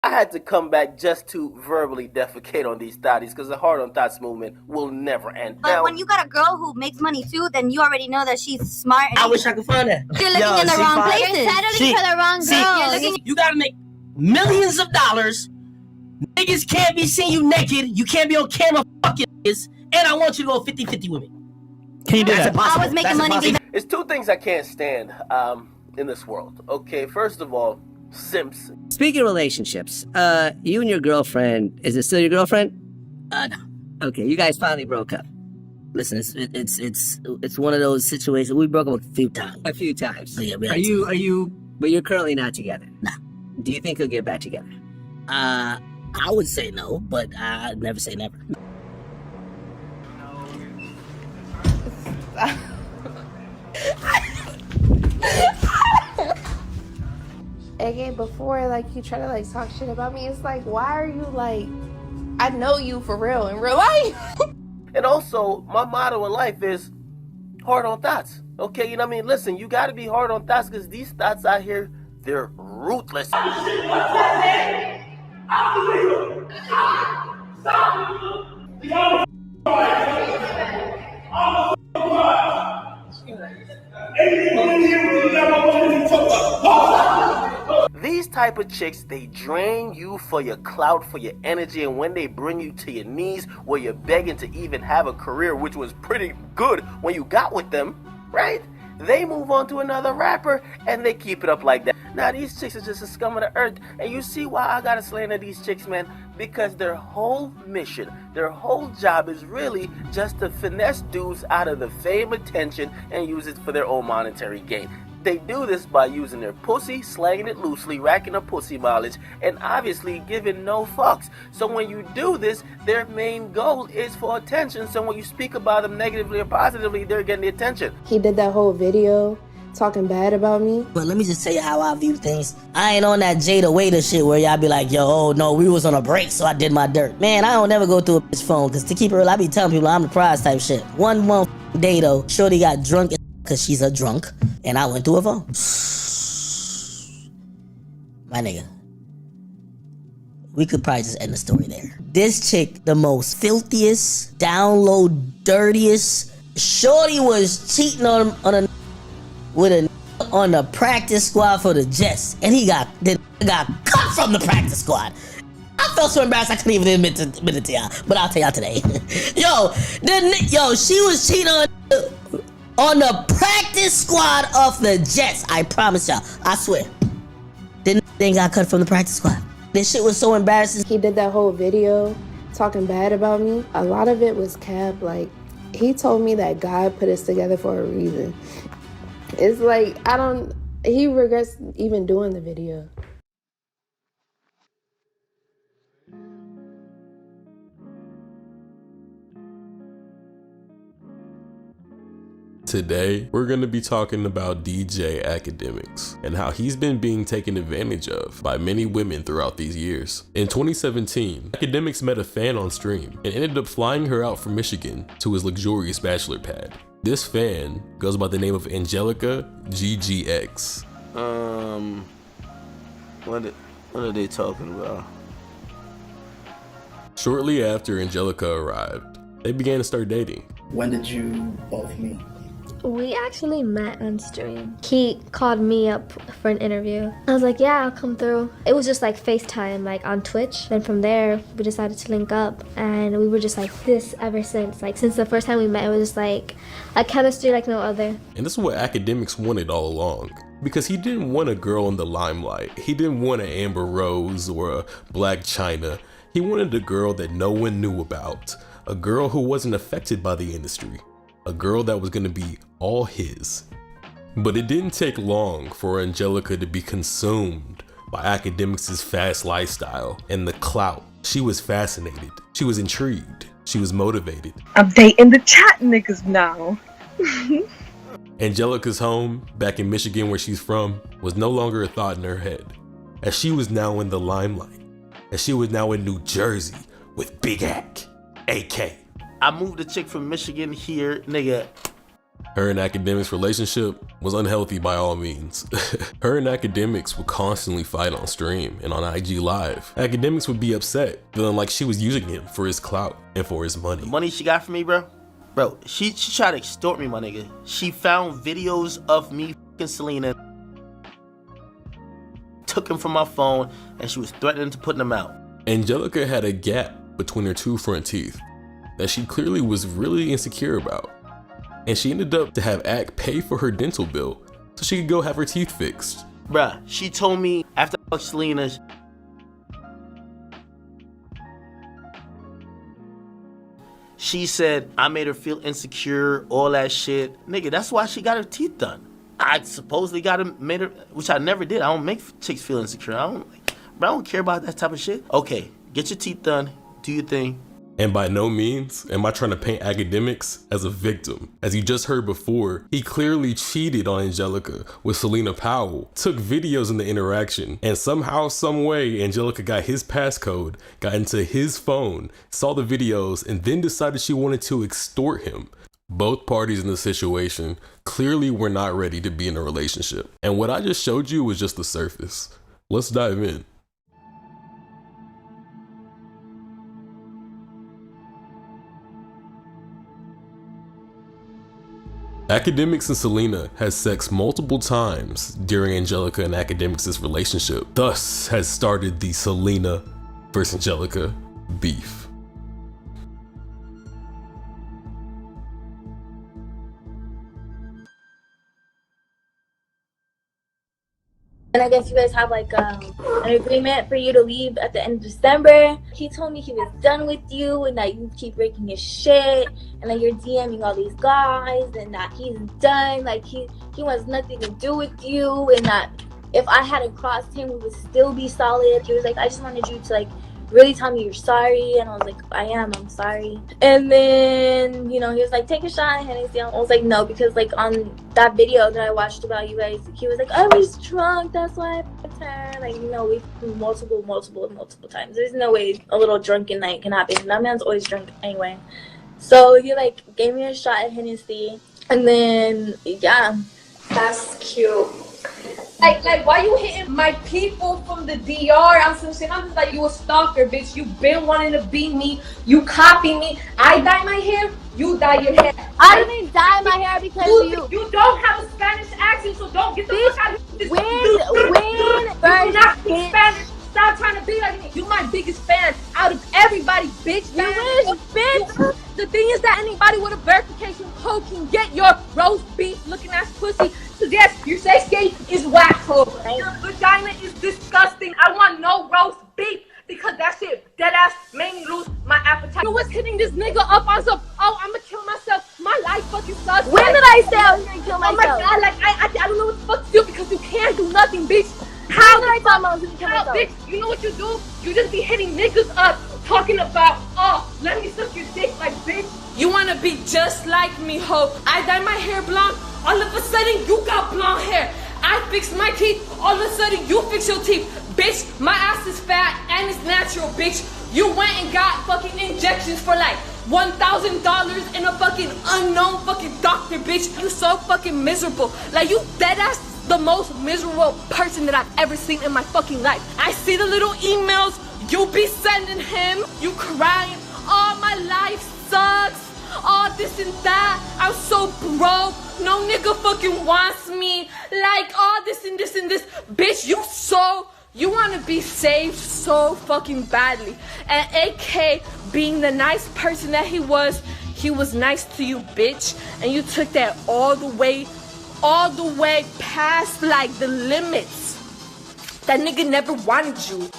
I had to come back just to verbally defecate on these thotties because the Hard on Thoughts movement will never end. But now, when you got a girl who makes money too, then you already know that she's smart. And I wish I could find that. You're looking in the wrong places. You're settling for the wrong girl. You gotta make millions of dollars. Niggas can't be seeing you naked. You can't be on camera fucking niggas. And I want you to go 50-50 with me. Can you do that? I was making money. It's two things I can't stand in this world. Okay, first of all, simps. Speaking of relationships, you and your girlfriend, is it still your girlfriend? No. Okay, you guys finally broke up. Listen, it's one of those situations. We broke up a few times. Oh, yeah, are you? But you're currently not together. No. Do you think you'll get back together? I would say no, but I never say never. Again, before like you try to like talk shit about me, it's like, why are you like, I know you for real in real life. And also, my motto in life is hard on thoughts. Okay, you know what I mean? Listen, you gotta be hard on thoughts because these thoughts out here, they're ruthless. These type of chicks, they drain you for your clout, for your energy, and when they bring you to your knees where you're begging to even have a career, which was pretty good when you got with them, right? They move on to another rapper and they keep it up like that. Now these chicks are just a scum of the earth, and you see why I gotta slander these chicks, man, because their whole mission, their whole job is really just to finesse dudes out of the fame, attention, and use it for their own monetary gain. They do this by using their pussy, slanging it loosely, racking up pussy mileage, and obviously giving no fucks. So when you do this, their main goal is for attention. So when you speak about them negatively or positively, they're getting the attention. He did that whole video talking bad about me. But let me just tell you how I view things. I ain't on that Jada Waiter shit where y'all be like, yo, oh no, we was on a break, so I did my dirt. Man, I don't never go through a bitch phone, because to keep it real, I be telling people I'm the prize type shit. One day though, shorty got drunk because she's a drunk, and I went through her phone. My nigga, we could probably just end the story there. This chick, the most filthiest, download dirtiest, shorty was cheating on a with a on the practice squad for the Jets, and he got cut from the practice squad. I felt so embarrassed I couldn't even admit it to y'all, but I'll tell y'all today. She was cheating on the practice squad of the Jets. I promise y'all, I swear. Then got cut from the practice squad. This shit was so embarrassing. He did that whole video talking bad about me. A lot of it was cap. Like, he told me that God put us together for a reason. It's like, he regrets even doing the video. Today, we're going to be talking about DJ Akademiks and how he's been being taken advantage of by many women throughout these years. In 2017, Akademiks met a fan on stream and ended up flying her out from Michigan to his luxurious bachelor pad. This fan goes by the name of Angelica GGX. What are they talking about? Shortly after Angelica arrived, they began to start dating. When did you both meet? We actually met on stream. He called me up for an interview. I was like, yeah, I'll come through. It was just like FaceTime, like on Twitch. Then from there, we decided to link up, and we were just like this ever since. Like since the first time we met, it was just like a chemistry like no other. And this is what Akademiks wanted all along. Because he didn't want a girl in the limelight. He didn't want an Amber Rose or a Black China. He wanted a girl that no one knew about. A girl who wasn't affected by the industry. A girl that was gonna be all his. But it didn't take long for Angelica to be consumed by Akademiks' fast lifestyle and the clout. She was fascinated. She was intrigued. She was motivated. I'm dating the chat niggas now. Angelica's home, back in Michigan where she's from, was no longer a thought in her head, as she was now in the limelight, as she was now in New Jersey with Big AK. I moved a chick from Michigan here, nigga. Her and Akademiks' relationship was unhealthy by all means. Her and Akademiks would constantly fight on stream and on IG Live. Akademiks would be upset, feeling like she was using him for his clout and for his money. The money she got from me, bro, she tried to extort me, my nigga. She found videos of me fucking Selena, took them from my phone, and she was threatening to put them out. Angelica had a gap between her two front teeth that she clearly was really insecure about. And she ended up to have Ak pay for her dental bill so she could go have her teeth fixed. Bruh, she told me after I fucked Selena, she said I made her feel insecure, all that shit. Nigga, that's why she got her teeth done. I supposedly made her, which I never did. I don't make chicks feel insecure. I don't care about that type of shit. Okay, get your teeth done, do your thing. And by no means am I trying to paint Akademiks as a victim. As you just heard before, he clearly cheated on Angelica with Selena Powell, took videos in the interaction, and somehow, some way, Angelica got his passcode, got into his phone, saw the videos, and then decided she wanted to extort him. Both parties in the situation clearly were not ready to be in a relationship. And what I just showed you was just the surface. Let's dive in. Akademiks and Selena had sex multiple times during Angelica and Akademiks' relationship, thus has started the Selena versus Angelica beef. And I guess you guys have like an agreement for you to leave at the end of December. He told me he was done with you and that you keep breaking his shit and that you're DMing all these guys and that he's done. Like he wants nothing to do with you and that if I hadn't crossed him, we would still be solid. He was like, I just wanted you to like really tell me you're sorry. And I was like, I'm sorry. And then, you know, he was like, take a shot. And I was like, no, because like on that video that I watched about you guys, he was like, I was drunk, that's why I fucked her. Like, you know, we've multiple times. There's no way a little drunken night can happen. That man's always drunk anyway. So he like gave me a shot at Hennessy. And then, yeah. That's cute. Like, why you hitting my people from the DR on some shit? I'm just like, you a stalker, bitch. You been wanting to be me. You copy me. I dye my hair. You dye your hair. I didn't dye my hair because of you. You don't have a Spanish accent, so don't get the fuck out of here. When you not speak Spanish. Stop trying to be like me. You my biggest fan out of everybody, bitch. You wish, bitch. The thing is that anybody with a verification code can get your roast beef looking ass pussy. Cause yes, your sex game is whack hole. Your vagina is disgusting. I want no roast beef because that shit dead ass made me lose my appetite. You was hitting this nigga up on some, oh, I'ma kill myself. My life fucking sucks. When did I say I was gonna kill myself? Oh my god, like I don't know what the fuck to do because you can't do nothing, bitch. How did I tell I was gonna kill myself? Bitch, you know what you do? You just be hitting niggas up talking about, oh, let me suck your dick, like, bitch. You wanna be just like me, ho. I dye my hair blonde, all of a sudden you got blonde hair. I fix my teeth, all of a sudden you fix your teeth. Bitch, my ass is fat and it's natural, bitch. You went and got fucking injections for like $1,000 in a fucking unknown fucking doctor, bitch. You so fucking miserable. Like, you dead ass the most miserable person that I've ever seen in my fucking life. I see the little emails you be sending him. You crying, oh, my life sucks. Oh, this and that. I'm so broke. No nigga fucking wants me. Like, oh, this and this and this. Bitch, you want to be saved so fucking badly. And AK, being the nice person that he was nice to you, bitch. And you took that all the way past, like, the limits. That nigga never wanted you.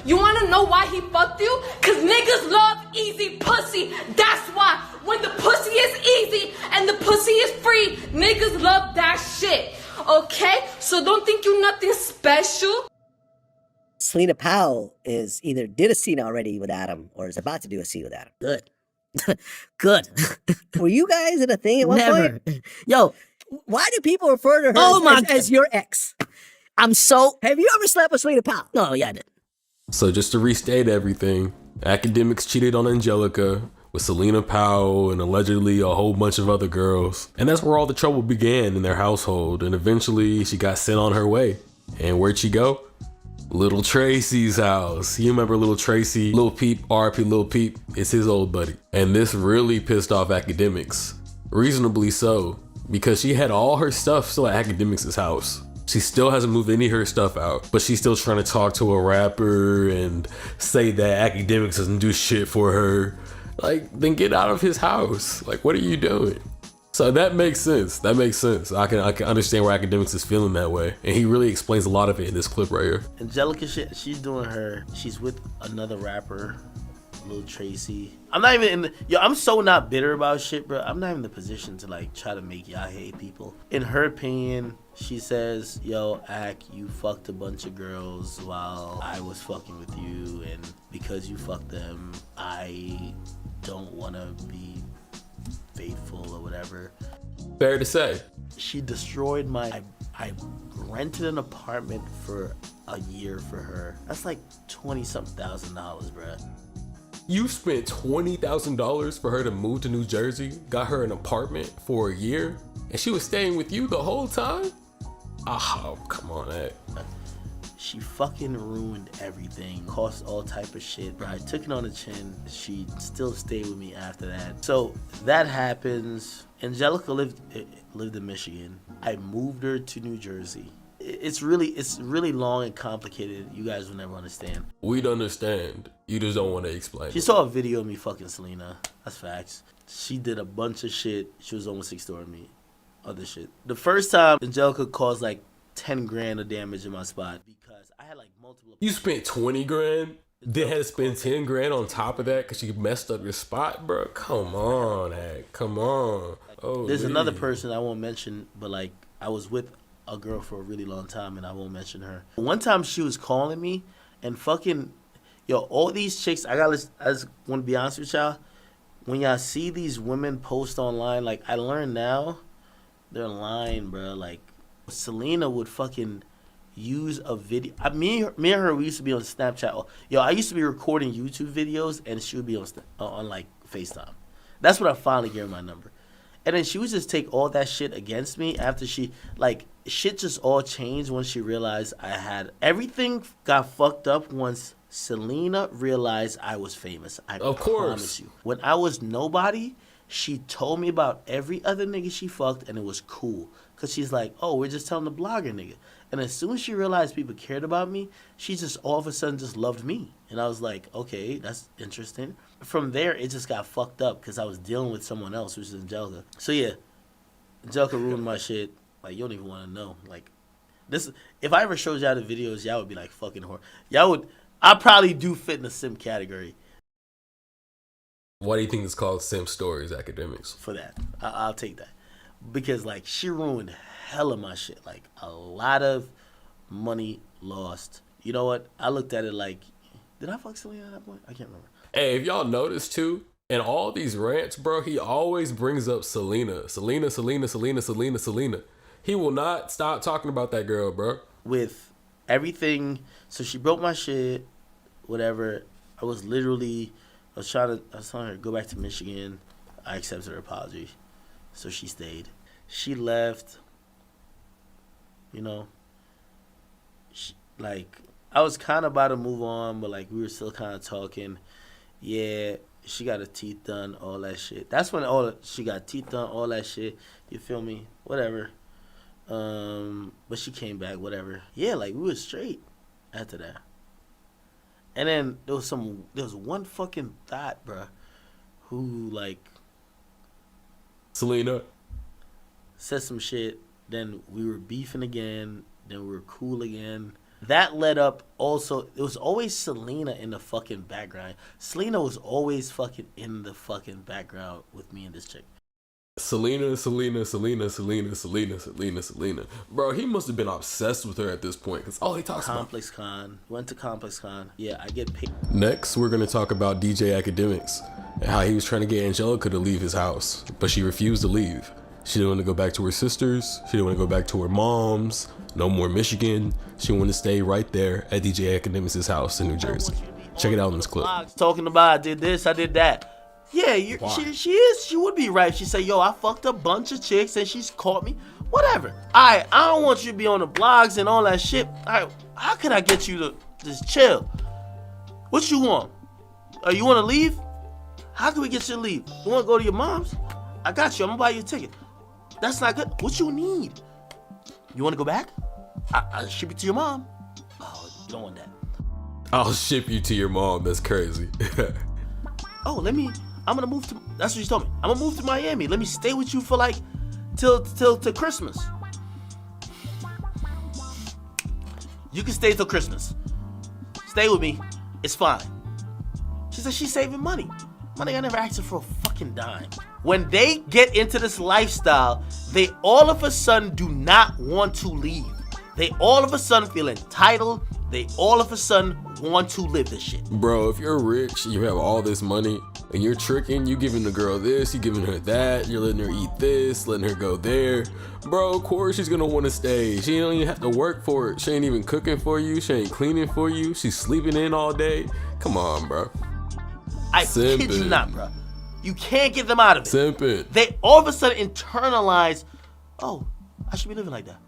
You wanna know why he fucked you? Cause niggas love easy pussy. That's why. When the pussy is easy and the pussy is free, niggas love that shit. Okay? So don't think you nothing special. Selena Powell is either did a scene already with Adam or is about to do a scene with Adam. Good. Good. Were you guys in a thing at one point? Yo, why do people refer to her as your ex? I'm so... Have you ever slept with Selena Powell? No, yeah, I did. So just to restate everything, Akademiks cheated on Angelica with Selena Powell and allegedly a whole bunch of other girls. And that's where all the trouble began in their household. And eventually she got sent on her way. And where'd she go? Lil Tracy's house. You remember Lil Tracy? Lil Peep, RP Lil Peep, it's his old buddy. And this really pissed off Akademiks. Reasonably so, because she had all her stuff still at Akademiks' house. She still hasn't moved any of her stuff out, but she's still trying to talk to a rapper and say that Akademiks doesn't do shit for her. Like, then get out of his house. Like, what are you doing? So that makes sense. That makes sense. I can understand where Akademiks is feeling that way. And he really explains a lot of it in this clip right here. Angelica shit, she's doing her. She's with another rapper, Lil Tracy. I'm not even in the, yo, I'm so not bitter about shit, bro. I'm not even in the position to like try to make y'all hate people. In her opinion, she says, yo, Ak, you fucked a bunch of girls while I was fucking with you. And because you fucked them, I don't want to be faithful or whatever. Fair to say. She destroyed my, I rented an apartment for a year for her. That's like $20-something thousand, bruh. You spent $20,000 for her to move to New Jersey, got her an apartment for a year, and she was staying with you the whole time? Oh, come on, Ed. She fucking ruined everything, cost all type of shit. Bro, I took it on the chin. She still stayed with me after that. So that happens. Angelica lived in Michigan. I moved her to New Jersey. It's really long and complicated. You guys will never understand. We'd understand. You just don't want to explain. She saw a video of me fucking Selena. That's facts. She did a bunch of shit. She was almost extorting me. Other shit. The first time, Angelica caused like 10 grand of damage in my spot because I had like multiple. You spent 20 grand? Then had to spend 10 grand on top of that because you messed up your spot, bro? Come on, Ed. Come on. Oh, there's another person I won't mention, but like I was with a girl for a really long time and I won't mention her. One time she was calling me and fucking, yo, all these chicks, I just want to be honest with y'all. When y'all see these women post online, like I learned now, they're lying, bro. Like Selena would fucking use a video. Me and her, we used to be on Snapchat. Yo, I used to be recording YouTube videos and she would be on like FaceTime. That's when I finally gave her my number. And then she would just take all that shit against me after she, like, shit just all changed when she realized I had, everything got fucked up once Selena realized I was famous. I promise you. When I was nobody, she told me about every other nigga she fucked and it was cool. Because she's like, oh, we're just telling the blogger nigga. And as soon as she realized people cared about me, she just all of a sudden just loved me. And I was like, okay, that's interesting. From there, it just got fucked up because I was dealing with someone else, which is Angelica. So yeah, Angelica ruined my shit. Like, you don't even want to know. Like, this, if I ever showed y'all the videos, y'all would be like fucking horror. I probably do fit in the sim category. Why do you think it's called Sim Stories, Akademiks? For that. I'll take that. Because, like, she ruined hell of my shit. Like, a lot of money lost. You know what? I looked at it like, did I fuck Selena at that point? I can't remember. Hey, if y'all notice, too, in all these rants, bro, he always brings up Selena. Selena. He will not stop talking about that girl, bro. With everything, so she broke my shit, whatever. I was telling her to go back to Michigan. I accepted her apology. So she stayed. She left. You know, like, I was kind of about to move on, but like we were still kind of talking. Yeah, she got her teeth done, all that shit. That's when she got teeth done, all that shit. You feel me? Whatever. But she came back, whatever. Yeah, like we were straight after that. And then there was one fucking thought, bruh, who like Selena said some shit. Then we were beefing again. Then we were cool again. That led up also, it was always Selena in the fucking background. Selena was always fucking in the fucking background with me and this chick. Selena. Bro, he must have been obsessed with her at this point because all he talks about. Complex Con. Went to Complex Con. Yeah, I get paid. Next, we're going to talk about DJ Akademiks and how he was trying to get Angelica to leave his house, but she refused to leave. She didn't want to go back to her sisters. She didn't want to go back to her mom's. No more Michigan. She wanted to stay right there at DJ Akademiks' house in New Jersey. Check it out in this clip. Talking about I did this, I did that. Yeah, she would be right. She say, yo, I fucked a bunch of chicks and she's caught me. Whatever. Alright, I don't want you to be on the blogs and all that shit. Alright, how can I get you to just chill? What you want? You want to leave? How can we get you to leave? You want to go to your mom's? I got you. I'm going to buy you a ticket. That's not good. What you need? You want to go back? I'll ship you to your mom. Oh, you don't want that. I'll ship you to your mom. That's crazy. Oh, I'm going to move to, that's what she told me. I'm going to move to Miami. Let me stay with you for like, till Christmas. You can stay till Christmas. Stay with me. It's fine. She said she's saving money. Money, I never asked her for a fucking dime. When they get into this lifestyle, they all of a sudden do not want to leave. They all of a sudden feel entitled. They all of a sudden want to live this shit. Bro, if you're rich, you have all this money, and you're tricking, you giving the girl this, you giving her that, you're letting her eat this, letting her go there. Bro, of course she's gonna want to stay. She don't even have to work for it. She ain't even cooking for you. She ain't cleaning for you. She's sleeping in all day. Come on, bro. I kid you not, bro. You can't get them out of it. Simping. They all of a sudden internalize, oh, I should be living like that.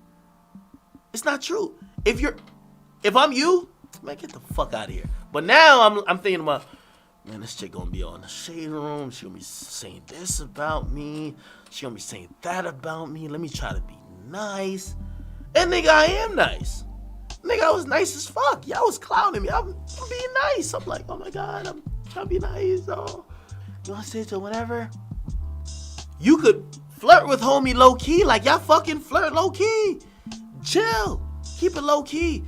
It's not true. If I'm you, man, get the fuck out of here. But now I'm thinking about, man, this chick gonna be on the shade room. She gonna be saying this about me. She gonna be saying that about me. Let me try to be nice. And nigga, I am nice. Nigga, I was nice as fuck. Y'all was clowning me. I'm being nice. I'm like, oh my God, I'm trying to be nice. Oh, you wanna say to whatever? You could flirt with homie low key, like y'all fucking flirt low key. Chill. Keep it low key.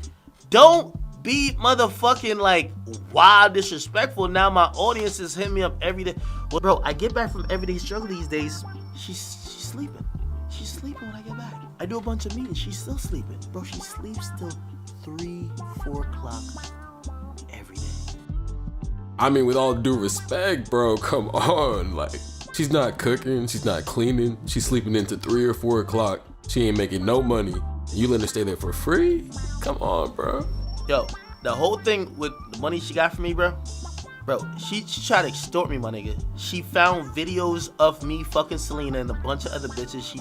Don't be motherfucking like wild disrespectful. Now my audience is hitting me up every day. Well, bro, I get back from everyday struggle these days. She's sleeping. She's sleeping when I get back. I do a bunch of meetings. She's still sleeping. Bro, she sleeps till 3, 4 o'clock every day. I mean, with all due respect, bro, come on. Like, she's not cooking. She's not cleaning. She's sleeping into 3 or 4 o'clock. She ain't making no money. You let her stay there for free? Come on, bro. Yo, the whole thing with the money she got from me, bro, she tried to extort me, my nigga. She found videos of me fucking Selena and a bunch of other bitches. She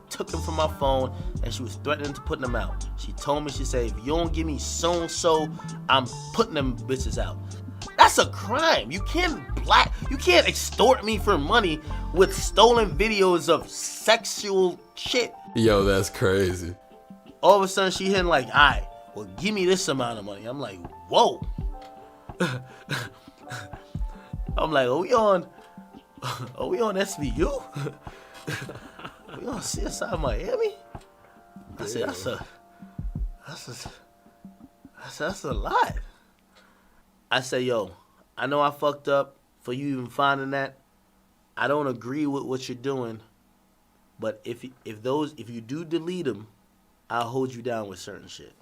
took them from my phone and she was threatening to put them out. She told me, she said, if you don't give me so-and-so, I'm putting them bitches out. That's a crime. You can't extort me for money with stolen videos of sexual shit. Yo, that's crazy. All of a sudden she hitting like, alright, well, give me this amount of money. I'm like, whoa. I'm like, are we on SVU? We on CSI Miami? I said, that's a lot. I say, yo, I know I fucked up for you even finding that. I don't agree with what you're doing, but if you do delete them, I'll hold you down with certain shit.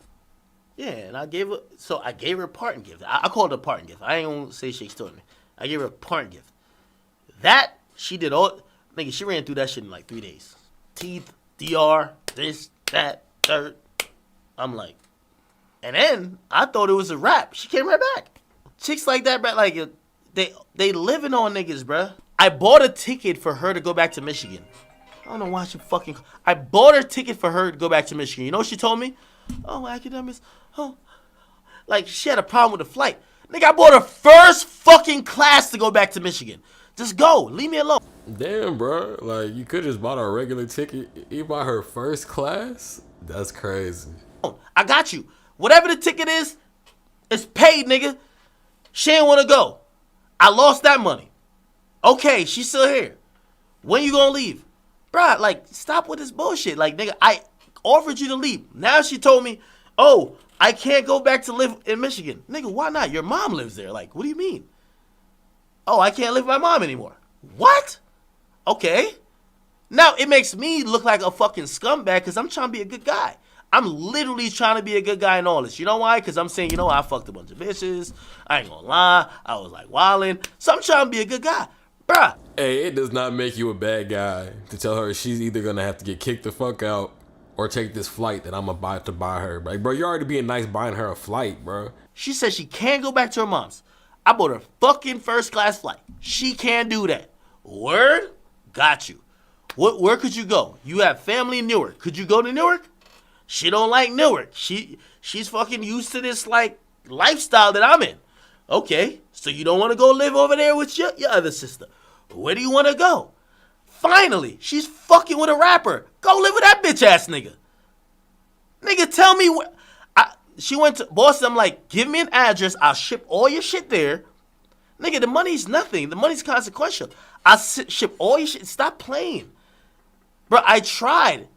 Yeah, and I gave her a parting gift. I called it a parting gift. I ain't gonna say she extorted me. I gave her a parting gift. That, she did all, nigga, she ran through that shit in like 3 days. Teeth, DR, this, that, third. I'm like, and then I thought it was a wrap. She came right back. Chicks like that, bro, like, they living on niggas, bruh. I bought a ticket for her to go back to Michigan. I don't know why she fucking... I bought her ticket for her to go back to Michigan. You know what she told me? Oh, academics. Oh. Like, she had a problem with the flight. Nigga, I bought her first fucking class to go back to Michigan. Just go. Leave me alone. Damn, bro. Like, you could just bought her a regular ticket. You bought her first class? That's crazy. I got you. Whatever the ticket is, it's paid, nigga. She ain't want to go. I lost that money. Okay, she's still here. When you gonna leave? Bruh, like, stop with this bullshit. Like, nigga, I offered you to leave. Now she told me, oh, I can't go back to live in Michigan. Nigga, why not? Your mom lives there. Like, what do you mean? Oh, I can't live with my mom anymore. What? Okay. Now, it makes me look like a fucking scumbag because I'm trying to be a good guy. I'm literally trying to be a good guy in all this. You know why? Because I'm saying, you know, I fucked a bunch of bitches. I ain't gonna lie. I was like wilding. So I'm trying to be a good guy. Bruh. Hey, it does not make you a bad guy to tell her she's either gonna have to get kicked the fuck out or take this flight that I'm about to buy her. Like, bro, you're already being nice buying her a flight, bro. She said she can't go back to her mom's. I bought her fucking first class flight. She can't do that. Word? Got you. Where could you go? You have family in Newark. Could you go to Newark? She don't like Newark. She's fucking used to this like lifestyle that I'm in. Okay, so you don't want to go live over there with your other sister. Where do you want to go? Finally, she's fucking with a rapper. Go live with that bitch ass nigga. Nigga, tell me where. She went to Boston. I'm like, give me an address. I'll ship all your shit there. Nigga, the money's nothing. The money's consequential. I'll ship all your shit. Stop playing. Bro, I tried.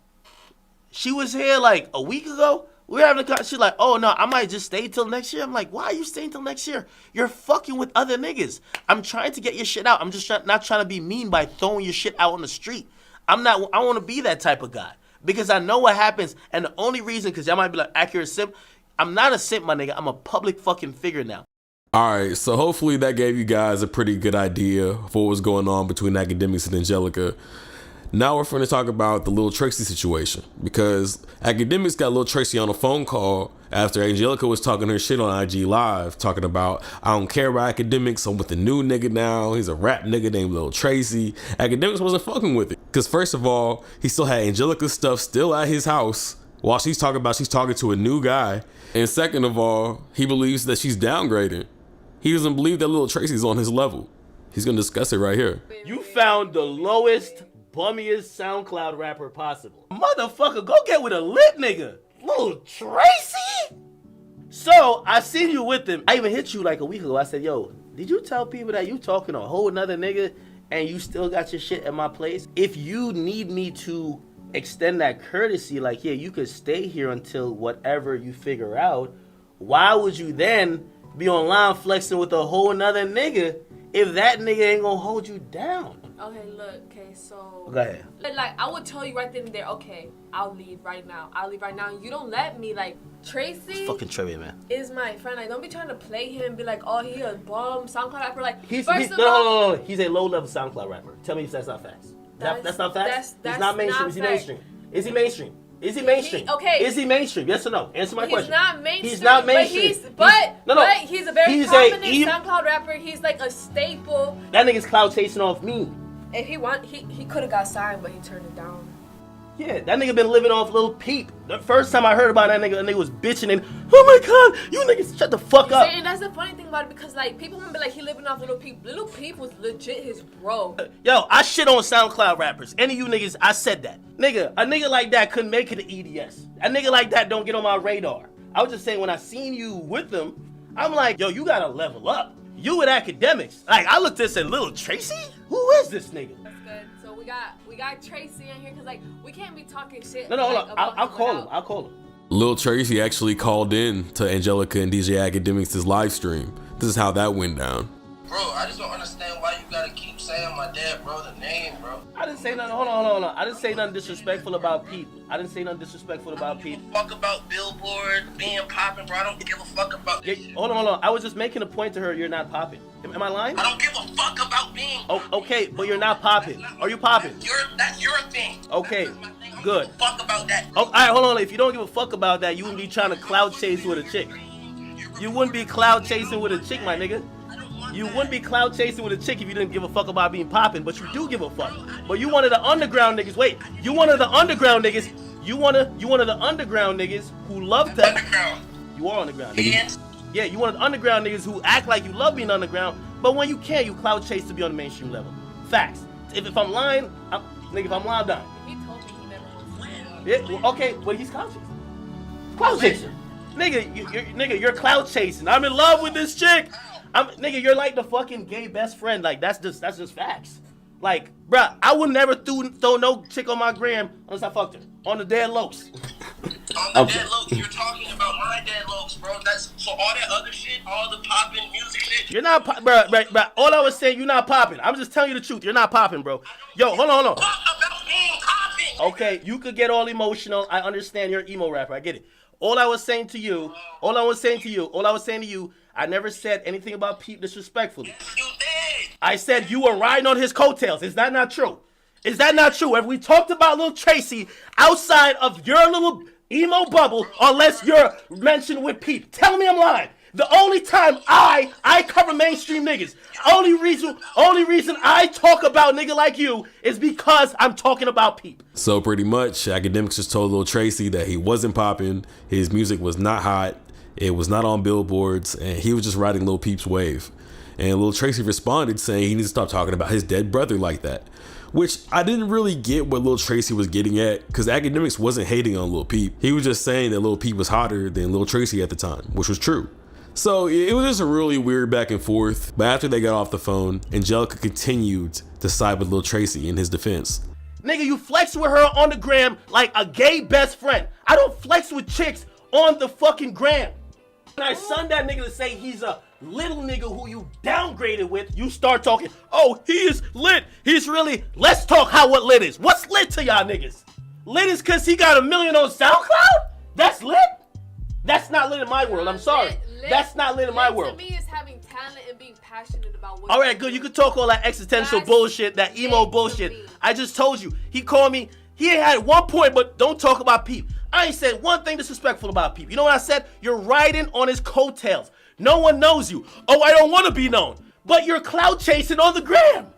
She was here like a week ago. We were having a conversation. She's like, oh no, I might just stay till next year. I'm like, why are you staying till next year? You're fucking with other niggas. I'm trying to get your shit out. I'm just not trying to be mean by throwing your shit out on the street. I want to be that type of guy. Because I know what happens. And the only reason, because y'all might be like, accurate simp. I'm not a simp, my nigga. I'm a public fucking figure now. All right, so hopefully that gave you guys a pretty good idea of what was going on between Akademiks and Angelica. Now we're going to talk about the Lil Tracy situation, because Akademiks got Lil Tracy on a phone call after Angelica was talking her shit on IG Live, talking about, I don't care about Akademiks, I'm with a new nigga now, he's a rap nigga named Lil Tracy. Akademiks wasn't fucking with it, because first of all, he still had Angelica's stuff still at his house, while she's talking to a new guy. And second of all, he believes that she's downgrading. He doesn't believe that Lil Tracy's on his level. He's gonna discuss it right here. You found the lowest, bummiest SoundCloud rapper possible. Motherfucker, go get with a lit nigga. Lil Tracy? So, I seen you with him. I even hit you like a week ago. I said, yo, did you tell people that you talking to a whole nother nigga and you still got your shit at my place? If you need me to extend that courtesy, like, yeah, you could stay here until whatever you figure out, why would you then be online flexing with a whole nother nigga if that nigga ain't gonna hold you down? Okay, look, okay, so... Go ahead. Like, I would tell you right then and there, okay, I'll leave right now. You don't let me, like, Tracy... It's fucking trivia, man. ...is my friend. Like, don't be trying to play him and be like, oh, he a bum SoundCloud rapper. Like, no. He's a low-level SoundCloud rapper. Tell me if that's not facts. That's not facts? He's not mainstream. Is he mainstream? Is he mainstream? Is he mainstream? Okay. Is he mainstream? Yes or no? Answer my question. He's not mainstream. He's not mainstream. But he's a very prominent SoundCloud rapper. He's like a staple. That nigga's clout chasing off me. If he could have got signed, but he turned it down. Yeah, that nigga been living off Lil Peep. The first time I heard about that nigga was bitching and, oh my god, you niggas shut the fuck up. And that's the funny thing about it, because like people want to be like, he living off Lil Peep. Lil Peep was legit his bro. Yo, I shit on SoundCloud rappers. Any of you niggas, I said that. Nigga, a nigga like that couldn't make it to EDS. A nigga like that don't get on my radar. I was just saying, when I seen you with them, I'm like, yo, you gotta level up. You with Akademiks. Like, I looked at this and Lil Tracy? Who is this nigga? That's good. So we got Tracy in here, because like we can't be talking shit. No, hold on. I'll call him. Lil Tracy actually called in to Angelica and DJ Akademiks' live stream. This is how that went down. Bro, I just don't understand why you gotta keep saying my dad, bro, the name, bro. I didn't say nothing. Hold on. I didn't say nothing disrespectful about Pete. I don't give a fuck about Billboard being popping, bro. I don't give a fuck about this shit. Hold on. I was just making a point to her. You're not popping. Am I lying? I don't give a fuck about being. Oh, okay, but you're not popping. Are you popping? That's your thing. Okay, good. Fuck about that. Oh, all right, hold on. If you don't give a fuck about that, you wouldn't be trying to cloud chase with a chick. You wouldn't be cloud chasing with a chick, my nigga. You wouldn't be cloud chasing with a chick if you didn't give a fuck about being popping, but you do give a fuck. But you one of the underground niggas. Wait, you one of the underground niggas. You one of the underground niggas who love that. Underground. You are underground, nigga. Yeah, you one of the underground niggas who act like you love being underground, but when you can't, you cloud chase to be on the mainstream level. Facts. If I'm lying, nigga, if I'm lying, I'm dying. He told me he never wants to. Yeah, well, okay, but he's cloud chasing. Cloud chasing. Nigga, you're cloud chasing. I'm in love with this chick. Nigga, you're like the fucking gay best friend. Like, that's just facts. Like, bruh, I would never throw no chick on my gram unless I fucked her. On the dead lokes. On the dead lokes, you're talking about my dead lokes, bro. That's so all that other shit, all the popping music shit. You're not bruh. All I was saying, you're not popping. I'm just telling you the truth. You're not popping, bro. Yo, hold on. Fuck about being popping. Okay, you could get all emotional. I understand you're an emo rapper. I get it. All I was saying to you, I never said anything about Pete disrespectfully. Yes, you did. I said you were riding on his coattails. Is that not true? Is that not true? Have we talked about Lil Tracy outside of your little emo bubble, unless you're mentioned with Pete? Tell me I'm lying. The only time I cover mainstream niggas, only reason I talk about nigga like you is because I'm talking about Peep. So pretty much, Akademiks just told Lil Tracy that he wasn't popping, his music was not hot, it was not on billboards, and he was just riding Lil Peep's wave. And Lil Tracy responded saying he needs to stop talking about his dead brother like that. Which I didn't really get what Lil Tracy was getting at, because Akademiks wasn't hating on Lil Peep. He was just saying that Lil Peep was hotter than Lil Tracy at the time, which was true. So it was just a really weird back and forth. But after they got off the phone, Angelica continued to side with Lil Tracy in his defense. Nigga, you flex with her on the gram like a gay best friend. I don't flex with chicks on the fucking gram. When I son that nigga to say he's a little nigga who you downgraded with, you start talking, oh, he is lit. He's really, let's talk what lit is. What's lit to y'all niggas? Lit is cause he got 1 million on SoundCloud? That's lit? That's not lit in my world, I'm sorry. That's not lit in my world. To me is having talent and being passionate about what. All right, good, you can talk all that existential bullshit, that emo bullshit. I just told you, he called me, he had 1 point, but don't talk about Peep. I ain't said one thing disrespectful about Peep. You know what I said? You're riding on his coattails. No one knows you. Oh, I don't want to be known. But you're clout chasing on the gram.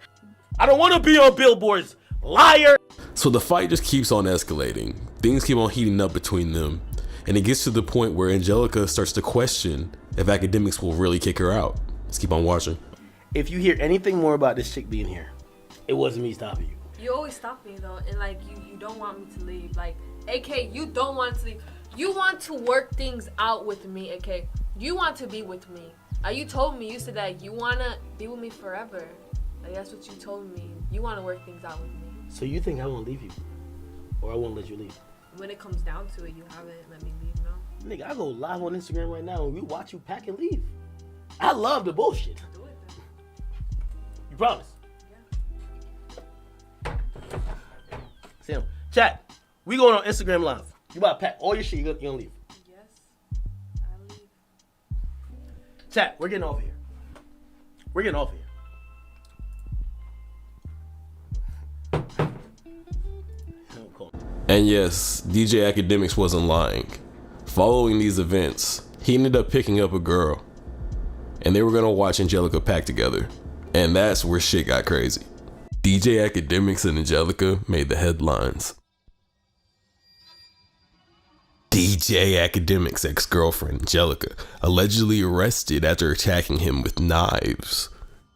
I don't want to be on billboards. Liar. So the fight just keeps on escalating. Things keep on heating up between them. And it gets to the point where Angelica starts to question if Akademiks will really kick her out. Let's keep on watching. If you hear anything more about this chick being here, it wasn't me stopping you. You always stop me though, and like you don't want me to leave. Like, AK, you don't want to leave. You want to work things out with me, AK. You want to be with me. You told me, you said that you want to be with me forever. Like, that's what you told me. You want to work things out with me. So you think I won't leave you? Or I won't let you leave? When it comes down to it, you haven't let me leave, no? Nigga, I go live on Instagram right now and we watch you pack and leave. I love the bullshit. Do it then. You promise? Yeah. Sam, chat, we going on Instagram live. You about to pack all your shit, you gonna leave. Chat, we're getting off here. We're getting off here. And yes, DJ Akademiks wasn't lying. Following these events, he ended up picking up a girl. And they were gonna watch Angelica pack together. And that's where shit got crazy. DJ Akademiks and Angelica made the headlines. DJ Akademiks' ex-girlfriend, Angelica, allegedly arrested after attacking him with knives.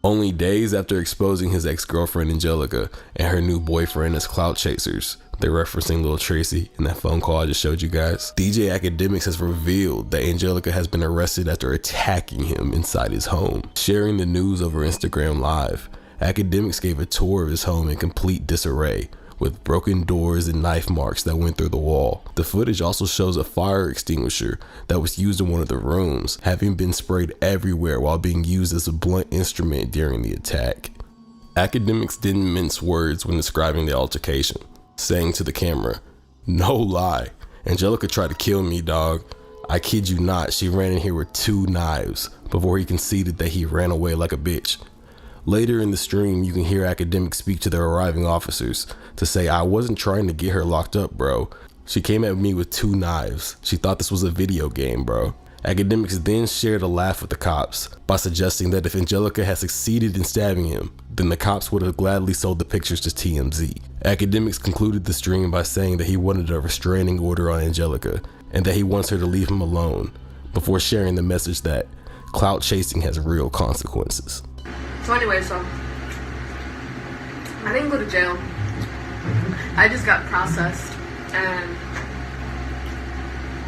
Only days after exposing his ex-girlfriend, Angelica, and her new boyfriend as clout chasers, they're referencing Lil Tracy in that phone call I just showed you guys. DJ Akademiks has revealed that Angelica has been arrested after attacking him inside his home. Sharing the news over Instagram Live, Akademiks gave a tour of his home in complete disarray, with broken doors and knife marks that went through the wall. The footage also shows a fire extinguisher that was used in one of the rooms, having been sprayed everywhere while being used as a blunt instrument during the attack. Akademiks didn't mince words when describing the altercation, saying to the camera, "No lie, Angelica tried to kill me, dog. I kid you not, she ran in here with 2 knives, before he conceded that he ran away like a bitch." Later in the stream, you can hear Akademiks speak to their arriving officers to say, "I wasn't trying to get her locked up, bro. She came at me with 2 knives. She thought this was a video game, bro." Akademiks then shared a laugh with the cops by suggesting that if Angelica had succeeded in stabbing him, then the cops would have gladly sold the pictures to TMZ. Akademiks concluded the stream by saying that he wanted a restraining order on Angelica and that he wants her to leave him alone, before sharing the message that clout chasing has real consequences. So anyway, I didn't go to jail. I just got processed, and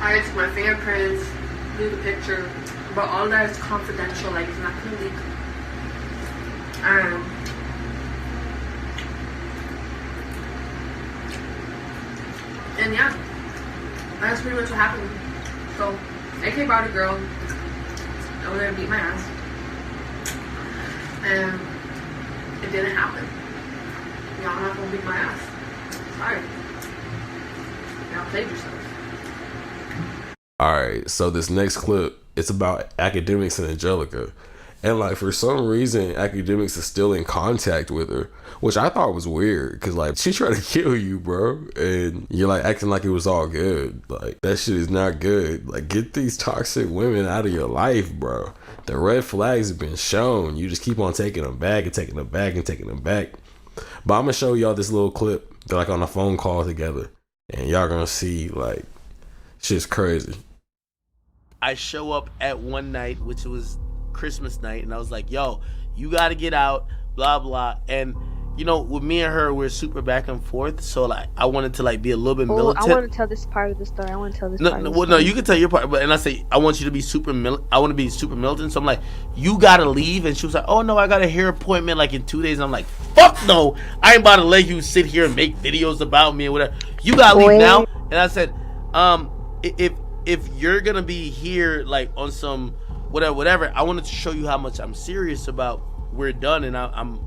I took my fingerprints, do the picture, but all that is confidential. Like, it's not gonna leak. And yeah, that's pretty much what happened. So, AK brought a girl over there to beat my ass. And it didn't happen. Y'all not gonna beat my ass. Sorry. Y'all played yourself. Alright, so this next clip, it's about Akademiks and Angelica. And like for some reason, Akademiks is still in contact with her, which I thought was weird because like she tried to kill you, bro, and you're like acting like it was all good. Like that shit is not good. Like get these toxic women out of your life, bro. The red flags have been shown. You just keep on taking them back and taking them back and taking them back. But I'm gonna show y'all this little clip. They're like on a phone call together, and y'all gonna see like shit's crazy. I show up at one night, which was Christmas night, and I was like, yo, you gotta get out, blah blah. And you know, with me and her, we're super back and forth, so like I wanted to like be a little bit militant. I want to tell this part of the story. No, you can tell your part, but and I say I want you to be I want to be super militant. So I'm like, you gotta leave, and she was like, oh no, I got a hair appointment like in 2 days. And I'm like, fuck no, I ain't about to let you sit here and make videos about me or whatever. You gotta leave now. And I said, if you're gonna be here like on some whatever, I wanted to show you how much I'm serious about. We're done, and I'm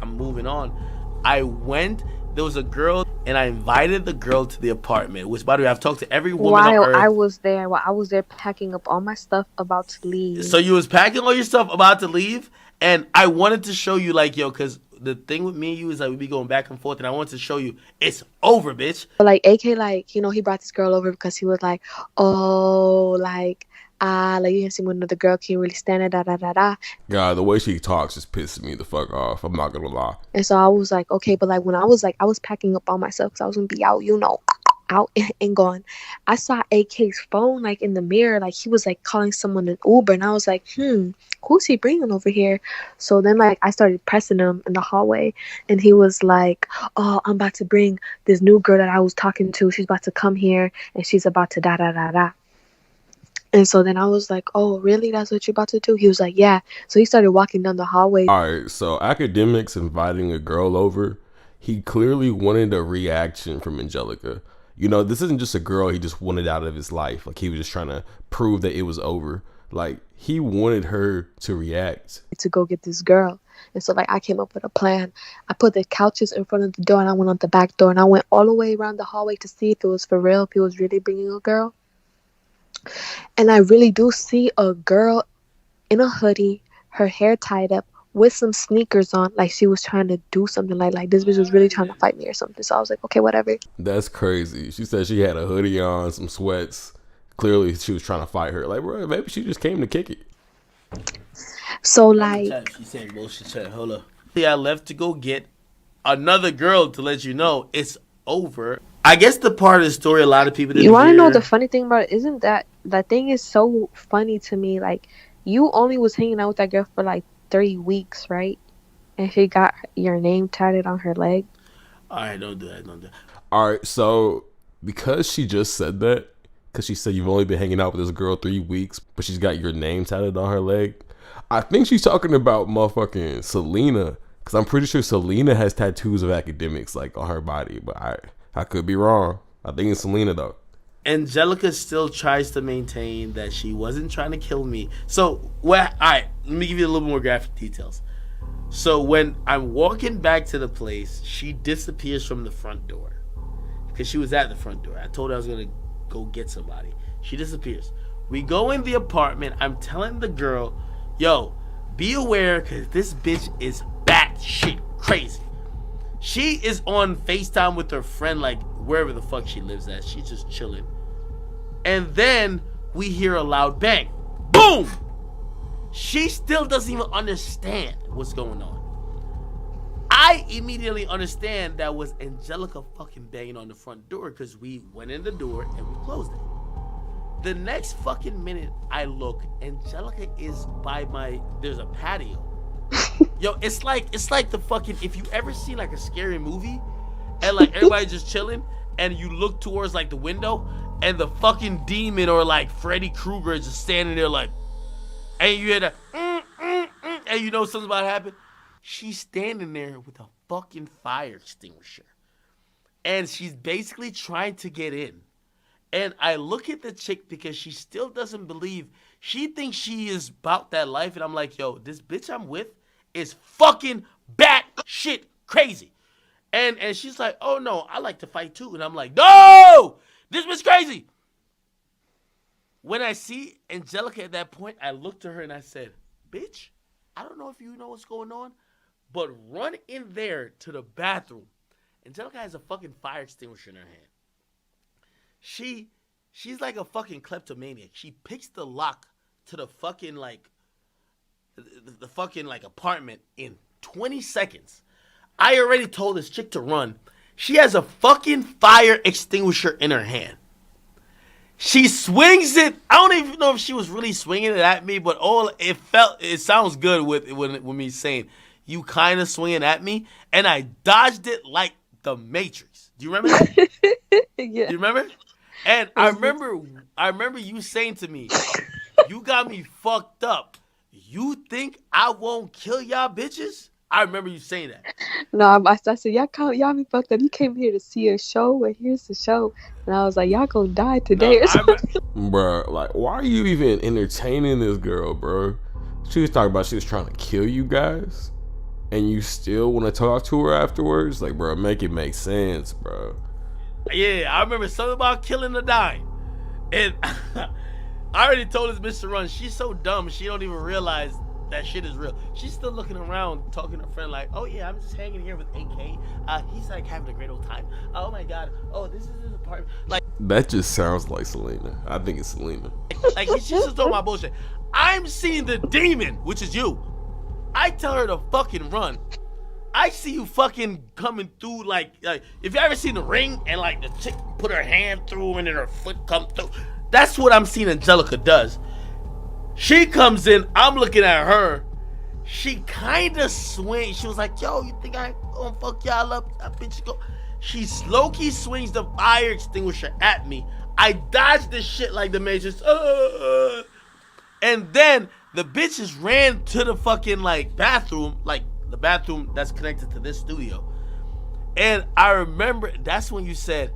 moving on. I went. There was a girl, and I invited the girl to the apartment. Which, by the way, I've talked to every woman on earth. While I was there packing up all my stuff, about to leave. So you was packing all your stuff, about to leave, and I wanted to show you, like, yo, because the thing with me and you is like we be going back and forth, and I wanted to show you it's over, bitch. Like AK, like, you know, he brought this girl over because he was like, oh, like you can see when the girl can't really stand it, da da da da. God, the way she talks just pisses me the fuck off. I'm not gonna lie. And so I was like, okay, but like when I was packing up all my stuff because I was gonna be out, you know, out and gone. I saw AK's phone like in the mirror, like he was like calling someone an Uber, and I was like, who's he bringing over here? So then like I started pressing him in the hallway, and he was like, oh, I'm about to bring this new girl that I was talking to. She's about to come here, and she's about to da da da da. And so then I was like, oh, really? That's what you're about to do? He was like, yeah. So he started walking down the hallway. All right, so Akademiks inviting a girl over, he clearly wanted a reaction from Angelica. You know, this isn't just a girl he just wanted out of his life. Like, he was just trying to prove that it was over. Like, he wanted her to react. To go get this girl. And so, like, I came up with a plan. I put the couches in front of the door, and I went out the back door, and I went all the way around the hallway to see if it was for real, if he was really bringing a girl. And I really do see a girl in a hoodie, her hair tied up, with some sneakers on, like she was trying to do something, like this bitch was really trying to fight me or something. So I was like, okay, whatever. That's crazy. She said she had a hoodie on, some sweats. Clearly she was trying to fight her. Like, bro, maybe she just came to kick it. So like, she said bullshit. Hold up. Yeah, I left to go get another girl to let you know it's over. I guess the part of the story a lot of people didn't you want to hear. know the funny thing about it? Isn't that thing is so funny to me? Like, you only was hanging out with that girl for like 3 weeks, right? And she got your name tatted on her leg. All right, don't do that. All right, so because she just said that, because she said you've only been hanging out with this girl 3 weeks, but she's got your name tatted on her leg, I think she's talking about motherfucking Selena, because I'm pretty sure Selena has tattoos of Akademiks like on her body, but I could be wrong. I think it's Selena though. Angelica still tries to maintain that she wasn't trying to kill me. So, all right, let me give you a little more graphic details. So when I'm walking back to the place, she disappears from the front door because she was at the front door. I told her I was going to go get somebody. She disappears. We go in the apartment. I'm telling the girl, yo, be aware because this bitch is batshit crazy. She is on FaceTime with her friend, like wherever the fuck she lives at. She's just chilling. And then we hear a loud bang. Boom! She still doesn't even understand what's going on. I immediately understand that was Angelica fucking banging on the front door because we went in the door and we closed it. The next fucking minute I look, Angelica is by there's a patio. Yo, it's like the fucking, if you ever see like a scary movie and like everybody just chilling and you look towards like the window and the fucking demon or like Freddy Krueger is just standing there like, and you hear that and you know something's about to happen. She's standing there with a fucking fire extinguisher and she's basically trying to get in. And I look at the chick because she still doesn't believe. She thinks she is about that life. And I'm like, yo, this bitch I'm with is fucking bat shit crazy. And she's like, oh no, I like to fight too. And I'm like, no, this bitch crazy. When I see Angelica at that point, I looked to her and I said, bitch, I don't know if you know what's going on, but run in there to the bathroom. Angelica has a fucking fire extinguisher in her hand. She's like a fucking kleptomaniac. She picks the lock to the fucking like the fucking like apartment in 20 seconds. I already told this chick to run. She has a fucking fire extinguisher in her hand. She swings it. I don't even know if she was really swinging it at me, but it sounds good with me saying you kind of swinging at me, and I dodged it like the Matrix. Do you remember that? Yeah. Do you remember? And I remember you saying to me, "You got me fucked up. You think I won't kill y'all bitches?" I remember you saying that. No, I said, y'all be fucked up. You came here to see a show, and here's the show. And I was like, y'all gonna die today or something. Bro, like, why are you even entertaining this girl, bro? She was talking about she was trying to kill you guys, and you still want to talk to her afterwards? Like, bro, make it make sense, bro. Yeah, I remember something about killing the dying. And I already told this bitch to run. She's so dumb, she don't even realize that shit is real. She's still looking around, talking to a friend like, oh yeah, I'm just hanging here with AK. He's like having a great old time. Oh my god. Oh, this is his apartment. Like, that just sounds like Selena. I think it's Selena. like she's just talking about bullshit. I'm seeing the demon, which is you. I tell her to fucking run. I see you fucking coming through like if you ever seen The Ring and like the chick put her hand through and then her foot come through. That's what I'm seeing Angelica does. She comes in, I'm looking at her. She kind of swings. She was like, yo, you think I gonna fuck y'all up? That bitch go. She low-key swings the fire extinguisher at me. I dodged this shit like the Matrix. And then the bitches ran to the fucking like bathroom, like the bathroom that's connected to this studio. And I remember that's when you said,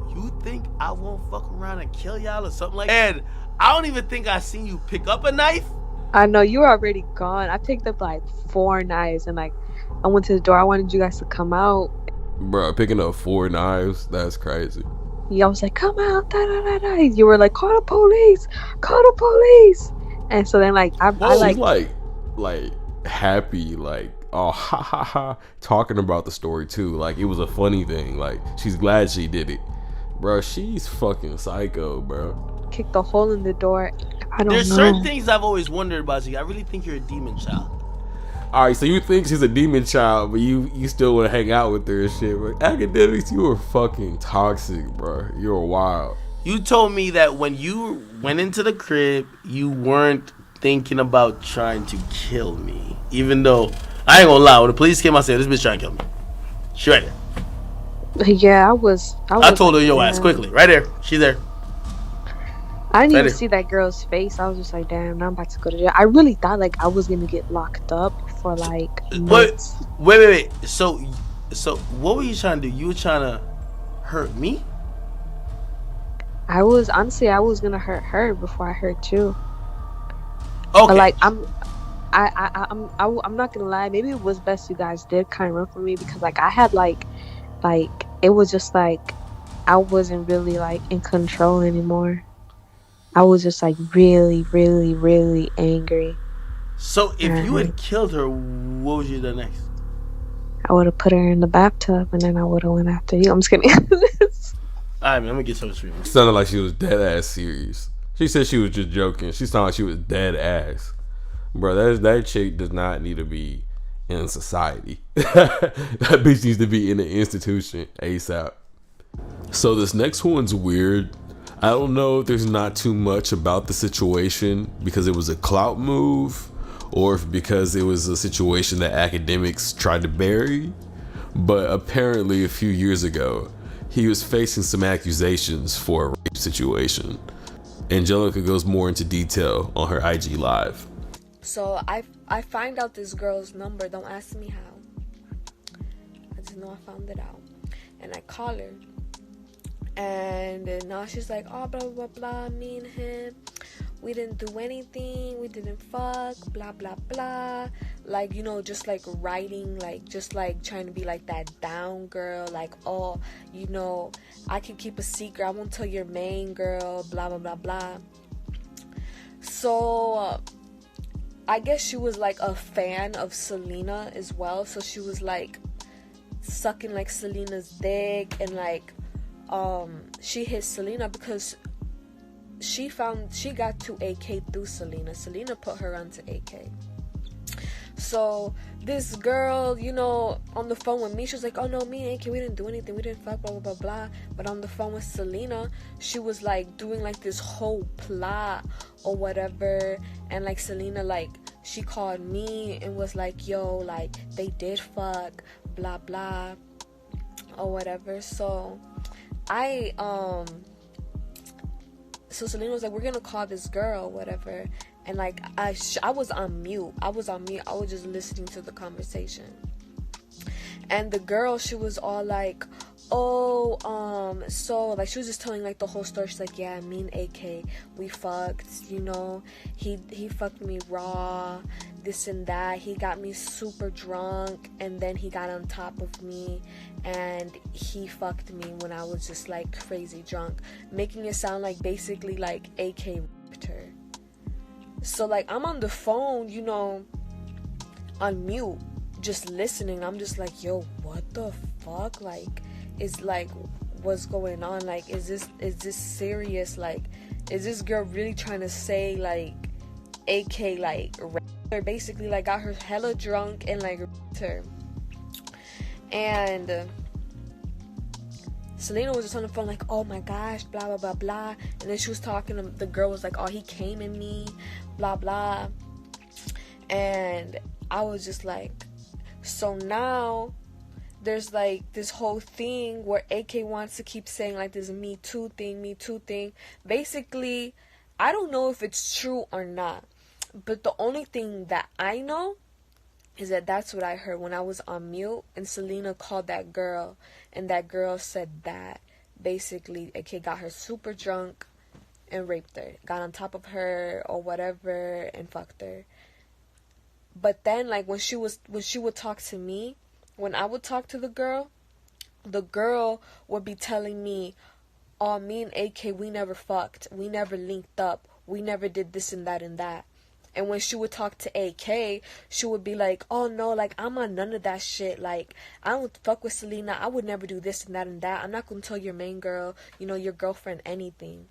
you think I won't fuck around and kill y'all or something like that? And I don't even think I seen you pick up a knife. I know, you were already gone. I picked up like 4 knives and like I went to the door. I wanted you guys to come out. Bro, picking up 4 knives, that's crazy. Yeah, I was like, come out, da da da da. You were like, call the police, call the police. And so then like I like happy, like, oh ha ha ha, talking about the story too. Like it was a funny thing. Like she's glad she did it. Bro, she's fucking psycho, bro. Kicked a hole in the door. I don't know. There's certain things I've always wondered about you. I really think you're a demon child. Alright, so you think she's a demon child, but you still want to hang out with her and shit. But Akademiks, you were fucking toxic, bro. You're wild. You told me that when you went into the crib, you weren't thinking about trying to kill me. Even though, I ain't gonna lie, when the police came out and said, this bitch trying to kill me. She right there. Yeah, I was I told her your ass quickly. Right there. She's there. I didn't even see that girl's face. I was just like, damn, now I'm about to go to jail. I really thought like I was gonna get locked up for like months. Wait. So what were you trying to do? You were trying to hurt me? I was gonna hurt her before I hurt you. Okay. But like I'm not gonna lie. Maybe it was best you guys did kind of run from me because like I had like it was just like I wasn't really like in control anymore. I was just like really, really, really angry. So if you had killed her, what would you do next? I would have put her in the bathtub and then I would have went after you. I'm just kidding. Alright, man, let me get some stream. Sounded like she was dead ass serious. She said she was just joking. She sounded like she was dead ass. Bro, that chick does not need to be in society. That bitch needs to be in an institution ASAP. So this next one's weird. I don't know if there's not too much about the situation because it was a clout move or if because it was a situation that Akademiks tried to bury. But apparently a few years ago, he was facing some accusations for a rape situation. Angelica goes more into detail on her IG Live. So I find out this girl's number. Don't ask me how. I just know I found it out. And I call her. And now she's like, oh, blah, blah, blah, me and him, we didn't do anything, we didn't fuck, blah, blah, blah. Like, you know, just like writing, like, just like trying to be like that down girl, like, oh, you know, I can keep a secret, I won't tell your main girl, blah, blah, blah, blah. So, I guess she was like a fan of Selena as well, so she was like sucking like Selena's dick, and like she hit Selena because she got to AK through Selena. Selena put her onto AK. So this girl, you know, on the phone with me, she was like, oh no, me and AK, we didn't do anything, we didn't fuck, blah blah blah blah. But on the phone with Selena, she was like doing like this whole plot or whatever, and like Selena, like, she called me and was like, yo, like, they did fuck, blah blah or whatever. So so Selena was like, we're gonna call this girl, whatever. And like I was on mute. I was just listening to the conversation. And the girl, she was all like, oh, so like she was just telling like the whole story. She's like, yeah, me and AK, we fucked, you know, he fucked me raw, this and that. He got me super drunk, and then he got on top of me, and he fucked me when I was just like crazy drunk, making it sound like basically like AK raped her. So like I'm on the phone, you know, on mute, just listening. I'm just like, yo, what the fuck? Like, is like, what's going on? Like, is this serious? Like, is this girl really trying to say like AK like raped her, basically like got her hella drunk and like raped her? And Selena was just on the phone like, oh my gosh, blah blah blah blah. And then she was talking to the girl, was like, oh, he came in me, blah blah. And I was just like, so now there's like this whole thing where AK wants to keep saying like this Me Too thing. Basically, I don't know if it's true or not, but the only thing that I know is that that's what I heard when I was on mute, and Selena called that girl, and that girl said that basically AK got her super drunk and raped her, got on top of her or whatever and fucked her. But then like when she would talk to me, when I would talk to the girl would be telling me, oh, me and AK, we never fucked, we never linked up, we never did this and that and that. And when she would talk to AK, she would be like, oh no, like, I'm on none of that shit. Like, I don't fuck with Selena. I would never do this and that and that. I'm not going to tell your main girl, you know, your girlfriend, anything.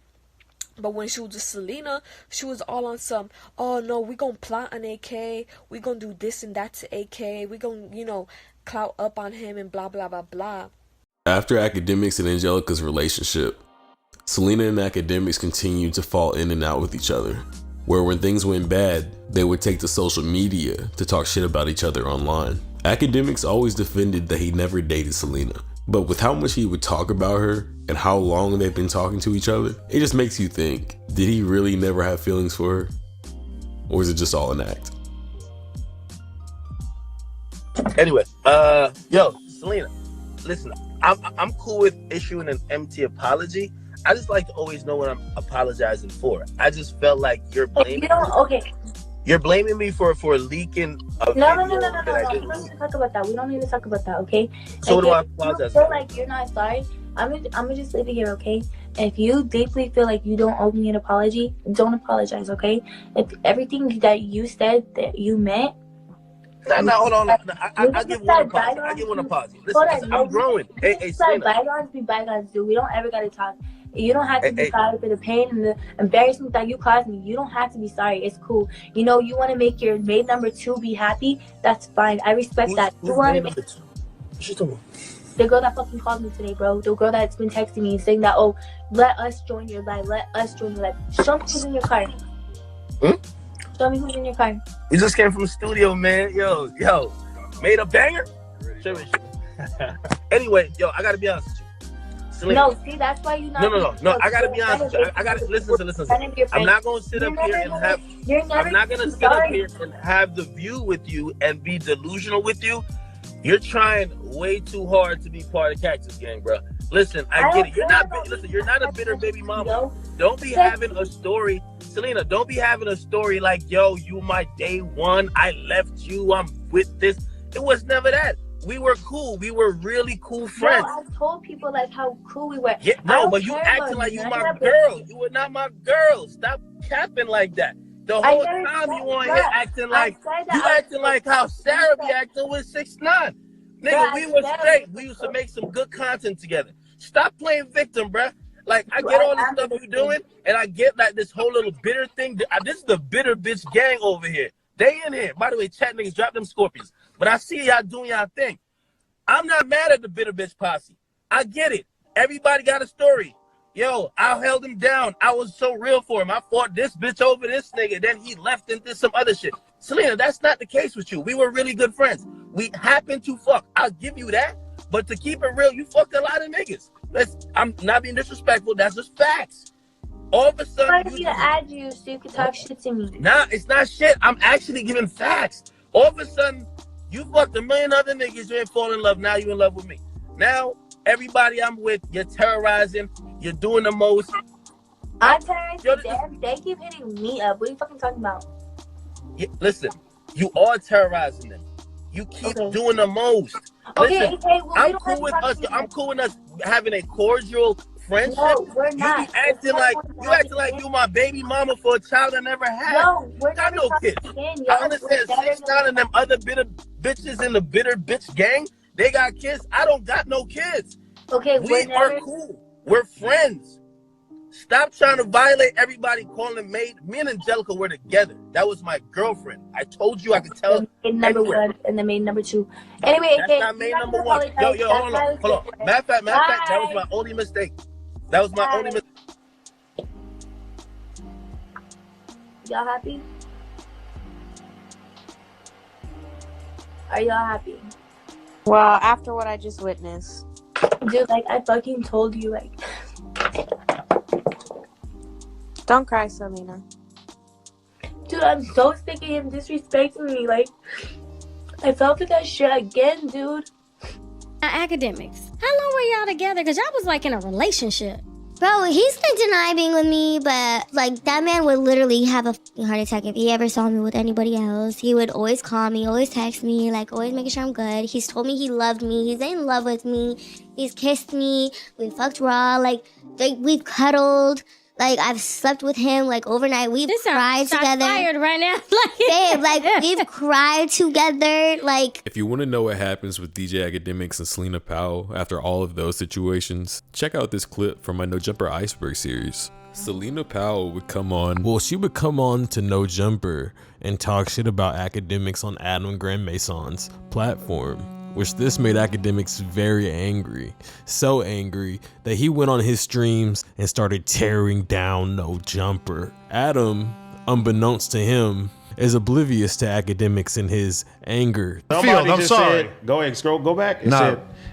But when she was with Selena, she was all on some, oh no, we going to plot on AK. We going to do this and that to AK. We going to, you know, clout up on him and blah, blah, blah, blah. After Akademiks and Angelica's relationship, Selena and Akademiks continued to fall in and out with each other, where when things went bad, they would take to social media to talk shit about each other online. Akademiks always defended that he never dated Selena, but with how much he would talk about her and how long they've been talking to each other, it just makes you think, did he really never have feelings for her? Or is it just all an act? Anyway, yo, Selena, listen, I'm cool with issuing an empty apology. I just like to always know what I'm apologizing for. I just felt like you're blaming You're blaming me for leaking a No. video We that I don't didn't need to talk about that. We don't need to talk about that, okay? So what do I if apologize you feel for? like you're not sorry, I'm gonna just leave it here, okay? If you deeply feel like you don't owe me an apology, don't apologize, okay? If everything that you said that you meant. No, hold on. I give one apology. I give one apology. Listen, I'm growing. Hey, Selena. Bygones be bygones, dude. We don't ever gotta talk. You don't have to be sorry for the pain and the embarrassment that you caused me. You don't have to be sorry. It's cool. You know, you want to make your maid number 2 be happy. That's fine. I respect that. You want to make the girl that fucking called me today, bro. The girl that's been texting me and saying that, oh, let us join your life. Let us join your life. Show me who's in your car. Show me who's in your car. You just came from the studio, man. Yo, made a banger. Anyway, yo, I gotta be honest with you. Selena. No, see, that's why you not. No. I gotta be honest with you. I gotta listen. I'm not gonna sit up here and have. I'm not gonna sit up here and have the view with you and be delusional with you. You're trying way too hard to be part of Cactus Gang, bro. Listen, I get it. You're not a bitter baby mama. Don't be having a story, Selena. Don't be having a story like, yo, you my day one. I left you. I'm with this. It was never that. We were cool. We were really cool friends. No, I told people like how cool we were. Yeah, no, but you acting like you my girl. You were not my girl. Stop capping like that. The whole time you on here acting like how Sarah be acting with 6ix9ine. Nigga, we were straight. We used to make some good content together. Stop playing victim, bruh. Like, I get all the stuff you doing, and I get like this whole little bitter thing. This is the bitter bitch gang over here. They in here. By the way, chat niggas, drop them scorpions. But I see y'all doing y'all thing. I'm not mad at the bitter bitch posse. I get it. Everybody got a story. Yo, I held him down. I was so real for him. I fought this bitch over this nigga. Then he left and did some other shit. Selena, that's not the case with you. We were really good friends. We happened to fuck. I'll give you that. But to keep it real, you fucked a lot of niggas. I'm not being disrespectful. That's just facts. All of a sudden, I wanted to add you so you could talk shit to me. Nah, it's not shit. I'm actually giving facts. All of a sudden, you fucked a million other niggas. You ain't fall in love. Now you in love with me. Now, everybody I'm with, you're terrorizing. You're doing the most. I'm terrorizing them. They keep hitting me up. What are you fucking talking about? Yeah, listen, you are terrorizing them. You keep doing the most. Okay, listen, well, I'm cool with us. I'm cool with us having a cordial friendship. No, we're not. You be acting like you my baby mama for a child I never had. No, we're got not no kids. I understand 6ix9ine and them other bitter bitches in the bitter bitch gang. They got kids. I don't got no kids. Okay, we are cool. We're friends. Stop trying to violate everybody calling me and Angelica were together. That was my girlfriend. I told you I could tell. Number one and then maid number two. Anyway, that's not maid number one. Yo, hold on. Matter of fact, that was my only mistake. That was my only mistake. Y'all happy? Are y'all happy? Well, after what I just witnessed. Dude, like, I fucking told you, like... Don't cry, Selena. Dude, I'm so sick of him disrespecting me. Like, I fell for that shit again, dude. Akademiks. How long were y'all together? Because y'all was, like, in a relationship. Bro, he's gonna deny being with me, but like that man would literally have a heart attack if he ever saw me with anybody else. He would always call me, always text me, like always making sure I'm good. He's told me he loved me. He's in love with me. He's kissed me. We fucked raw. Like we've cuddled. Like, I've slept with him, like, overnight. We've cried together. Fired right now. Babe, like, we've cried together, like... If you want to know what happens with DJ Akademiks and Selena Powell after all of those situations, check out this clip from my No Jumper Iceberg series. Selena Powell would come on, she would come on to No Jumper and talk shit about Akademiks on Adam Grand Mason's platform, which this made Akademiks very angry. So angry that he went on his streams and started tearing down No Jumper. Adam, unbeknownst to him, is oblivious to Akademiks in his anger. I'm sorry. Go ahead, go back.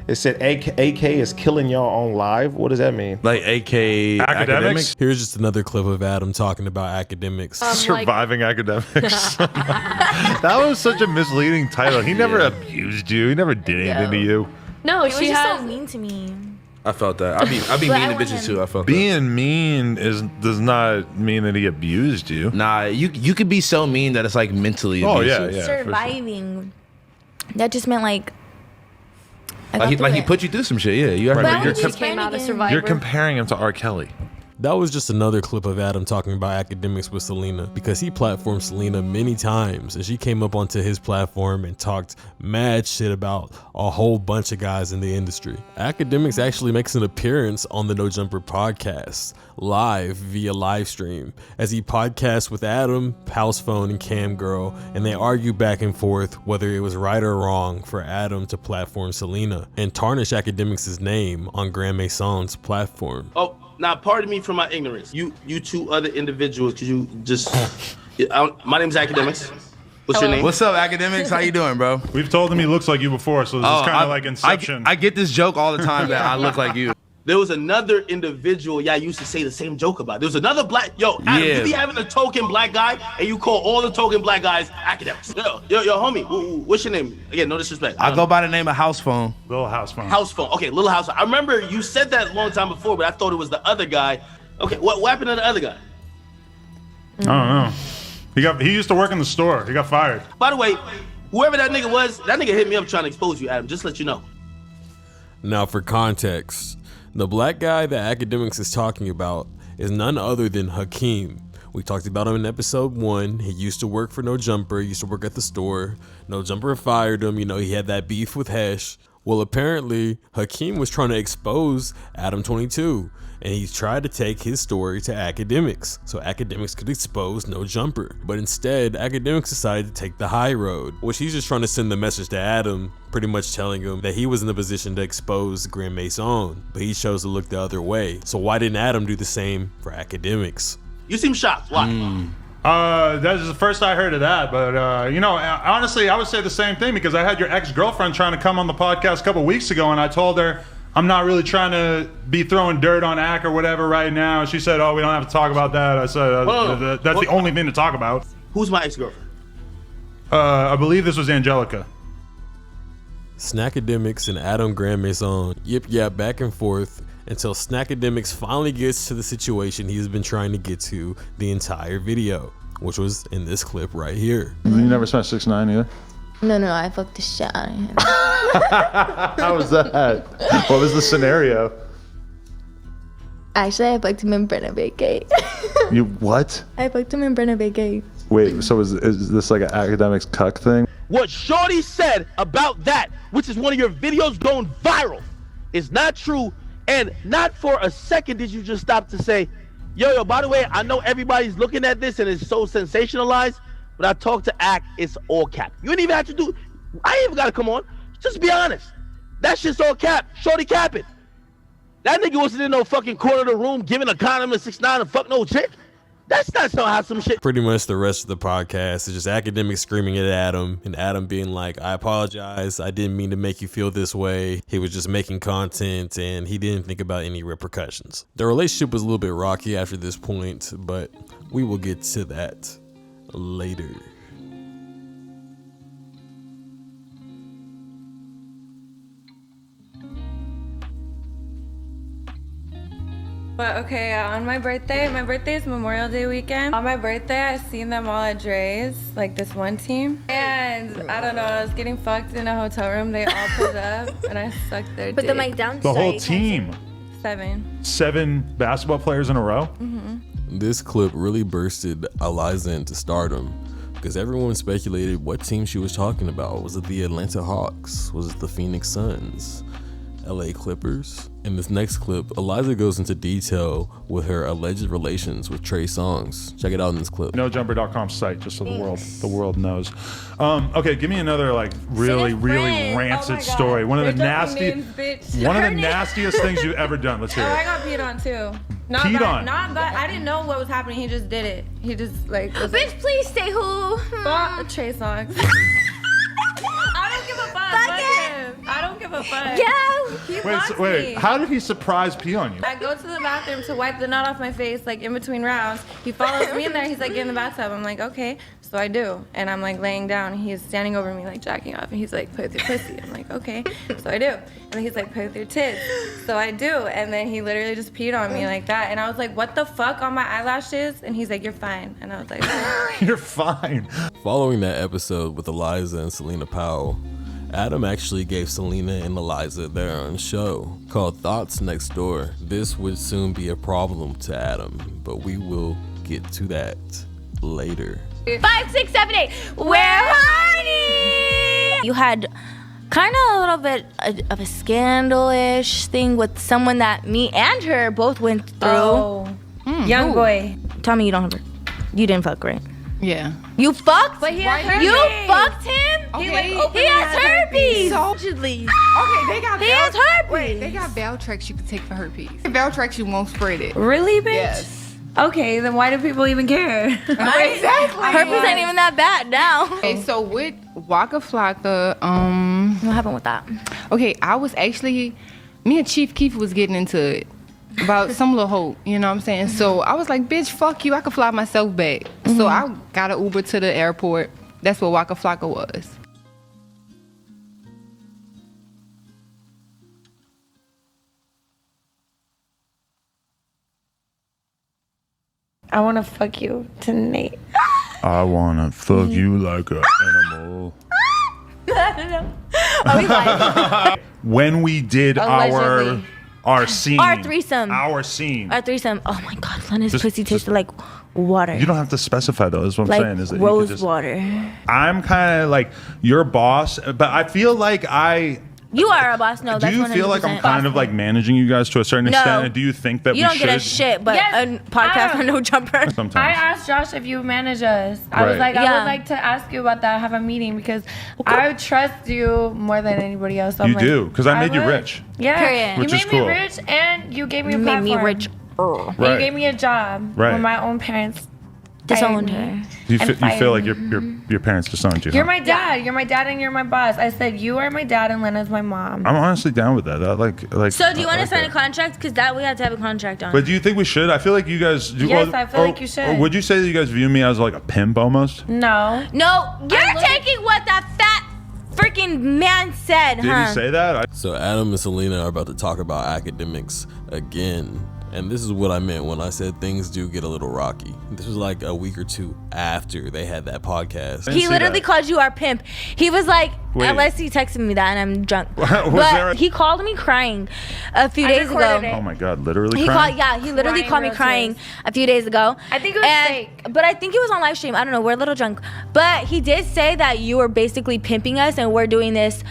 It said AK is killing y'all on live. What does that mean? Like AK Akademiks? Here's just another clip of Adam talking about Akademiks. Surviving Akademiks. That was such a misleading title. He never abused you. He never did anything to you. No, she was so mean to me. I felt that. I be mean to bitches too. I felt being mean does not mean that he abused you. Nah, you could be so mean that it's like mentally abusive. Yeah. Surviving. That just meant like he put you through some shit. Yeah, you you're comparing him to R. Kelly. That was just another clip of Adam talking about Akademiks with Selena, because he platformed Selena many times and she came up onto his platform and talked mad shit about a whole bunch of guys in the industry. Akademiks actually makes an appearance on the No Jumper podcast live via live stream as he podcasts with Adam, House Phone, and Cam Girl, and they argue back and forth whether it was right or wrong for Adam to platform Selena and tarnish Akademiks' name on Grand Mason's platform. Oh, now, pardon me for my ignorance. You two other individuals, could you just... my name's Akademiks. What's your name? What's up, Akademiks? How you doing, bro? We've told him he looks like you before, so this is kind of like Inception. I get this joke all the time that I look like you. There was another individual y'all used to say the same joke about. There was another black... Yo, Adam, you be having a token black guy, and you call all the token black guys Akademiks. Yo, homie, what's your name? Again, no disrespect. I go by the name of House Phone. Little House Phone. House Phone. Okay, Little House Phone. I remember you said that a long time before, but I thought it was the other guy. Okay, what happened to the other guy? I don't know. He used to work in the store. He got fired. By the way, whoever that nigga was, that nigga hit me up trying to expose you, Adam. Just to let you know. Now, for context, the black guy that Akademiks is talking about is none other than Hakeem, We talked about him in episode 1. He used to work for No Jumper. He used to work at the store. No Jumper fired him. He had that beef with Hesh. Well, apparently, Hakeem was trying to expose Adam22, and he tried to take his story to Akademiks so Akademiks could expose No Jumper. But instead, Akademiks decided to take the high road, which he's just trying to send the message to Adam, pretty much telling him that he was in the position to expose Grand Mason, but he chose to look the other way. So why didn't Adam do the same for Akademiks? You seem shocked. Why? That's the first I heard of that, but honestly, I would say the same thing because I had your ex-girlfriend trying to come on the podcast a couple weeks ago, and I told her I'm not really trying to be throwing dirt on Ak or whatever right now. She said, "Oh, we don't have to talk about that." I said, "That's the only thing to talk about." Who's my ex-girlfriend? I believe this was Angelica. Snackademics and Adam Grand Mason yip-yap back and forth until Snackademics finally gets to the situation he's been trying to get to the entire video, which was in this clip right here. You never smashed 6ix9ine either? No, I fucked the shit out of him. How was that? What was the scenario? Actually, I fucked him in Brenna Bay. You what? I fucked him in Brenna Bay. Wait, so is this like an Akademiks cuck thing? What Shorty said about that, which is one of your videos going viral, is not true. And not for a second did you just stop to say, yo, by the way, I know everybody's looking at this and it's so sensationalized, but I talked to Ak, it's all cap. You ain't even have to do, I ain't even gotta come on. Just be honest. That shit's all cap. Shorty capping. That nigga wasn't in no fucking corner of the room giving a condom to 6ix9ine and fuck no chick. That's not how some shit. Pretty much the rest of the podcast is just Akademiks screaming at Adam and Adam being like, I apologize. I didn't mean to make you feel this way. He was just making content and he didn't think about any repercussions. The relationship was a little bit rocky after this point, but we will get to that later. But okay, on my birthday is Memorial Day weekend. On my birthday, I seen them all at Dre's, like this one team. And I don't know, I was getting fucked in a hotel room. They all pulled up and I sucked their dick. Put the mic down. The whole team. 7 basketball players in a row? Mm-hmm. This clip really bursted Eliza into stardom because everyone speculated what team she was talking about. Was it the Atlanta Hawks? Was it the Phoenix Suns? LA Clippers? In this next clip, Eliza goes into detail with her alleged relations with Trey Songz. Check it out in this clip. NoJumper.com site, just so the world knows. Okay, give me another like really rancid story. One of the nastiest things you've ever done. Let's hear it. I got peed on too. Not bad. I didn't know what was happening. He just did it. He just like. Bitch, please say who? Trey Songz. I don't give a fuck. I don't give a fuck. Yeah. He wants Wait. me. How did he surprise pee on you? I go to the bathroom to wipe the nut off my face, like in between rounds. He follows me in there. He's like, get in the bathtub. I'm like, okay. So I do. And I'm like laying down. He's standing over me, like jacking off. And he's like, play with your pussy. I'm like, okay. So I do. And then he's like, play with your tits. So I do. And then he literally just peed on me like that. And I was like, what the fuck on my eyelashes? And he's like, you're fine. And I was like, you're fine. Following that episode with Eliza and Selena Powell, Adam actually gave Selena and Eliza their own show called Thoughts Next Door. This would soon be a problem to Adam, but we will get to that later. 5, 6, 7, 8. We're horny. You had kind of a little bit of a scandalish thing with someone that me and her both went through. Oh, young boy. Tell me you don't have her. You didn't fuck, right? Yeah. You fucked? But he has herpes. You fucked him? Okay. He has herpes. Allegedly. Okay, they got He has herpes. Wait, they got Valtrex you can take for herpes. Valtrex you won't spread it. Really, bitch? Yes. Okay, then why do people even care? Exactly. Herpes ain't even that bad now. Okay, so with Waka Flocka, what happened with that? Okay, I was actually, me and Chief Keef was getting into it about some little hope, you know what I'm saying? So I was like, bitch, fuck you, I can fly myself back. So I got an Uber to the airport. That's what Waka Flocka was. I want to fuck you tonight. I wanna fuck you like an animal. When we did our scene. Our threesome. Our scene. Our threesome. Oh my God, Lena's pussy tasted like water. You don't have to specify though. That's what I'm saying. Is that rose water. I'm kind of like your boss, but I feel like You are a boss. No, do you feel like I'm kind of like managing you guys to a certain extent? And do you think that you don't get a shit, but a podcast on No Jumper? Sometimes. I asked Josh if you manage us. I was like, I would like to ask you about that. Have a meeting because I trust you more than anybody else. So you do because I made you rich. Yeah, period. Which you is made cool. me rich, and you gave me a You made me platform. rich. And Right. you gave me a job Right. when my own parents disowned fired her. me You and fired feel like me. your parents disowned you. You're huh? my dad. You're my dad, and you're my boss. I said you are my dad, and Lena's my mom. I'm honestly down with that. Like. So do you want to like sign that. a contract? Because that we had to have a contract on. But do you think we should? I feel like you guys do. Yes, I feel like you should. Or would you say that you guys view me as like a pimp almost? No. No, you're taking what that fat freaking man said, Did he say that? So Adam and Selena are about to talk about Akademiks again. And this is what I meant when I said things do get a little rocky. This was like a week or two after they had that podcast. He literally called you our pimp. He was like, Wait. unless he texted me that and I'm drunk. Was but there a- he called me crying a few days ago. Oh my God! Literally. He crying? called, he literally Crying called me real crying tears. a few days ago. I think it was fake. But I think it was on live stream. I don't know. We're a little drunk. But he did say that you were basically pimping us and we're doing this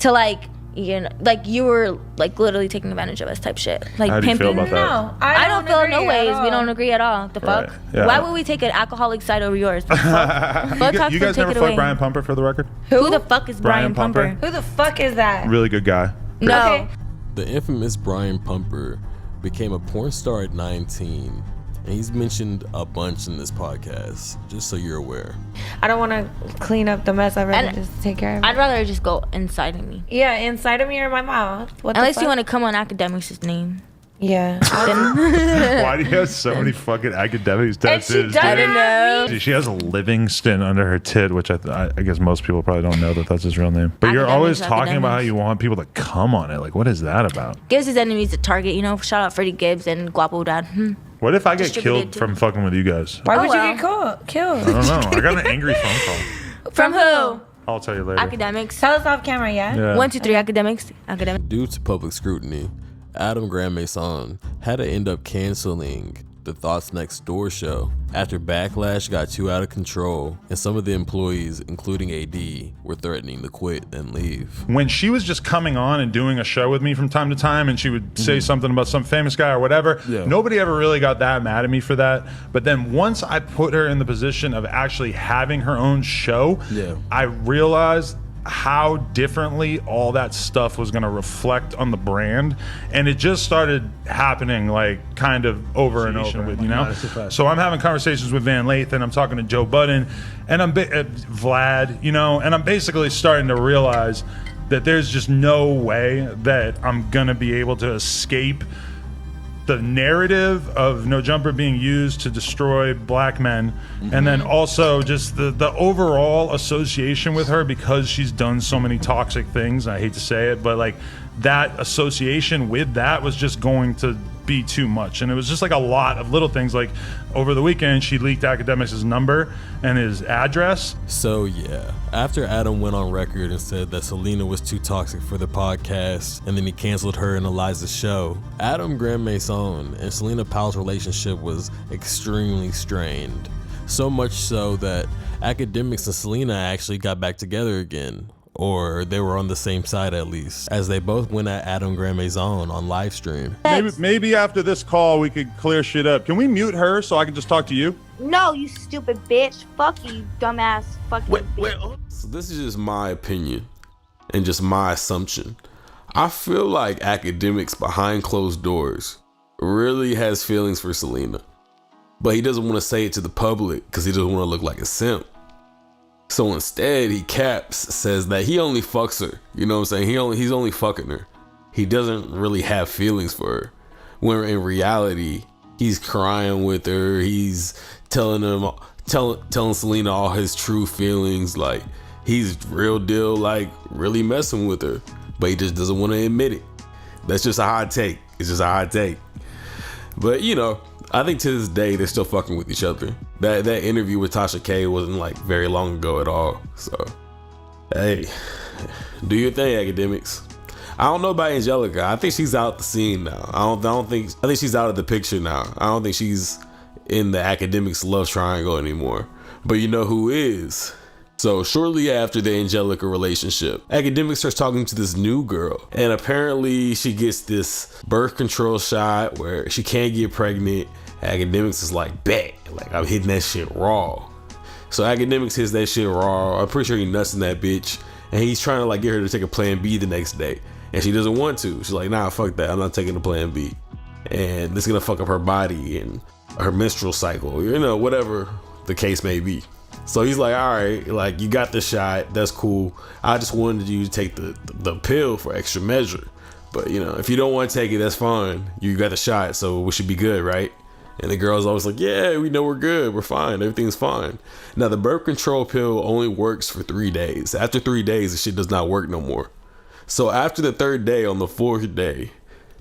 to like, you know, like you were like literally taking advantage of us type shit. Like How do you feel pimping. about that? No, I don't feel no agree ways. at We all. don't agree at all. The Right. fuck? Yeah. Why would we take an alcoholic side over yours? The fuck? You guys never fucked Brian Pumper for the record? Who the fuck is Brian Brian Pumper? Pumper? Who the fuck is that? Really good guy. No. Okay. The infamous Brian Pumper became a porn star at 19, and he's mentioned a bunch in this podcast, just so you're aware. I don't want to clean up the mess. I'd rather And just take care of it. I'd rather just go inside of me. Yeah, inside of me or my mouth. What Unless the you fuck? want to come on Akademiks' name. Yeah. Why do you have so many fucking academics tattoos? doesn't have me. She has a Livingston under her tit, which I guess most people probably don't know that that's his real name. But you're always talking about how you want people to come on it. Like, what is that about? Gives his enemies a target, you know? Shout out Freddie Gibbs and Guapo Dad. What if I get Distributed killed to- from fucking with you guys? Why would well. you get killed? I don't know. I got an angry phone call. From who? I'll tell you later. Akademiks. Tell us off camera, yeah? Yeah. 1, 2, 3 Akademiks. Akademiks. Due to public scrutiny, Adam Graham Mason had to end up canceling the Thoughts Next Door show after backlash got too out of control and some of the employees, including AD, were threatening to quit and leave. When she was just coming on and doing a show with me from time to time and she would say something about some famous guy or whatever, nobody ever really got that mad at me for that. But then once I put her in the position of actually having her own show, I realized how differently all that stuff was going to reflect on the brand, and it just started happening like kind of over and over with, you know. So I'm having conversations with Van Lathan, I'm talking to Joe Budden, and I'm Vlad, you know, and I'm basically starting to realize that there's just no way that I'm gonna be able to escape the narrative of No Jumper being used to destroy black men, and then also just the overall association with her because she's done so many toxic things. I hate to say it, but like that association with that was just going to be too much. And it was just like a lot of little things. Like over the weekend, she leaked Akademiks' number and his address. So yeah, after Adam went on record and said that Selena was too toxic for the podcast, and then he canceled her and Eliza's show, Adam Graham Mason and Selena Powell's relationship was extremely strained. So much so that Akademiks and Selena actually got back together again. Or they were on the same side at least, as they both went at Adam Graham Mason on live stream. Maybe after this call, we could clear shit up. Can we mute her so I can just talk to you? No, you stupid bitch. Fuck you, dumbass fucking bitch. So this is just my opinion and just my assumption. I feel like Akademiks behind closed doors really has feelings for Selena, but he doesn't want to say it to the public because he doesn't want to look like a simp. So instead, he says that he only fucks her. You know what I'm saying? He's only fucking her. He doesn't really have feelings for her. When in reality, he's crying with her. He's telling Selena all his true feelings. Like, he's real deal, like really messing with her. But he just doesn't want to admit it. That's just a hot take. It's just a hot take. But, you know, I think to this day, they're still fucking with each other. That interview with Tasha K wasn't like very long ago at all. So, hey, do your thing, Akademiks. I don't know about Angelica. I think she's out the scene now. I think she's out of the picture now. I don't think she's in the Akademiks love triangle anymore. But you know who is? So shortly after the Angelica relationship, Akademiks starts talking to this new girl, and apparently she gets this birth control shot where she can't get pregnant. Akademiks is like, bet, like I'm hitting that shit raw. So Akademiks hits that shit raw. I'm pretty sure he nuts in that bitch, and he's trying to like get her to take a plan B the next day, and she doesn't want to. She's like, nah, fuck that, I'm not taking the plan B, and this is gonna fuck up her body and her menstrual cycle, you know, whatever the case may be. So he's like, all right, like you got the shot, that's cool. I just wanted you to take the pill for extra measure, but you know, if you don't want to take it, that's fine. You got the shot, so we should be good, right? And the girl's always like, yeah, we know we're good, we're fine, everything's fine. Now the birth control pill only works for 3 days. After 3 days, the shit does not work no more. So after the 3rd day, on the 4th day,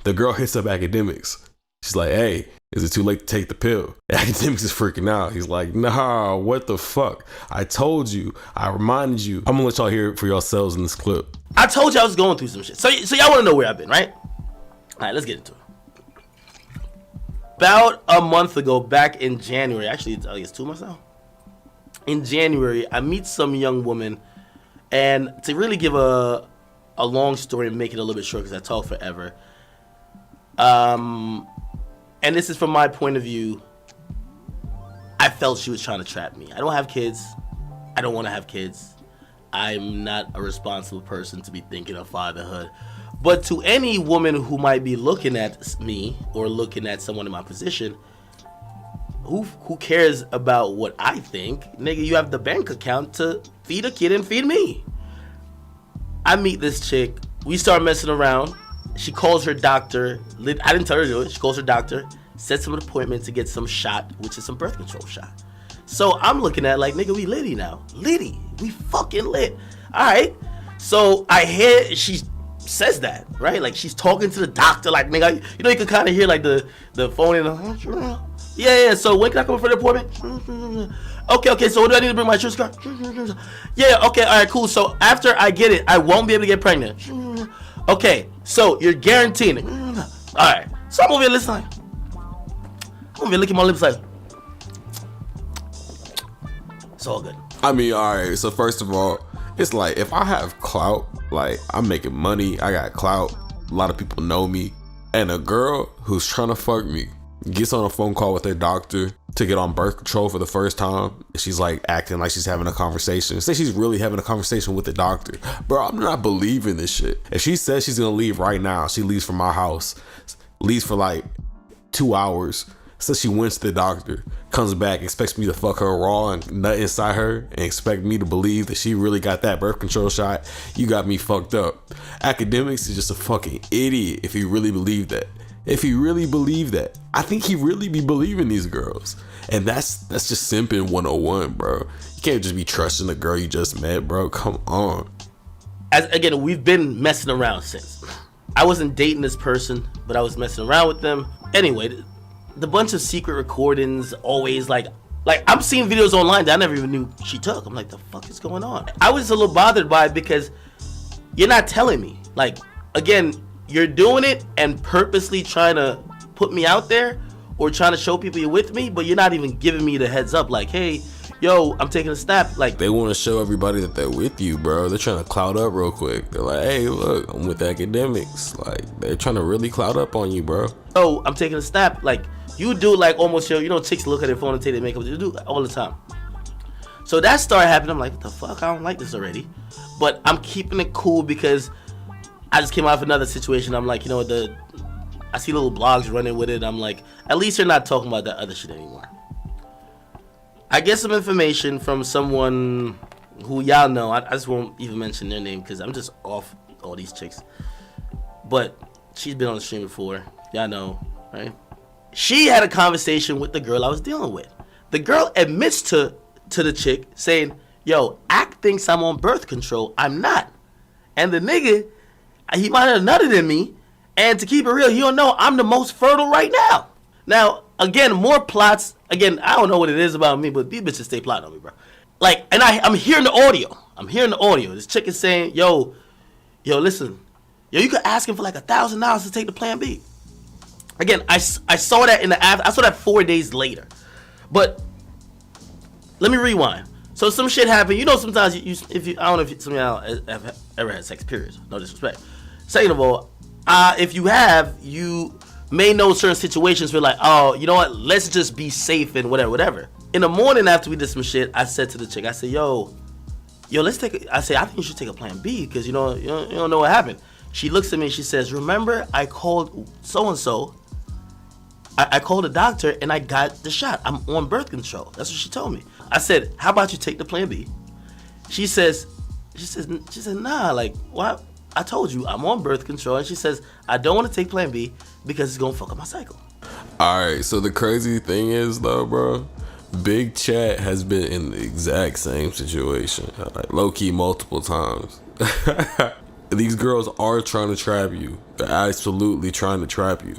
the girl hits up Akademiks. She's like, hey, is it too late to take the pill? Akademiks is freaking out. He's like, nah, what the fuck? I told you, I reminded you. I'm gonna let y'all hear it for yourselves in this clip. I told you I was going through some shit. So y'all wanna know where I've been, right? All right, let's get into it. About a month ago, back in January, actually, I guess 2 months now. In January, I meet some young woman, and to really give a long story and make it a little bit short because I talk forever. And this is from my point of view. I felt she was trying to trap me. I don't have kids. I don't want to have kids. I'm not a responsible person to be thinking of fatherhood. But to any woman who might be looking at me or looking at someone in my position, who cares about what I think? Nigga, you have the bank account to feed a kid and feed me. I meet this chick. We start messing around. She calls her doctor. I didn't tell her to do it. She calls her doctor, sets him an appointment to get some shot, which is some birth control shot. So I'm looking at like, nigga, we litty now. Litty. We fucking lit. All right. So I hear she says that, right? Like she's talking to the doctor, like, nigga, you know, you can kind of hear like the phone in the, yeah. So when can I come for the appointment? Okay. So what do I need to bring my insurance card? Yeah. Okay. All right. Cool. So after I get it, I won't be able to get pregnant. Okay. So you're guaranteeing it. All right. So I'm over here listening. I'm over here licking my lips like. It's all good. I mean, all right. So first of all, it's like if I have clout, like I'm making money, I got clout, a lot of people know me, and a girl who's trying to fuck me gets on a phone call with her doctor to get on birth control for the first time. She's like acting like she's having a conversation. Say she's really having a conversation with the doctor. Bro, I'm not believing this shit. If she says she's gonna leave right now, she leaves from my house, leaves for like 2 hours. So she went to the doctor, comes back, expects me to fuck her raw and nut inside her, and expect me to believe that she really got that birth control shot. You got me fucked up. Akademiks is just a fucking idiot if he really believed that. If he really believed that, I think he really be believing these girls. And that's just simping 101, bro. You can't just be trusting the girl you just met, bro. Come on. Again, we've been messing around since. I wasn't dating this person, but I was messing around with them. Anyway, the bunch of secret recordings, always like I'm seeing videos online that I never even knew she took. I'm like, the fuck is going on? I was a little bothered by it because you're not telling me. Like, again, you're doing it and purposely trying to put me out there or trying to show people you're with me, but you're not even giving me the heads up like, hey, yo, I'm taking a snap. Like, they want to show everybody that they're with you, bro. They're trying to clout up real quick. They're like, hey, look, I'm with Akademiks. Like, they're trying to really clout up on you, bro. Oh, I'm taking a snap. Like, you do like almost your, you know, chicks look at their phone and take their makeup. You do all the time. So that started happening. I'm like, what the fuck? I don't like this already. But I'm keeping it cool because I just came out of another situation. I'm like, you know what, I see little blogs running with it. I'm like, at least they're not talking about that other shit anymore. I get some information from someone who y'all know. I just won't even mention their name because I'm just off all these chicks. But she's been on the stream before. Y'all know, right? She had a conversation with the girl I was dealing with. The girl admits to the chick saying, yo, Ak thinks I'm on birth control. I'm not. And the nigga, he might have nutted in me. And to keep it real, you don't know I'm the most fertile right now. Now, again, more plots. Again, I don't know what it is about me, but these bitches stay plotting on me, bro. Like, and I'm hearing the audio. This chick is saying, yo, listen. Yo, you could ask him for like $1,000 to take the plan B. Again, I saw that I saw that 4 days later. But let me rewind. So some shit happened. You know, sometimes if you I don't know if some of y'all have ever had sex. Periods. No disrespect. Second of all, if you have, you may know certain situations where like, oh, you know what? Let's just be safe and whatever. In the morning after we did some shit, I said to the chick, I said, yo, let's take. I think you should take a plan B because you don't know what happened. She looks at me and she says, remember I called so and so. I called the doctor and I got the shot. I'm on birth control. That's what she told me. I said, how about you take the plan B? She says, nah, like, what? I told you I'm on birth control. And she says, I don't want to take plan B because it's going to fuck up my cycle. All right, so the crazy thing is, though, bro, Big Chat has been in the exact same situation, like low-key multiple times. These girls are trying to trap you. They're absolutely trying to trap you.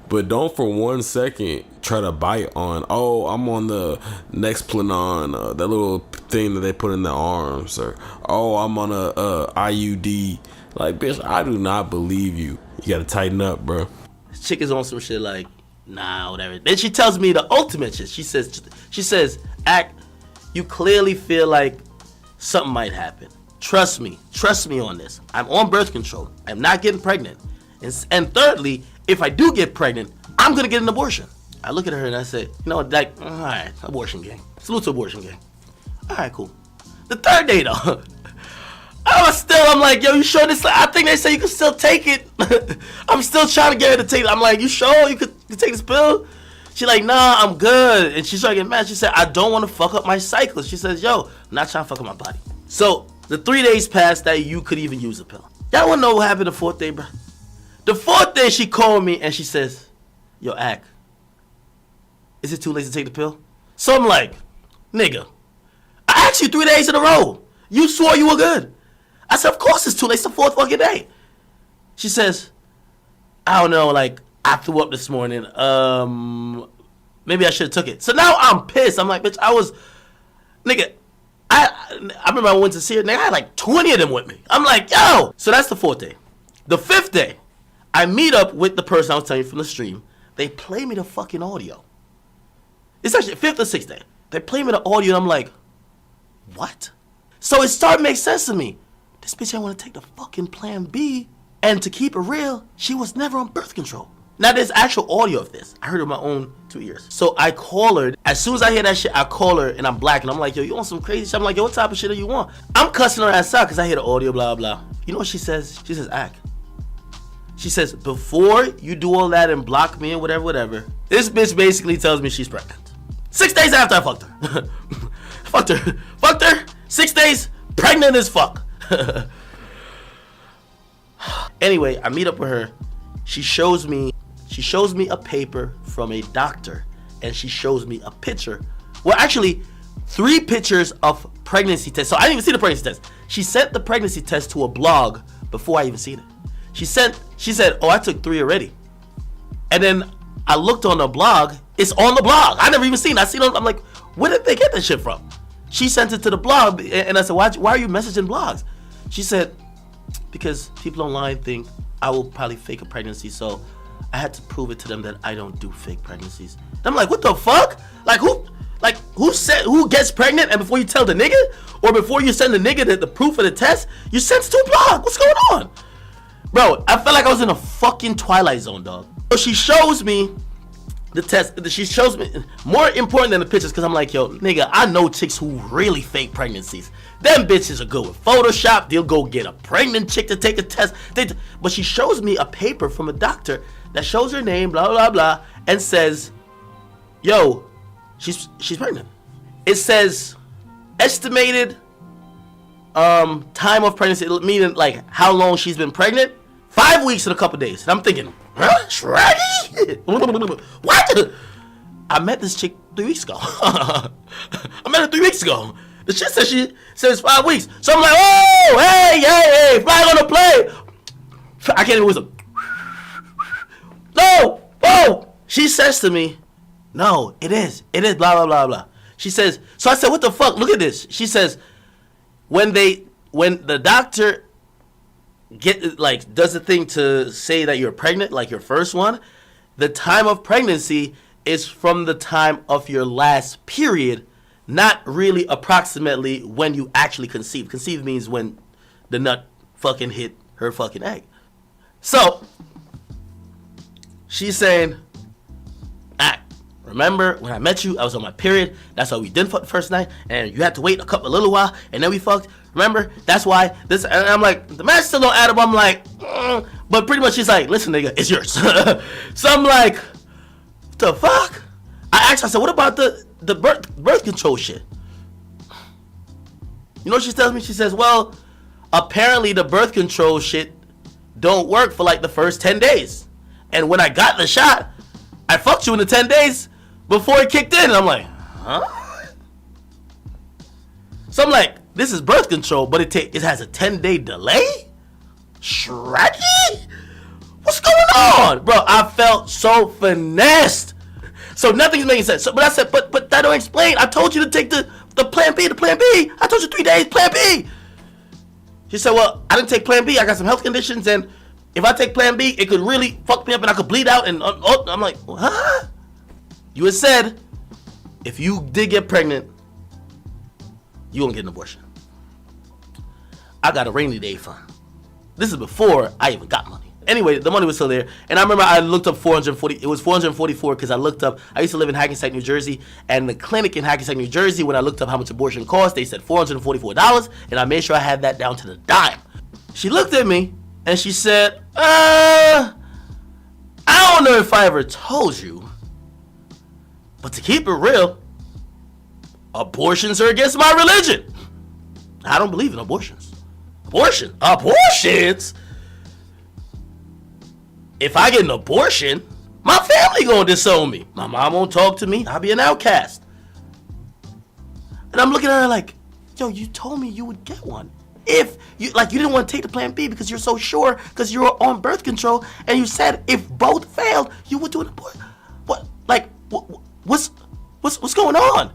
But don't for 1 second try to bite on, oh, I'm on the Nexplanon, that little thing that they put in their arms, or, oh, I'm on a IUD. Like, bitch, I do not believe you. You gotta tighten up, bro. This chick is on some shit like, nah, whatever. Then she tells me the ultimate shit. She says, Act, you clearly feel like something might happen. Trust me on this. I'm on birth control. I'm not getting pregnant. And thirdly, if I do get pregnant, I'm gonna get an abortion. I look at her and I say, you know, like, all right, abortion gang. Salute to abortion gang. All right, cool. The third day though, I'm like, yo, you sure this? I think they say you can still take it. I'm still trying to get her to take it. I'm like, you sure you could take this pill? She like, nah, I'm good. And she started getting mad. She said, I don't want to fuck up my cycle. She says, yo, I'm not trying to fuck up my body. So the 3 days passed that you could even use a pill. Y'all wanna know what happened the fourth day, bro? The fourth day she called me and she says, yo, Ack, is it too late to take the pill? So I'm like, nigga, I asked you 3 days in a row. You swore you were good. I said, of course it's too late. It's the fourth fucking day. She says, I don't know, like, I threw up this morning. Maybe I should have took it. So now I'm pissed. I'm like, bitch, nigga, I remember I went to see her, nigga, I had like 20 of them with me. I'm like, yo. So that's the fourth day. The fifth day, I meet up with the person I was telling you from the stream. They play me the fucking audio. It's actually fifth or sixth day. They play me the audio and I'm like, what? So it started to make sense to me. This bitch ain't want to take the fucking plan B. And to keep it real, she was never on birth control. Now there's actual audio of this. I heard it with my own 2 ears. So I call her. As soon as I hear that shit, I call her and I'm black and I'm like, yo, you want some crazy shit? I'm like, yo, what type of shit do you want? I'm cussing her ass out because I hear the audio, blah, blah. You know what she says? She says, Ack. She says, before you do all that and block me and whatever, this bitch basically tells me she's pregnant. 6 days after I fucked her. Fucked her. 6 days, pregnant as fuck. Anyway, I meet up with her. She shows me a paper from a doctor, and she shows me a picture. Well, actually, 3 pictures of pregnancy tests. So I didn't even see the pregnancy test. She sent the pregnancy test to a blog before I even seen it. She said, oh, I took 3 already. And then I looked on the blog. It's on the blog. I never even seen it. I seen it. I'm like, where did they get this shit from? She sent it to the blog, and I said, why are you messaging blogs? She said, because people online think I will probably fake a pregnancy, so I had to prove it to them that I don't do fake pregnancies. And I'm like, what the fuck? Who gets pregnant and before you tell the nigga? Or before you send the nigga the proof of the test, you send it to a blog. What's going on? Bro, I felt like I was in a fucking Twilight Zone, dog. So she shows me the test. She shows me, more important than the pictures, because I'm like, yo, nigga, I know chicks who really fake pregnancies. Them bitches are good with Photoshop. They'll go get a pregnant chick to take a test. But she shows me a paper from a doctor that shows her name, blah, blah, blah, and says, yo, she's pregnant. It says estimated time of pregnancy, meaning like how long she's been pregnant. 5 weeks and a couple days. And I'm thinking, huh? Shraggy? What? I met this chick 3 weeks ago. I met her 3 weeks ago. The shit says she says 5 weeks. So I'm like, oh, hey, flag on the play. I can't even whistle. No. She says to me, no, it is, blah, blah, blah, blah. She says, so I said, what the fuck? Look at this. She says, when the doctor does the thing to say that you're pregnant, like your first one, the time of pregnancy is from the time of your last period, not really approximately when you actually conceive. Conceive means when the nut fucking hit her fucking egg. So, she's saying, remember when I met you, I was on my period. That's why we didn't fuck the first night, and you had to wait a little while, and then we fucked. Remember? That's why this. And I'm like, the man still don't add up. I'm like, but pretty much she's like, listen, nigga, it's yours. So I'm like, what the fuck? I asked her, I said, what about the birth control shit? You know what she tells me? She says, well, apparently the birth control shit don't work for like the first 10 days. And when I got the shot, I fucked you in the 10 days before it kicked in. And I'm like, huh? So I'm like, this is birth control, but it has a 10-day delay? Shrekky? What's going on? Bro, I felt so finessed. So nothing's making sense. So, but I said, but that don't explain. I told you to take the plan B, I told you 3 days, plan B. She said, well, I didn't take plan B. I got some health conditions, and if I take plan B, it could really fuck me up and I could bleed out. And I'm like, huh? You had said, if you did get pregnant, you won't get an abortion. I got a rainy day fund. This is before I even got money. Anyway, the money was still there. And I remember I looked up 440. It was 444 because I looked up. I used to live in Hackensack, New Jersey. And the clinic in Hackensack, New Jersey, when I looked up how much abortion cost, they said $444. And I made sure I had that down to the dime. She looked at me and she said, I don't know if I ever told you, but to keep it real, abortions are against my religion. I don't believe in abortions. Abortions? If I get an abortion, my family gonna disown me. My mom won't talk to me. I'll be an outcast. And I'm looking at her like, yo, you told me you would get one. If you didn't want to take the plan B because you're so sure, because you're on birth control, and you said if both failed, you would do an abortion. What's going on?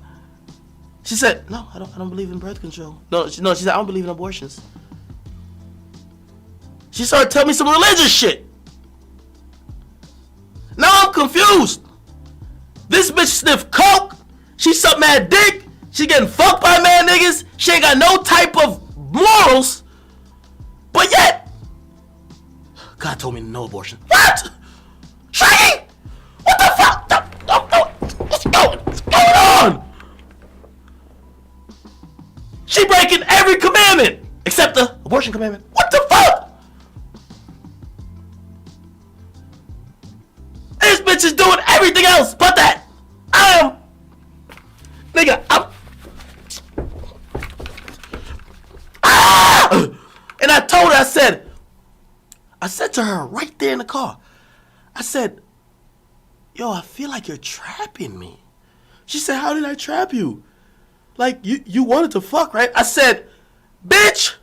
She said, no, I don't believe in birth control. No, she said, I don't believe in abortions. She started telling me some religious shit. Now I'm confused. This bitch sniffed coke. She sucked mad dick. She getting fucked by mad niggas. She ain't got no type of morals. But yet, God told me no abortion. What? Shay? What the fuck? What's going on? She breaking every commandment except the abortion commandment. What the fuck? This bitch is doing everything else but that. I'm and I told her, I said to her right there in the car, I said, yo, I feel like you're trapping me. She said, how did I trap you? Like, you wanted to fuck, right? I said, bitch,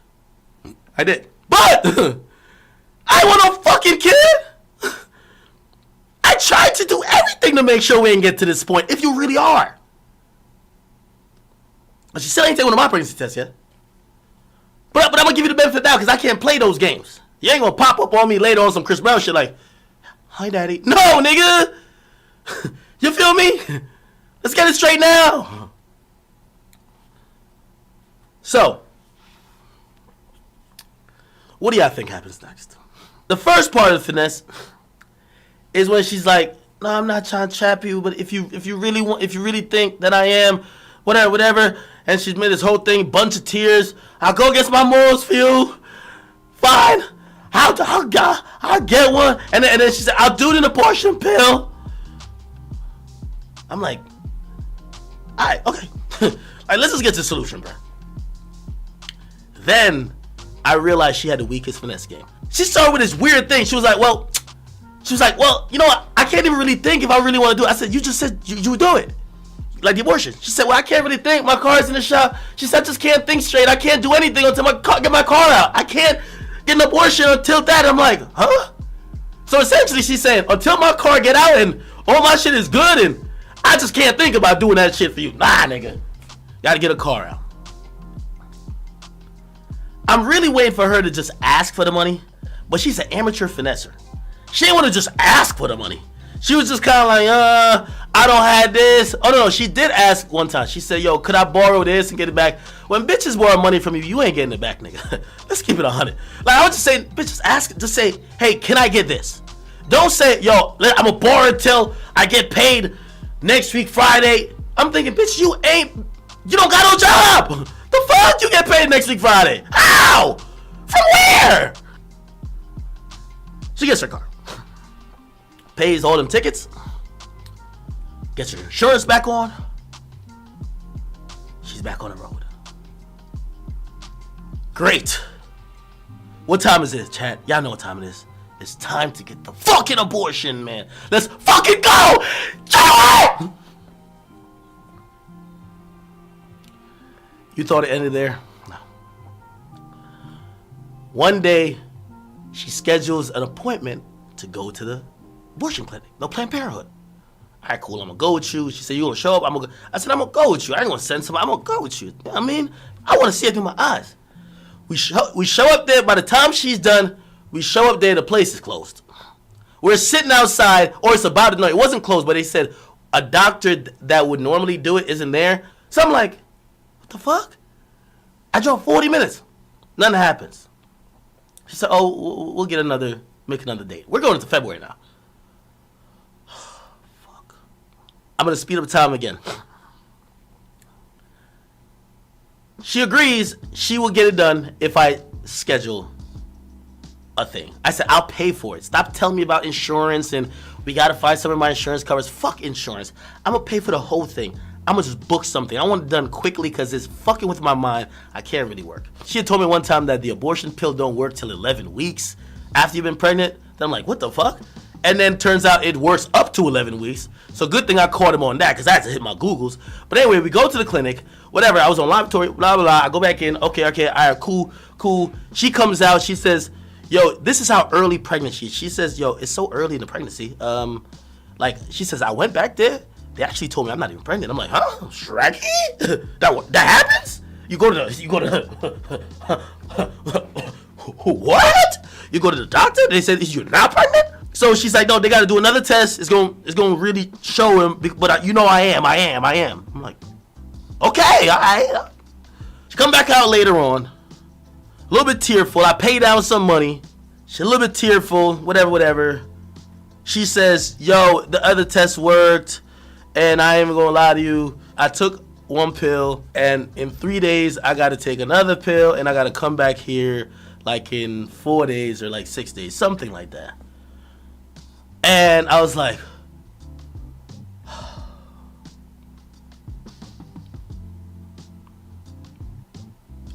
I did, but I want a fucking kid. I tried to do everything to make sure we ain't get to this point, if you really are. But she still ain't taking one of my pregnancy tests yet. But I'm gonna give you the benefit now because I can't play those games. You ain't gonna pop up on me later on some Chris Brown shit like, hi daddy. No, nigga. You feel me? Let's get it straight now. So, what do y'all think happens next? The first part of the finesse is when she's like, no, I'm not trying to trap you, but if you really think that I am, whatever, and she's made this whole thing, bunch of tears, I'll go against my morals for you. Fine. I'll get one. And then she said, I'll do it in a abortion pill. I'm like, alright, okay. Alright, let's just get to the solution, bro. Then I realized she had the weakest finesse game. She started with this weird thing. She was like, well, you know what? I can't even really think if I really want to do it. I said, you just said you would do it. Like the abortion. She said, well, I can't really think. My car's in the shop. She said, I just can't think straight. I can't do anything until get my car out. I can't get an abortion until that. I'm like, huh? So essentially she's saying, until my car get out and all my shit is good and I just can't think about doing that shit for you. Nah, nigga. Gotta get a car out. I'm really waiting for her to just ask for the money, but she's an amateur finesser. She ain't want to just ask for the money. She was just kind of like, I don't have this. Oh, no, she did ask one time. She said, yo, could I borrow this and get it back? When bitches borrow money from you, you ain't getting it back, nigga. Let's keep it 100. Like, I was just saying, bitches ask, just say, hey, can I get this? Don't say, yo, I'm going to borrow it till I get paid next week, Friday. I'm thinking, bitch, you don't got no job. The fuck? You get paid next week, Friday. How? From where? She gets her car. Pays all them tickets. Gets her insurance back on. She's back on the road. Great. What time is it, chat? Y'all know what time it is. It's time to get the fucking abortion, man. Let's fucking go! Joey! You thought it ended there? No. One day, she schedules an appointment to go to the abortion clinic. No, Planned Parenthood. All right, cool, I'm gonna go with you. She said, you gonna show up? I said, I'm gonna go with you. I ain't gonna send somebody, I'm gonna go with you. You know what I mean? I wanna see it through my eyes. We show up there, by the time she's done, we show up there, the place is closed. We're sitting outside, or it's about to, no, it wasn't closed, but they said a doctor that would normally do it isn't there. So I'm like, what the fuck? I drove 40 minutes. Nothing happens. She said, oh, we'll make another date. We're going into February now. Fuck. I'm going to speed up time again. She agrees she will get it done if I schedule a thing. I said, I'll pay for it. Stop telling me about insurance and we got to find something my insurance covers. Fuck insurance. I'm going to pay for the whole thing. I'm going to just book something. I want it done quickly because it's fucking with my mind. I can't really work. She had told me one time that the abortion pill don't work till 11 weeks after you've been pregnant. Then I'm like, what the fuck? And then turns out it works up to 11 weeks. So good thing I caught him on that because I had to hit my Googles. But anyway, we go to the clinic. Whatever. I was on laboratory. Blah, blah, blah. I go back in. Okay. All right, cool. She comes out. She says, yo, this is how early pregnant she is. She says, yo, it's so early in the pregnancy. She says, I went back there. They actually told me I'm not even pregnant. I'm like, huh? Shraggy? That happens? You go to what? You go to the doctor? They said you're not pregnant? So she's like, no, they got to do another test. It's going to really show him. But I am. I'm like, okay, all right. She come back out later on, a little bit tearful. I pay down some money. She's a little bit tearful. Whatever. She says, yo, the other test worked. And I ain't even gonna lie to you, I took one pill, and in 3 days, I gotta take another pill, and I gotta come back here like in 4 days or like 6 days, something like that. And I was like,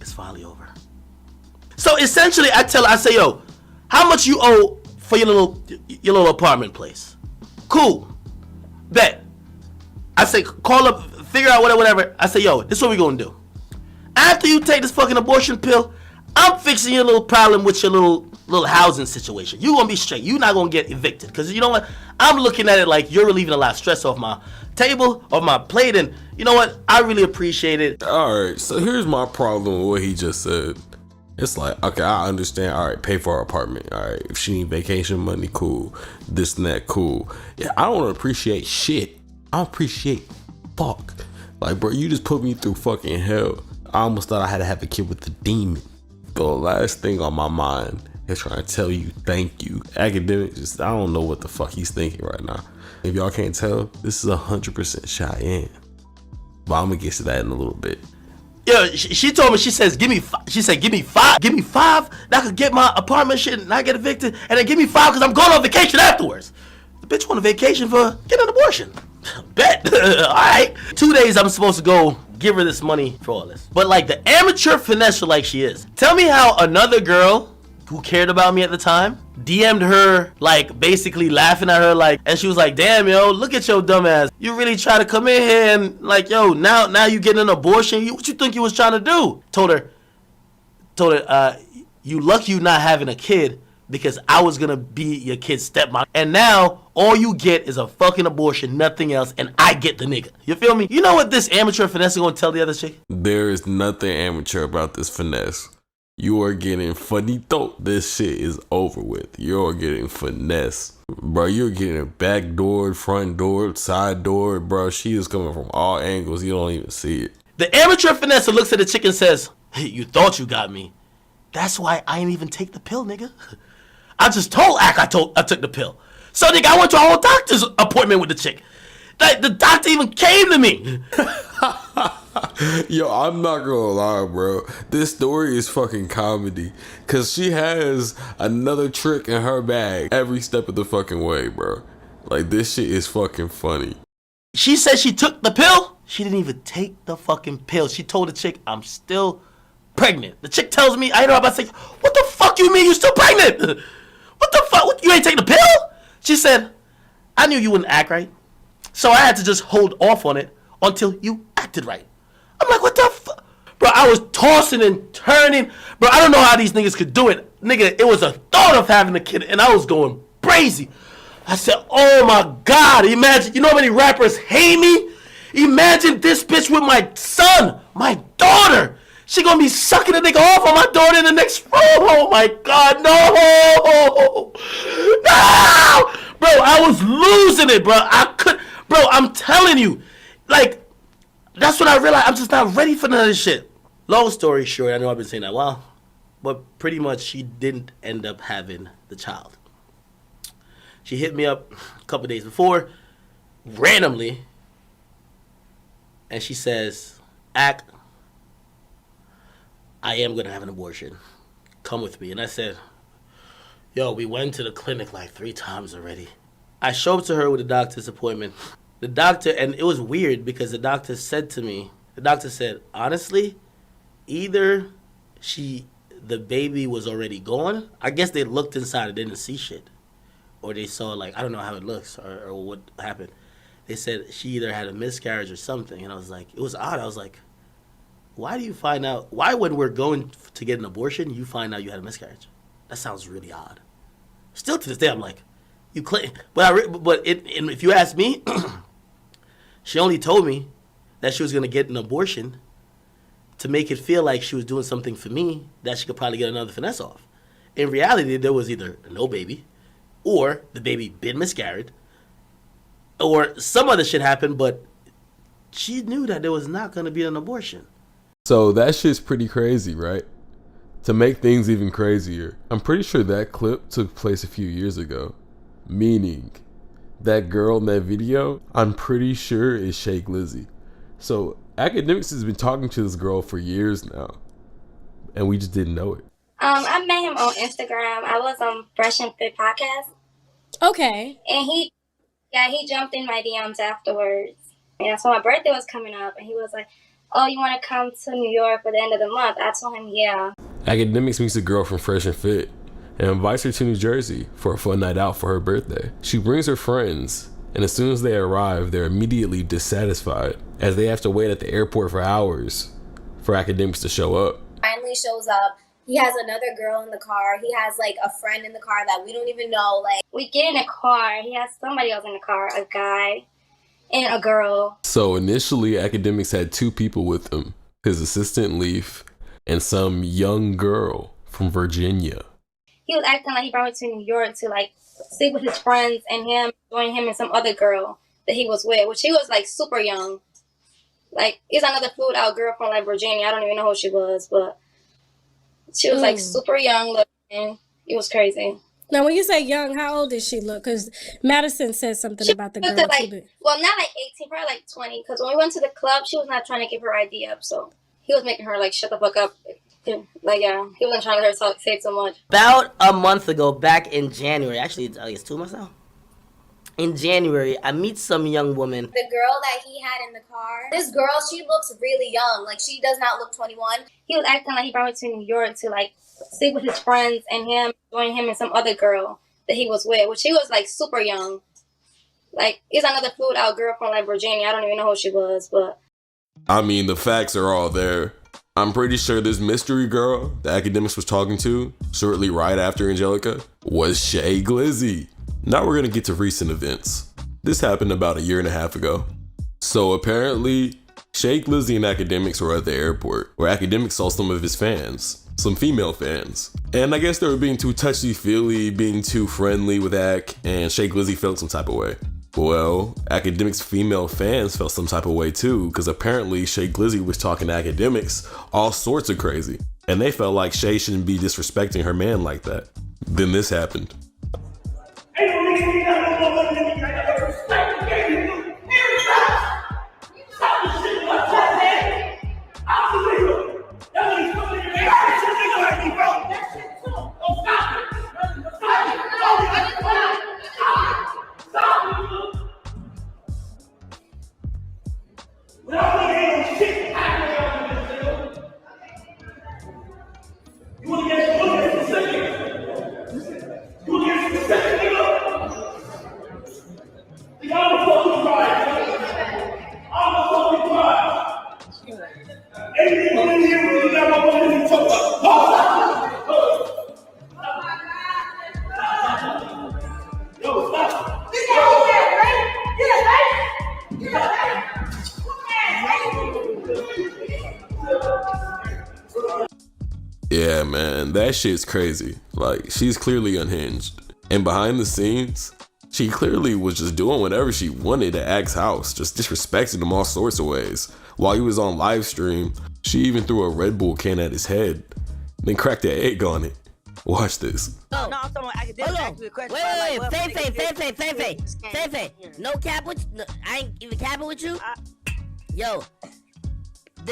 it's finally over. So essentially, I say, yo, how much you owe for your little apartment place? Cool, bet. I say, call up, figure out whatever. I say, yo, this is what we gonna do. After you take this fucking abortion pill, I'm fixing your little problem with your little housing situation. You gonna be straight. You not gonna get evicted. Cause you know what? I'm looking at it like you're relieving a lot of stress off my table, off my plate, and you know what? I really appreciate it. Alright, so here's my problem with what he just said. It's like, okay, I understand. All right, pay for her apartment. All right, if she need vacation money, cool. This and that, cool. Yeah, I don't appreciate shit. I don't appreciate fuck. Like, bro, you just put me through fucking hell. I almost thought I had to have a kid with the demon. The last thing on my mind is trying to tell you thank you. Akademiks, I don't know what the fuck he's thinking right now. If y'all can't tell, this is 100% Cheyenne. But I'm gonna get to that in a little bit. Yo, she told me, she said, give me five. That I could get my apartment shit and not get evicted. And then give me 5 because I'm going on vacation afterwards. The bitch want a vacation for getting an abortion. Bet. Alright. 2 days I'm supposed to go give her this money for all this. But like the amateur finesse like she is. Tell me how another girl who cared about me at the time DM'd her, like basically laughing at her, like, and she was like, damn, yo, look at your dumb ass. You really try to come in here and like, yo, now you getting an abortion. What you think you was trying to do? Told her, you lucky you not having a kid because I was gonna be your kid's stepmom. And now all you get is a fucking abortion, nothing else, and I get the nigga. You feel me? You know what this amateur finesse is gonna tell the other chick? There is nothing amateur about this finesse. You are getting finito. This shit is over with. You're getting finesse. Bro, you're getting back door, front door, side door. Bro, she is coming from all angles. You don't even see it. The amateur finesse looks at the chick and says, hey, you thought you got me. That's why I ain't even take the pill, nigga. I just told Ak I took the pill. So, nigga, I went to a whole doctor's appointment with the chick. The doctor even came to me. Yo, I'm not gonna lie, bro. This story is fucking comedy. Cause she has another trick in her bag every step of the fucking way, bro. Like, this shit is fucking funny. She said she took the pill. She didn't even take the fucking pill. She told the chick, I'm still pregnant. The chick tells me, I ain't know about to say, what the fuck you mean you still pregnant? What the fuck? What, you ain't taking the pill? She said, I knew you wouldn't act right. So I had to just hold off on it until you acted right. I'm like, what the fuck? Bro, I was tossing and turning. Bro, I don't know how these niggas could do it. Nigga, it was a thought of having a kid, and I was going crazy. I said, oh my God, imagine, you know how many rappers hate me? Imagine this bitch with my son, my daughter. She gonna be sucking a nigga off on my daughter in the next room. Oh my God, no! No! Bro, I was losing it, bro. Bro, I'm telling you, like, that's when I realized I'm just not ready for none of this shit. Long story short, I know I've been saying that a while, but pretty much she didn't end up having the child. She hit me up a couple days before, randomly, and she says, Ak, I am gonna have an abortion. Come with me. And I said, yo, we went to the clinic like 3 times already. I showed up to her with a doctor's appointment. The doctor, and it was weird because the doctor said to me, honestly, either the baby was already gone. I guess they looked inside and didn't see shit. Or they saw, like, I don't know how it looks or what happened. They said she either had a miscarriage or something. And I was like, it was odd. I was like, why do you find out, why when we're going to get an abortion, you find out you had a miscarriage? That sounds really odd. Still to this day, I'm like, you claim, but if you ask me, she only told me that she was going to get an abortion to make it feel like she was doing something for me that she could probably get another finesse off. In reality, there was either no baby, or the baby been miscarried, or some other shit happened, but she knew that there was not going to be an abortion. So that shit's pretty crazy, right? To make things even crazier, I'm pretty sure that clip took place a few years ago. Meaning, that girl in that video, I'm pretty sure is Shay Gizzy. So Akademiks has been talking to this girl for years now, and we just didn't know it. I met him on Instagram. I was on Fresh and Fit podcast. Okay. And he jumped in my DMs afterwards. Yeah, so my birthday was coming up, and he was like, oh, you want to come to New York for the end of the month? I told him, yeah. Akademiks meets a girl from Fresh and Fit and invites her to New Jersey for a fun night out for her birthday. She brings her friends, and as soon as they arrive, they're immediately dissatisfied as they have to wait at the airport for hours for Akademiks to show up. Finally shows up. He has another girl in the car. He has like a friend in the car that we don't even know. Like, we get in a car. He has somebody else in the car, a guy and a girl. So initially, Akademiks had 2 people with him, his assistant Leaf and some young girl from Virginia. He was acting like he brought me to New York to like sleep with his friends and him, join him and some other girl that he was with, which he was like super young. Like, it's another fluid out girl from like Virginia. I don't even know who she was, but she was like super young looking. It was crazy. Now, when you say young, how old did she look? Because Madison said something about the girl like, too. well, not like 18, probably like 20. Because when we went to the club, she was not trying to give her ID up, so he was making her like shut the fuck up. Like, yeah, he wasn't trying to let her say so much. About a month ago, back in January, actually, it's 2 months now. In January, I meet some young woman. The girl that he had in the car, this girl, she looks really young. Like, she does not look 21. He was acting like he brought me to New York to like sleep with his friends and him, join him and some other girl that he was with, which he was like super young. Like, it's another fluid out girl from like Virginia. I don't even know who she was, but I mean, the facts are all there. I'm pretty sure this mystery girl the Akademiks was talking to shortly right after Angelica was Shay Gizzy. Now we're gonna get to recent events. This happened about 1.5 years ago. So apparently, Shay Gizzy and Akademiks were at the airport, where Akademiks saw some of his fans. some female fans. And I guess they were being too touchy-feely, being too friendly with Ak, and Shay Gizzy felt some type of way. Well, Akademiks' female fans felt some type of way too, because apparently Shay Gizzy was talking to Akademiks all sorts of crazy. And they felt like Shay shouldn't be disrespecting her man like that. Then this happened. Yeah, man, that shit's crazy. Like, she's clearly unhinged. And behind the scenes, she clearly was just doing whatever she wanted at Ak's house, just disrespecting him all sorts of ways. While he was on live stream, she even threw a Red Bull can at his head, then cracked an egg on it. Watch this. No, I'm talking about Akademiks. Wait, no cap with, I ain't even capping with you. Yo.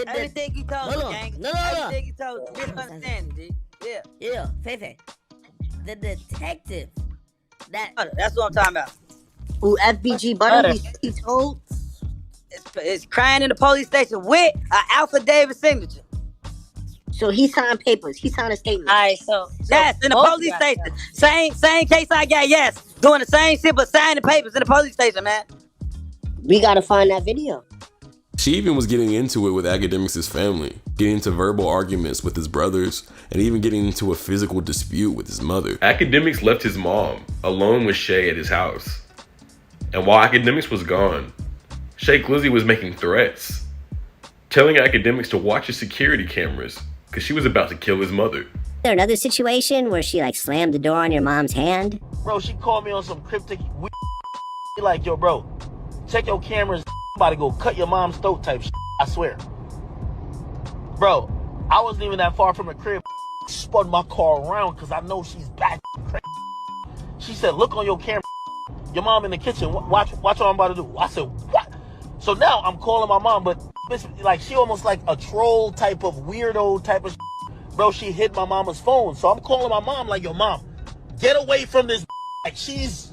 Everything you told me, gang. No. Everything you told me. Misunderstanding, G. Yeah, Fefe. The detective. That's what I'm talking about. Ooh, FBG Butter, he told. It's crying in the police station with an affidavit signature. So he signed papers. He signed a statement. All right, so yes, in the police station. Same case I got, yes. Doing the same shit, but signing papers in the police station, man. We gotta find that video. She even was getting into it with Akademiks' family, getting into verbal arguments with his brothers, and even getting into a physical dispute with his mother. Akademiks left his mom alone with Shay at his house. And while Akademiks was gone, Shay Gizzy was making threats, telling Akademiks to watch his security cameras because she was about to kill his mother. Is there another situation where she like slammed the door on your mom's hand? Bro, she called me on some cryptic like, yo, bro, check your cameras. About to go cut your mom's throat type shit, I swear. Bro, I wasn't even that far from the crib. Spun my car around because I know she's bad crazy. She said, look on your camera. Your mom in the kitchen. Watch what I'm about to do. I said, what? So now I'm calling my mom, but like she almost like a troll type of weirdo type of shit. Bro, she hid my mama's phone. So I'm calling my mom like, yo, mom, get away from this. Like, she's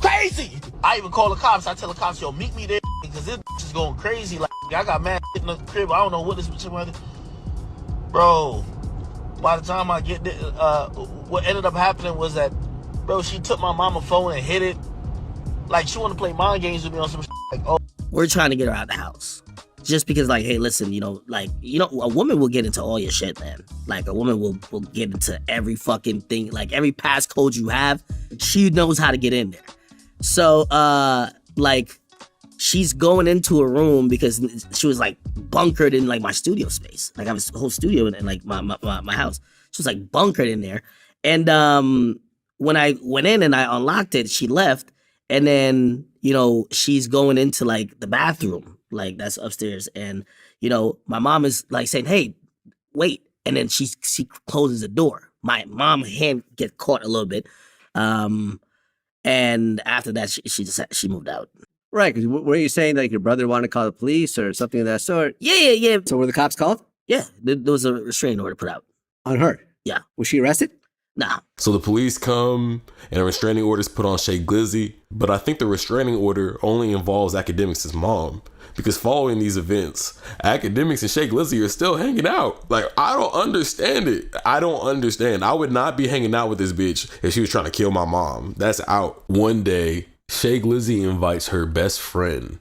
crazy. I even call the cops. I tell the cops, yo, meet me there. Because this is going crazy. Like, I got mad in the crib. I don't know what this bitch was. Bro, by the time I get there, what ended up happening was that, bro, she took my mama's phone and hid it. Like, she wanted to play mind games with me on some shit. Like, oh. We're trying to get her out of the house. Just because, like, hey, listen, a woman will get into all your shit, man. Like, a woman will get into every fucking thing. Like, every passcode you have, she knows how to get in there. So, she's going into a room because she was like bunkered in like my studio space. Like I have a whole studio in like my house. She was like bunkered in there. And when I went in and I unlocked it, she left. And then, she's going into like the bathroom, like that's upstairs. And, my mom is like saying, hey, wait. And then she closes the door. My mom's hand gets caught a little bit. And after that, she moved out. Right, because were you saying like your brother wanted to call the police or something of that sort? Yeah. So were the cops called? Yeah, there was a restraining order put out. On her? Yeah. Was she arrested? Nah. So the police come and a restraining order is put on Shay Gizzy, but I think the restraining order only involves Akademiks' mom. Because following these events, Akademiks and Shay Gizzy are still hanging out. Like, I don't understand it. I don't understand. I would not be hanging out with this bitch if she was trying to kill my mom. That's out. One day, Shay Gizzy invites her best friend,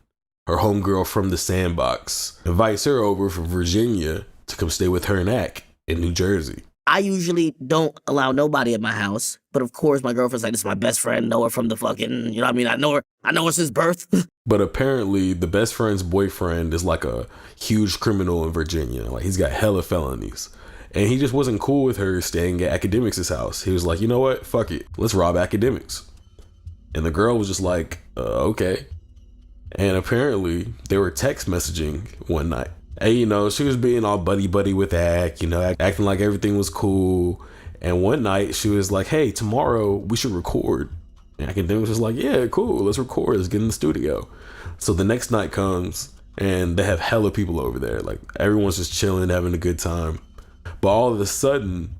her homegirl from the Sandbox, invites her over from Virginia to come stay with her and Ak in New Jersey. I usually don't allow nobody at my house, but of course my girlfriend's like, this is my best friend, know her from the fucking, I know her since birth. But apparently the best friend's boyfriend is like a huge criminal in Virginia. Like he's got hella felonies. And he just wasn't cool with her staying at Akademiks' house. He was like, you know what? Fuck it. Let's rob Akademiks. And the girl was just like, okay. And apparently they were text messaging one night. And, you know, she was being all buddy-buddy with Ak, you know, acting like everything was cool. And one night she was like, hey, tomorrow we should record. And Akademiks was like, yeah, cool. Let's record. Let's get in the studio. So the next night comes and they have hella people over there. Like, everyone's just chilling, having a good time. But all of a sudden,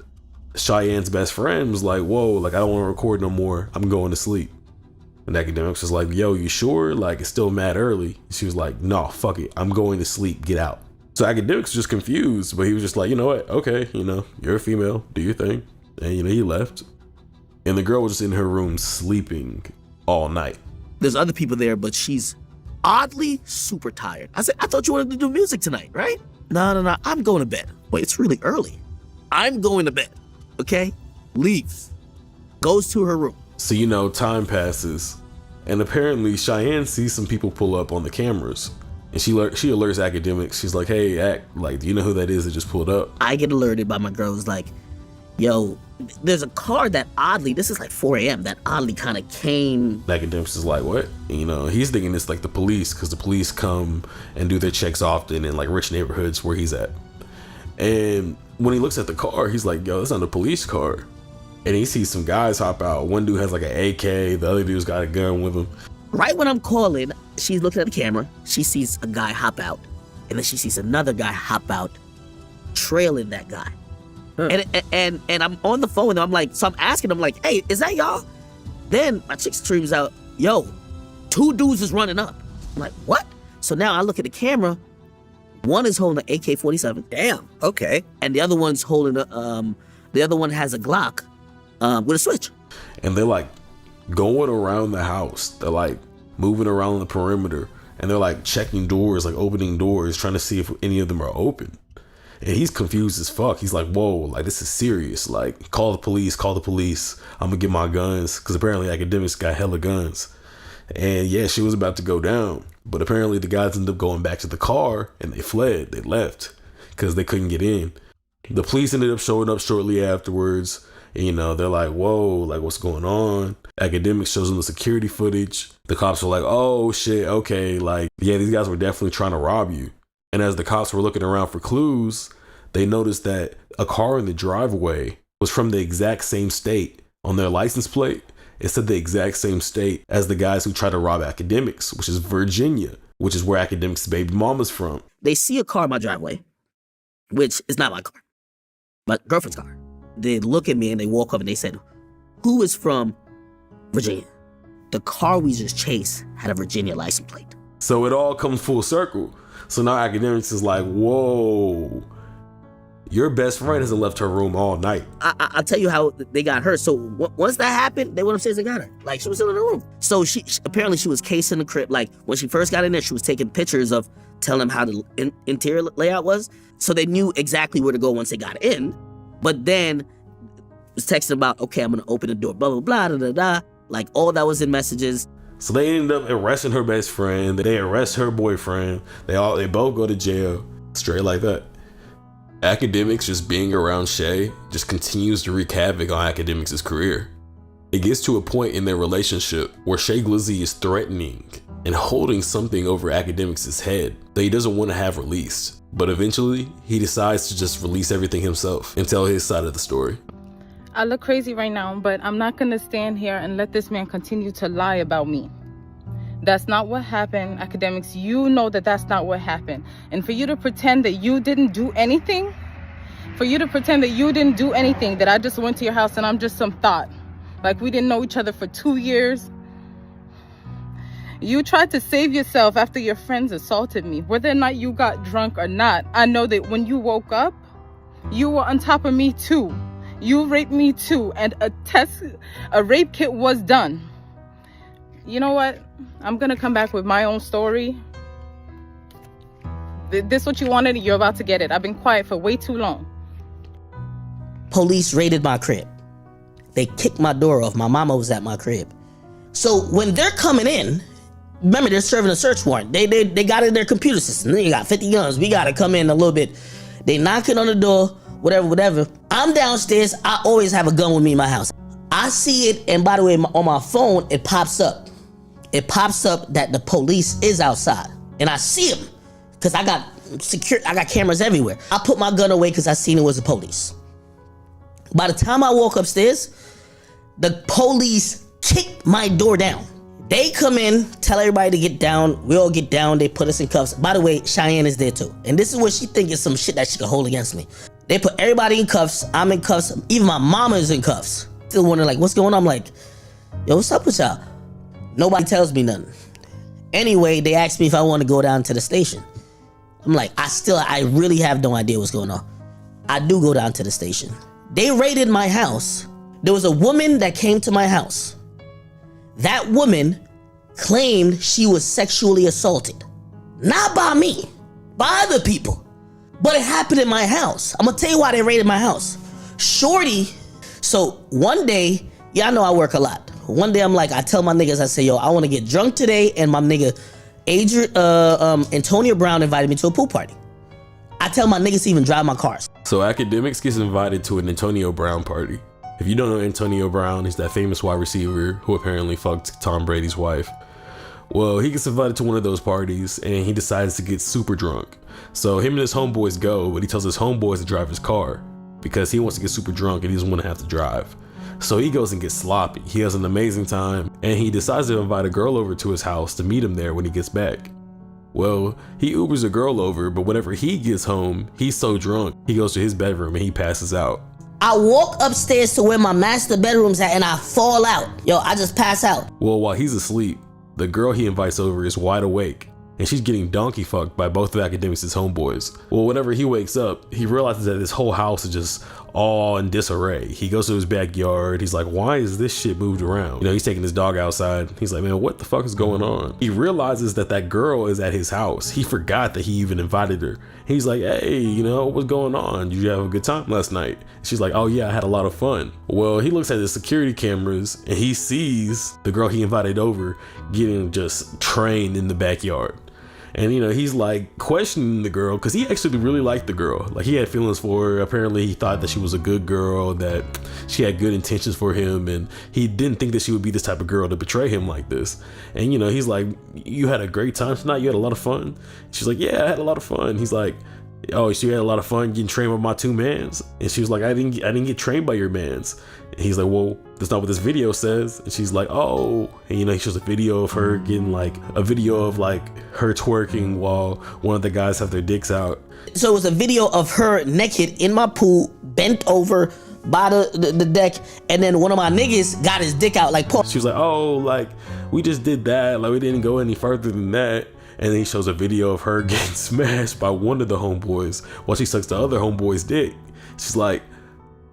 Cheyenne's best friend was like, whoa, like, I don't want to record no more. I'm going to sleep. And Akademiks was like, yo, you sure? Like, it's still mad early. She was like, no, fuck it. I'm going to sleep. Get out. So Akademiks was just confused, but he was just like, you know what? Okay, you know, you're a female. Do your thing. And, you know, he left. And the girl was just in her room sleeping all night. There's other people there, but she's oddly super tired. I said, I thought you wanted to do music tonight, right? No, I'm going to bed. Wait, it's really early. I'm going to bed, okay? Leaves. Goes to her room. So, you know, time passes. And apparently Cheyenne sees some people pull up on the cameras. And she alerts Akademiks. She's like, hey, like, do you know who that is that just pulled up? I get alerted by my girls like, yo, there's a car that oddly, this is like 4 a.m., that oddly kind of came. Akademiks is like, what? And, you know, he's thinking it's like the police, because the police come and do their checks often in like rich neighborhoods where he's at. And when he looks at the car, he's like, yo, that's not a police car. And he sees some guys hop out. One dude has like an AK, the other dude's got a gun with him. Right when I'm calling, she's looking at the camera. She sees a guy hop out. And then she sees another guy hop out, trailing that guy. And I'm on the phone and I'm like, so I'm asking him like, hey, is that y'all? Then my chick screams out, yo, 2 dudes is running up. I'm like, what? So now I look at the camera. One is holding an AK-47. Damn. Okay. And the other one's holding the other one has a Glock with a switch. And they're like going around the house. They're like moving around the perimeter. And they're like checking doors, like opening doors, trying to see if any of them are open. And he's confused as fuck. He's like, whoa, like, this is serious. Like, call the police. I'm gonna get my guns. Because apparently Akademiks got hella guns. And yeah, she was about to go down. But apparently the guys ended up going back to the car and they fled. They left because they couldn't get in. The police ended up showing up shortly afterwards. And, you know, they're like, whoa, like, what's going on? Akademiks shows them the security footage. The cops were like, oh, shit, okay. Like, yeah, these guys were definitely trying to rob you. And as the cops were looking around for clues, they noticed that a car in the driveway was from the exact same state. On their license plate, it said the exact same state as the guys who tried to rob Akademiks, which is Virginia, which is where Akademiks' baby mama's from. They see a car in my driveway, which is not my car, my girlfriend's car. They look at me and they walk up and they said, who is from Virginia? The car we just chased had a Virginia license plate. So it all comes full circle. So now Akademiks is like, whoa, your best friend hasn't left her room all night. I'll tell you how they got her. So once that happened, they went upstairs and got her. Like, she was still in her room. So she apparently she was casing the crib. Like, when she first got in there, she was taking pictures of telling them how the interior layout was. So they knew exactly where to go once they got in. But then was texting about, okay, I'm going to open the door, blah, blah, blah, da, da, da. Like, all that was in messages. So they ended up arresting her best friend. They arrest her boyfriend. They both go to jail. Straight like that. Akademiks just being around Shay just continues to wreak havoc on Akademiks' career. It gets to a point in their relationship where Shay Gizzy is threatening and holding something over Akademiks' head that he doesn't want to have released. But eventually, he decides to just release everything himself and tell his side of the story. I look crazy right now, but I'm not gonna stand here and let this man continue to lie about me. That's not what happened, Akademiks. You know that that's not what happened. And for you to pretend that you didn't do anything, that I just went to your house and I'm just some thought, like we didn't know each other for 2 years. You tried to save yourself after your friends assaulted me. Whether or not you got drunk or not, I know that when you woke up, you were on top of me too. You raped me too, and a rape kit was done. You know what? I'm gonna come back with my own story. This what you wanted, you're about to get it. I've been quiet for way too long. Police raided my crib. They kicked my door off. My mama was at my crib. So when they're coming in, remember they're serving a search warrant. They got in their computer system. They got 50 guns. We gotta come in a little bit. They knocking on the door. whatever. I'm downstairs. I always have a gun with me in my house. I see it, and by the way, on my phone, it pops up. It pops up that the police is outside, and I see them because I got cameras everywhere. I put my gun away because I seen it was the police. By the time I walk upstairs, the police kicked my door down. They come in, tell everybody to get down. We all get down. They put us in cuffs. By the way, Cheyenne is there too, and this is what she think is some shit that she can hold against me. They put everybody in cuffs. I'm in cuffs. Even my mama is in cuffs. Still wondering like, what's going on? I'm like, yo, what's up with y'all? Nobody tells me nothing. Anyway, they asked me if I want to go down to the station. I'm like, I really have no idea what's going on. I do go down to the station. They raided my house. There was a woman that came to my house. That woman claimed she was sexually assaulted. Not by me, by other people. But it happened in my house. I'm gonna tell you why they raided my house. Shorty, so one day, yeah, I know I work a lot. One day I'm like, I tell my niggas, I say, yo, I wanna get drunk today, and my nigga Antonio Brown invited me to a pool party. I tell my niggas to even drive my cars. So Akademiks gets invited to an Antonio Brown party. If you don't know Antonio Brown, he's that famous wide receiver who apparently fucked Tom Brady's wife. Well, he gets invited to one of those parties and he decides to get super drunk. So him and his homeboys go, but he tells his homeboys to drive his car because he wants to get super drunk and he doesn't want to have to drive. So he goes and gets sloppy. He has an amazing time and he decides to invite a girl over to his house to meet him there when he gets back. Well, he Ubers a girl over, but whenever he gets home, he's so drunk, he goes to his bedroom and he passes out. I walk upstairs to where my master bedroom's at and I fall out. Yo, I just pass out. Well, while he's asleep, the girl he invites over is wide awake and she's getting donkey fucked by both of Akademiks' homeboys. Well, whenever he wakes up, he realizes that his whole house is just all in disarray. He goes to his backyard. He's like, why is this shit moved around? You know, he's taking his dog outside. He's like, man, what the fuck is going on? He realizes that that girl is at his house. He forgot that he even invited her. He's like, hey, you know, what's going on? Did you have a good time last night? She's like, oh yeah, I had a lot of fun. Well, he looks at the security cameras and he sees the girl he invited over getting just trained in the backyard. And, you know, he's like questioning the girl because he actually really liked the girl. Like, he had feelings for her. Apparently, he thought that she was a good girl, that she had good intentions for him. And he didn't think that she would be this type of girl to betray him like this. And, you know, he's like, you had a great time tonight? You had a lot of fun? She's like, yeah, I had a lot of fun. He's like, oh, so you had a lot of fun getting trained by my two mans? And she was like, I didn't get trained by your mans. And he's like, well, that's not what this video says. And she's like, oh. And, you know, he shows a video of her getting like a video of like her twerking while one of the guys have their dicks out. So it was a video of her naked in my pool, bent over by the deck, and then one of my niggas got his dick out like Paul. She was like, oh, like we just did that, like we didn't go any further than that. And then he shows a video of her getting smashed by one of the homeboys while she sucks the other homeboy's dick. She's like,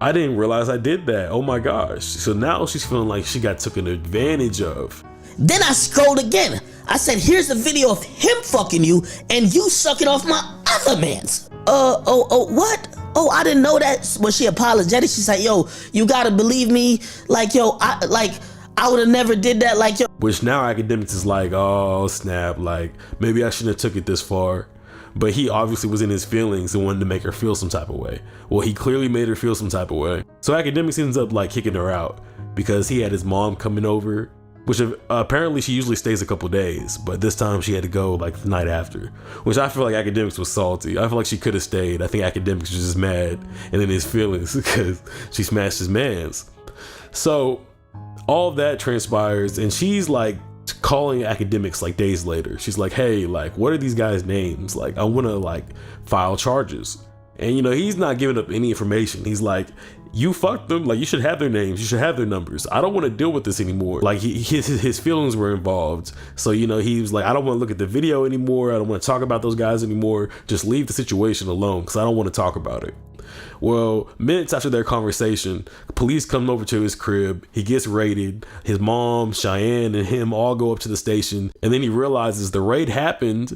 I didn't realize I did that. Oh my gosh. So now she's feeling like she got taken advantage of. Then I scrolled again. I said, here's a video of him fucking you and you sucking off my other mans. What? Oh, I didn't know that. When she apologetic, she's like, yo, you gotta believe me. Like, yo, I would have never did that. Like, yo. Which now Akademiks is like, oh snap, like maybe I shouldn't have took it this far. But he obviously was in his feelings and wanted to make her feel some type of way. Well, he clearly made her feel some type of way. So Akademiks ends up like kicking her out because he had his mom coming over, which apparently she usually stays a couple days, but this time she had to go like the night after, which I feel like Akademiks was salty. I feel like she could have stayed. I think Akademiks was just mad and in his feelings because she smashed his mans. So all of that transpires and she's like calling Akademiks like days later. She's like, hey, like what are these guys' names? Like I want to like file charges. And you know, he's not giving up any information. He's like, you fucked them, like you should have their names, you should have their numbers. I don't want to deal with this anymore. Like his feelings were involved. So you know, he was like, I don't want to look at the video anymore, I don't want to talk about those guys anymore, just leave the situation alone because I don't want to talk about it. Well, minutes after their conversation, police come over to his crib. He gets raided. His mom, Cheyenne, and him all go up to the station. And then he realizes the raid happened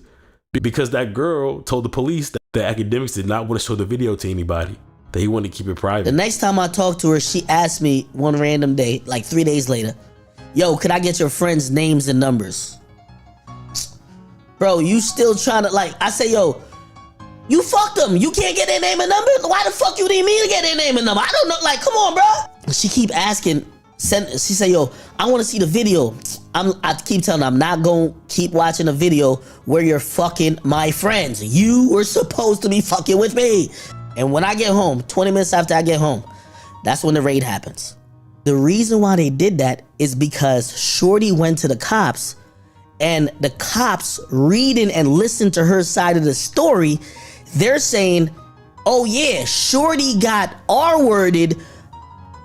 because that girl told the police that the Akademiks did not want to show the video to anybody, that he wanted to keep it private. The next time I talked to her, she asked me one random day, like 3 days later, yo, could I get your friends' names and numbers? Bro, you still trying to, like, I say, yo, You fucked them. You can't get their name and number? Why the fuck you need me to get their name and number? I don't know. Like, come on, bro. She keep asking. She say, yo, I want to see the video. I keep telling her I'm not going to keep watching a video where you're fucking my friends. You were supposed to be fucking with me. And when I get home, 20 minutes after I get home, that's when the raid happens. The reason why they did that is because Shorty went to the cops, and the cops reading and listening to her side of the story, they're saying, oh yeah, Shorty got R-worded.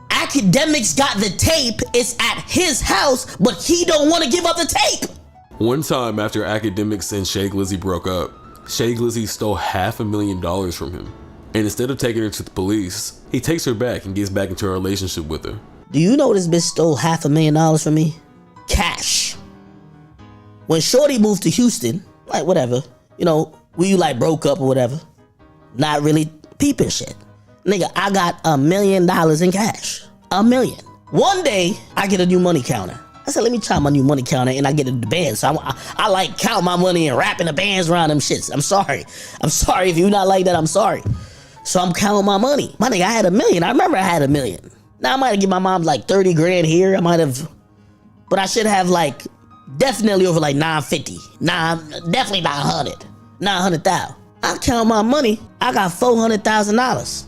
Akademiks got the tape. It's at his house, but he don't want to give up the tape. One time after Akademiks and Shay Gizzy broke up, Shay Gizzy stole $500,000 from him. And instead of taking her to the police, he takes her back and gets back into a relationship with her. Do you know this bitch stole $500,000 from me? Cash. When Shorty moved to Houston, like whatever, you know, we like broke up or whatever, not really peeping shit. Nigga, I got $1 million in cash. $1 million. One day, I get a new money counter. I said, let me try my new money counter, and I get the bands. So I like count my money and wrapping the bands around them shits. I'm sorry. I'm sorry if you're not like that. I'm sorry. So I'm counting my money. My nigga, I had $1 million. I remember I had $1 million. Now I might have given my mom like 30 grand here. I might have, but I should have like definitely over like 950. Definitely not 100. 900,000. I count my money. I got $400,000.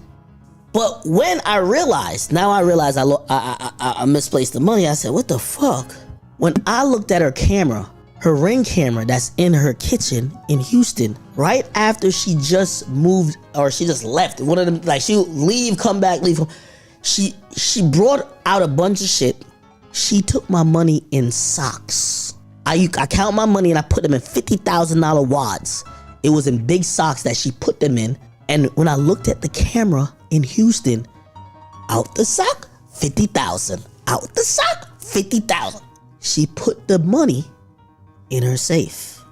But when I realized, I misplaced the money. I said, what the fuck? When I looked at her camera, her Ring camera that's in her kitchen in Houston, right after she just moved or she just left, one of them, like she'll leave, come back, leave. She brought out a bunch of shit. She took my money in socks. I count my money and I put them in $50,000 wads. It was in big socks that she put them in. And when I looked at the camera in Houston, out the sock, 50,000. Out the sock, 50,000. She put the money in her safe.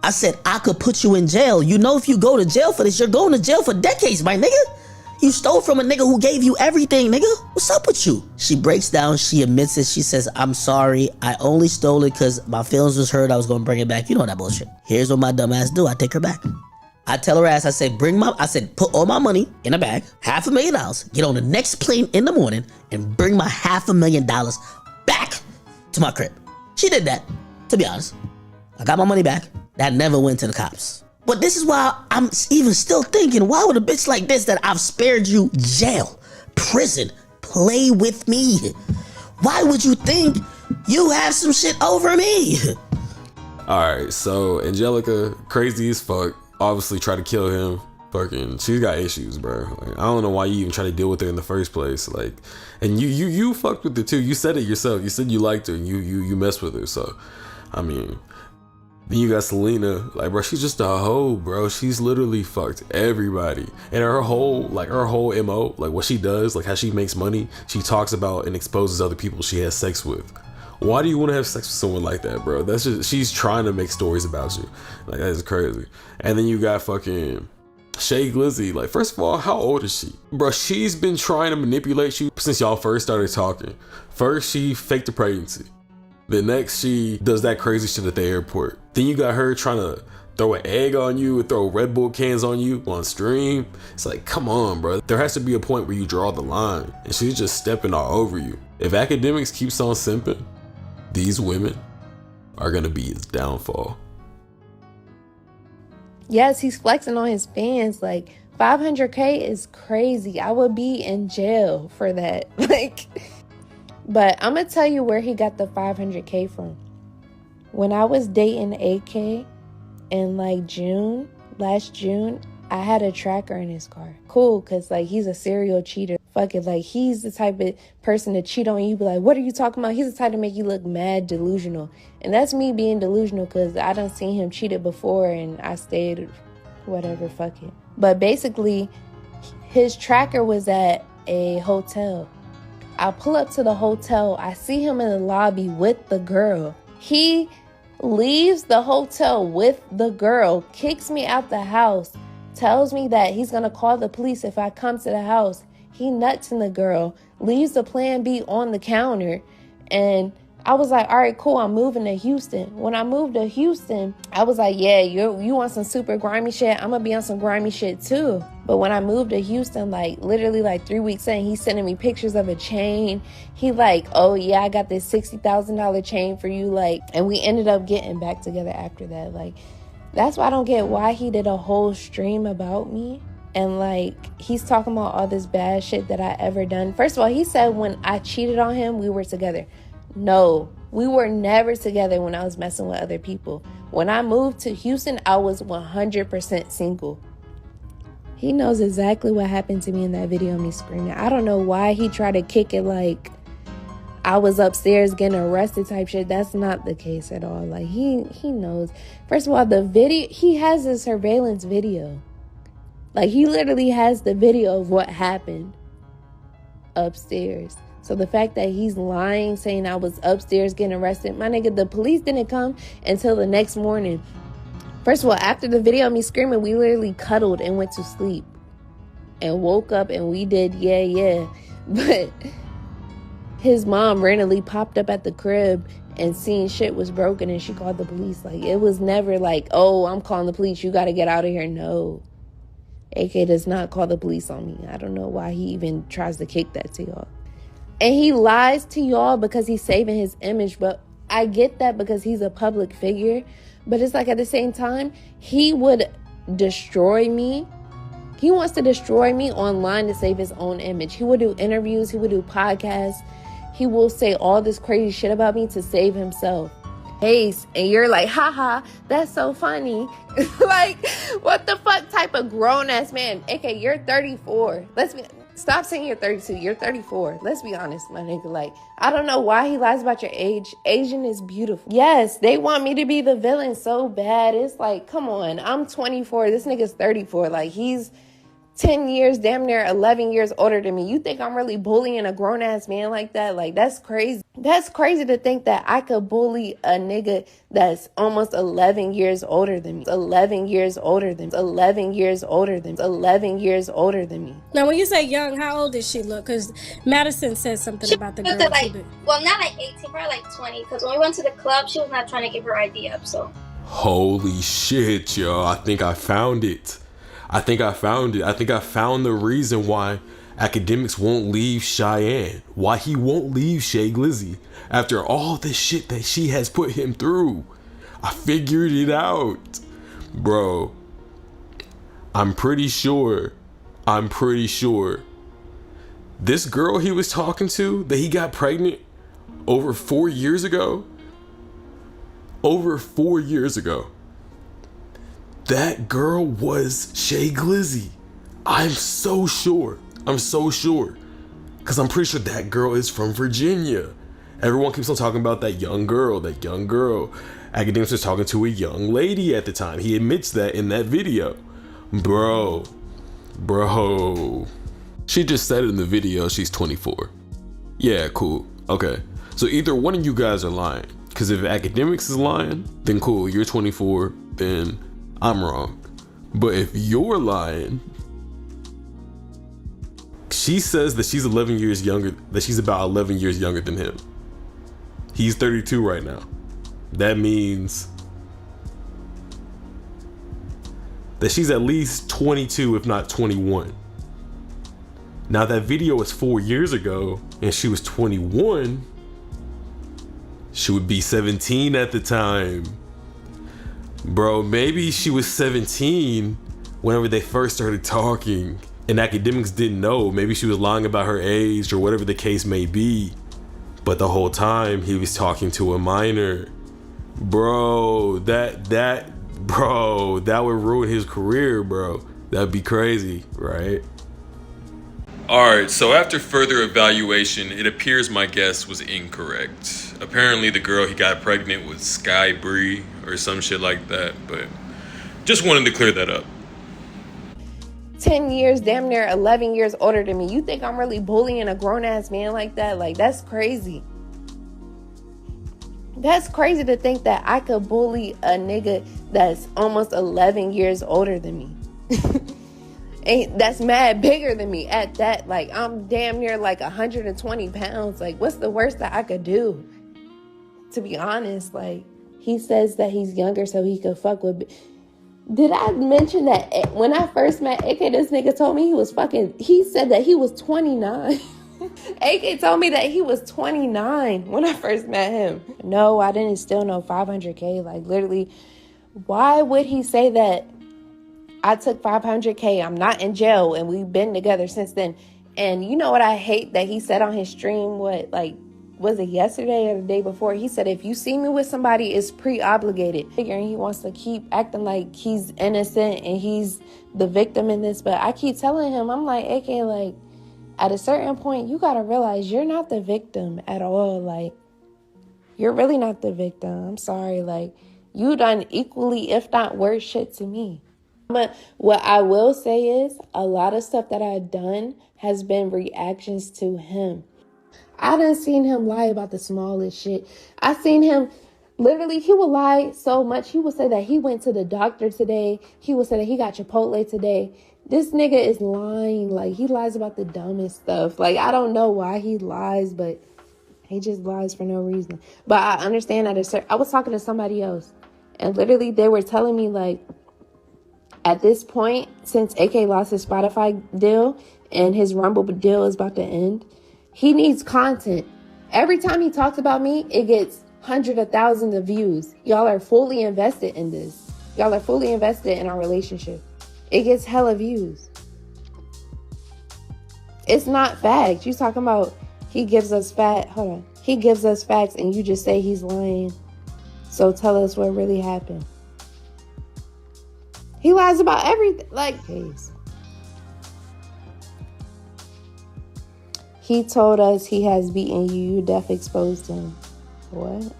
I said, I could put you in jail. You know, if you go to jail for this, you're going to jail for decades, my nigga. You stole from a nigga who gave you everything, nigga. What's up with you? She breaks down. She admits it. She says, I'm sorry. I only stole it because my feelings was hurt. I was going to bring it back. You know that bullshit. Here's what my dumb ass do. I take her back. I tell her ass, I said, put all my money in a bag, $500,000, get on the next plane in the morning and bring my $500,000 back to my crib. She did that, to be honest. I got my money back. That never went to the cops. But this is why I'm even still thinking, why would a bitch like this that I've spared you jail, prison, play with me? Why would you think you have some shit over me? All right, so Angelica, crazy as fuck, obviously tried to kill him. Fucking, she's got issues, bro. Like, I don't know why you even try to deal with her in the first place. Like, and you fucked with her too. You said it yourself. You said you liked her and you messed with her. So, I mean, then you got Selena. Like, bro, she's just a hoe, bro. She's literally fucked everybody. And her whole MO, like what she does, like how she makes money, she talks about and exposes other people she has sex with. Why do you want to have sex with someone like that, bro? That's just, she's trying to make stories about you. Like, that is crazy. And then you got fucking Shay Gizzy. Like, first of all, how old is she? Bro, she's been trying to manipulate you since y'all first started talking. First, she faked the pregnancy. The next, she does that crazy shit at the airport. Then you got her trying to throw an egg on you, throw Red Bull cans on you on stream. It's like, come on, bro. There has to be a point where you draw the line. And she's just stepping all over you. If Akademiks keeps on simping, these women are gonna be his downfall. Yes, he's flexing on his fans. Like, 500K is crazy. I would be in jail for that. Like, but I'm gonna tell you where he got the 500K from. When I was dating AK in like last June, I had a tracker in his car. Cool, because like he's a serial cheater. Fuck it, like he's the type of person to cheat on you. Be like, what are you talking about? He's the type to make you look mad delusional. And that's me being delusional because I done seen him cheated before and I stayed whatever, fuck it. But basically, his tracker was at a hotel. I pull up to the hotel. I see him in the lobby with the girl. He leaves the hotel with the girl, kicks me out the house, tells me that he's going to call the police if I come to the house. He nuts in the girl, leaves the plan B on the counter, and I was like, all right, cool, I'm moving to Houston. When I moved to Houston, I was like, yeah, you want some super grimy shit? I'm gonna be on some grimy shit too. But when I moved to Houston, like literally like 3 weeks in, he's sending me pictures of a chain. He like, oh yeah, I got this $60,000 chain for you. Like, and we ended up getting back together after that. Like, that's why I don't get why he did a whole stream about me. And like, he's talking about all this bad shit that I ever done. First of all, he said when I cheated on him, we were together. No, we were never together when I was messing with other people. When I moved to Houston, I was 100% single. He knows exactly what happened to me in that video of me screaming. I don't know why he tried to kick it like I was upstairs getting arrested type shit. That's not the case at all. Like, he knows. First of all, the video, he has a surveillance video. Like, he literally has the video of what happened upstairs. So the fact that he's lying, saying I was upstairs getting arrested, my nigga, the police didn't come until the next morning. First of all, after the video of me screaming, we literally cuddled and went to sleep and woke up and we did yeah. But his mom randomly popped up at the crib and seen shit was broken and she called the police. Like, it was never like, oh, I'm calling the police, you got to get out of here. No. AK does not call the police on me. I don't know why he even tries to kick that to y'all. And he lies to y'all because he's saving his image. But I get that because he's a public figure. But it's like at the same time, he would destroy me. He wants to destroy me online to save his own image. He would do interviews. He would do podcasts. He will say all this crazy shit about me to save himself. And you're like, haha, that's so funny. Like, what the fuck type of grown-ass man? AK, you're 34. Stop saying you're 32. You're 34. Let's be honest, my nigga. Like, I don't know why he lies about your age. Asian is beautiful. Yes, they want me to be the villain so bad. It's like, come on. I'm 24. This nigga's 34. Like, he's 10 years, damn near 11 years older than me. You think I'm really bullying a grown-ass man like that? Like, that's crazy. That's crazy to think that I could bully a nigga that's almost 11 years older than me. 11 years older than me. 11 years older than me. 11 years older than me. Now, when you say young, how old does she look? Because Madison said something about the girl. Well, not like 18, probably like 20. Because when we went to the club, she was not trying to give her ID up, so. Holy shit, yo. I think I found it. I think I found the reason why Akademiks won't leave Cheyenne. Why he won't leave Shay Gizzy after all the shit that she has put him through. I figured it out. Bro, I'm pretty sure this girl he was talking to that he got pregnant over 4 years ago. That girl was Shay Gizzy. I'm so sure. Because I'm pretty sure that girl is from Virginia. Everyone keeps on talking about that young girl. Akademiks was talking to a young lady at the time. He admits that in that video. Bro. She just said in the video she's 24. Yeah, cool. Okay. So either one of you guys are lying. Because if Akademiks is lying, then cool, you're 24, then I'm wrong. But if you're lying, she says that she's 11 years younger, that she's about 11 years younger than him. He's 32 right now. That means that she's at least 22, if not 21. Now that video was 4 years ago and she was 21, she would be 17 at the time. Bro, maybe she was 17 whenever they first started talking and Akademiks didn't know. Maybe she was lying about her age or whatever the case may be. But the whole time he was talking to a minor. Bro, that would ruin his career, bro. That'd be crazy, right? Alright, so after further evaluation, it appears my guess was incorrect. Apparently the girl he got pregnant was Sky Bree or some shit like that, but just wanted to clear that up. 10 years, damn near 11 years older than me. You think I'm really bullying a grown-ass man like that? Like, that's crazy. That's crazy to think that I could bully a nigga that's almost 11 years older than me. And that's mad bigger than me at that. Like, I'm damn near like 120 pounds. Like, what's the worst that I could do? to be honest, like, he says that he's younger so he could fuck with... Did I mention that when I first met AK, this nigga told me he said that he was 29. AK told me that he was 29 when I first met him. No, I didn't steal no 500K. Like, literally, why would he say that I took 500K? I'm not in jail, and we've been together since then. And you know what I hate that he said on his stream, was it yesterday or the day before? He said, if you see me with somebody, it's pre-obligated. And he wants to keep acting like he's innocent and he's the victim in this. But I keep telling him, I'm like, AK, like, at a certain point, you got to realize you're not the victim at all. Like, you're really not the victim. I'm sorry. Like, you done equally, if not worse shit to me. But what I will say is a lot of stuff that I've done has been reactions to him. I done seen him lie about the smallest shit. I seen him, literally, he would lie so much. He would say that he went to the doctor today. He would say that he got Chipotle today. This nigga is lying. Like, he lies about the dumbest stuff. Like, I don't know why he lies, but he just lies for no reason. But I understand that I was talking to somebody else, and literally they were telling me, like, at this point, since AK lost his Spotify deal and his Rumble deal is about to end, he needs content. Every time he talks about me, it gets hundreds of thousands of views. Y'all are fully invested in this. Y'all are fully invested in our relationship. It gets hella views. It's not facts. You talking about he gives us He gives us facts and you just say he's lying. So tell us what really happened. He lies about everything. Like, please. He told us he has beaten you. You def exposed him. What?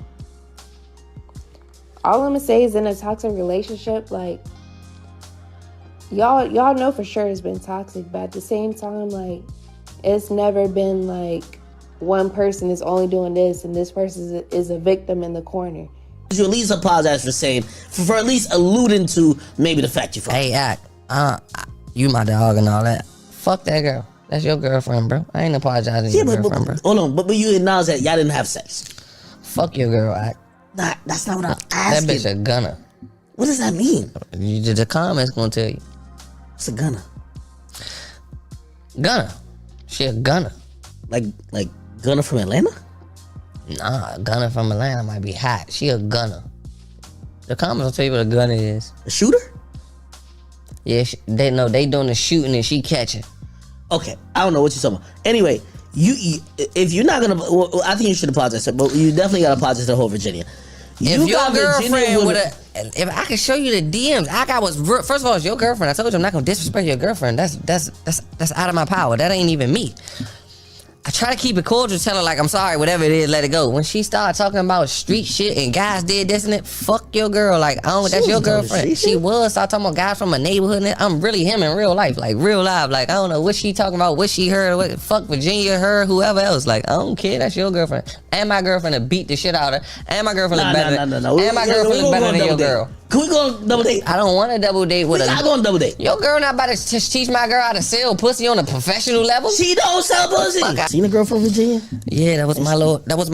All I'm gonna say is in a toxic relationship, like, y'all know for sure it's been toxic, but at the same time, like, it's never been like one person is only doing this and this person is a victim in the corner. You at least apologize for saying, for at least alluding to maybe the fact you fucked. Hey, you my dog and all that. Fuck that girl. That's your girlfriend, bro. I ain't apologizing to your girlfriend, bro. Hold on, but you acknowledge that y'all didn't have sex. Fuck your girl, Nah, that's not what I'm asking. That bitch a gunner. What does that mean? The comments gonna tell you. What's a gunner? Gunner. She a gunner. Like Gunner from Atlanta? Nah, Gunner from Atlanta might be hot. She a gunner. The comments will tell you what a gunner is. A shooter? Yeah, they know they doing the shooting and she catching. Okay, I don't know what you're talking about. Anyway, you if you're not gonna, well, I think you should apologize, but you definitely gotta apologize to the whole Virginia. If your girlfriend if I can show you the DMs, first of all, it's your girlfriend. I told you I'm not gonna disrespect your girlfriend. That's out of my power. That ain't even me. I try to keep it cordial, tell her like I'm sorry, whatever it is, let it go. When she started talking about street shit and guys did this and that, fuck your girl. Like, that's your girlfriend. She was start talking about guys from a neighborhood. And I'm really him in real life, like real life. Like, I don't know what she talking about, what she heard, what fuck Virginia, her, whoever else. Like, I don't care. That's your girlfriend. And my girlfriend to beat the shit out of her. And my girlfriend is better. No. And my girlfriend is better than your girl. Can we go on double date? I don't want to double date with her. We not going double date. Your girl not about to teach my girl how to sell pussy on a professional level. She don't sell pussy. Seen a girl from Virginia? Yeah, that was my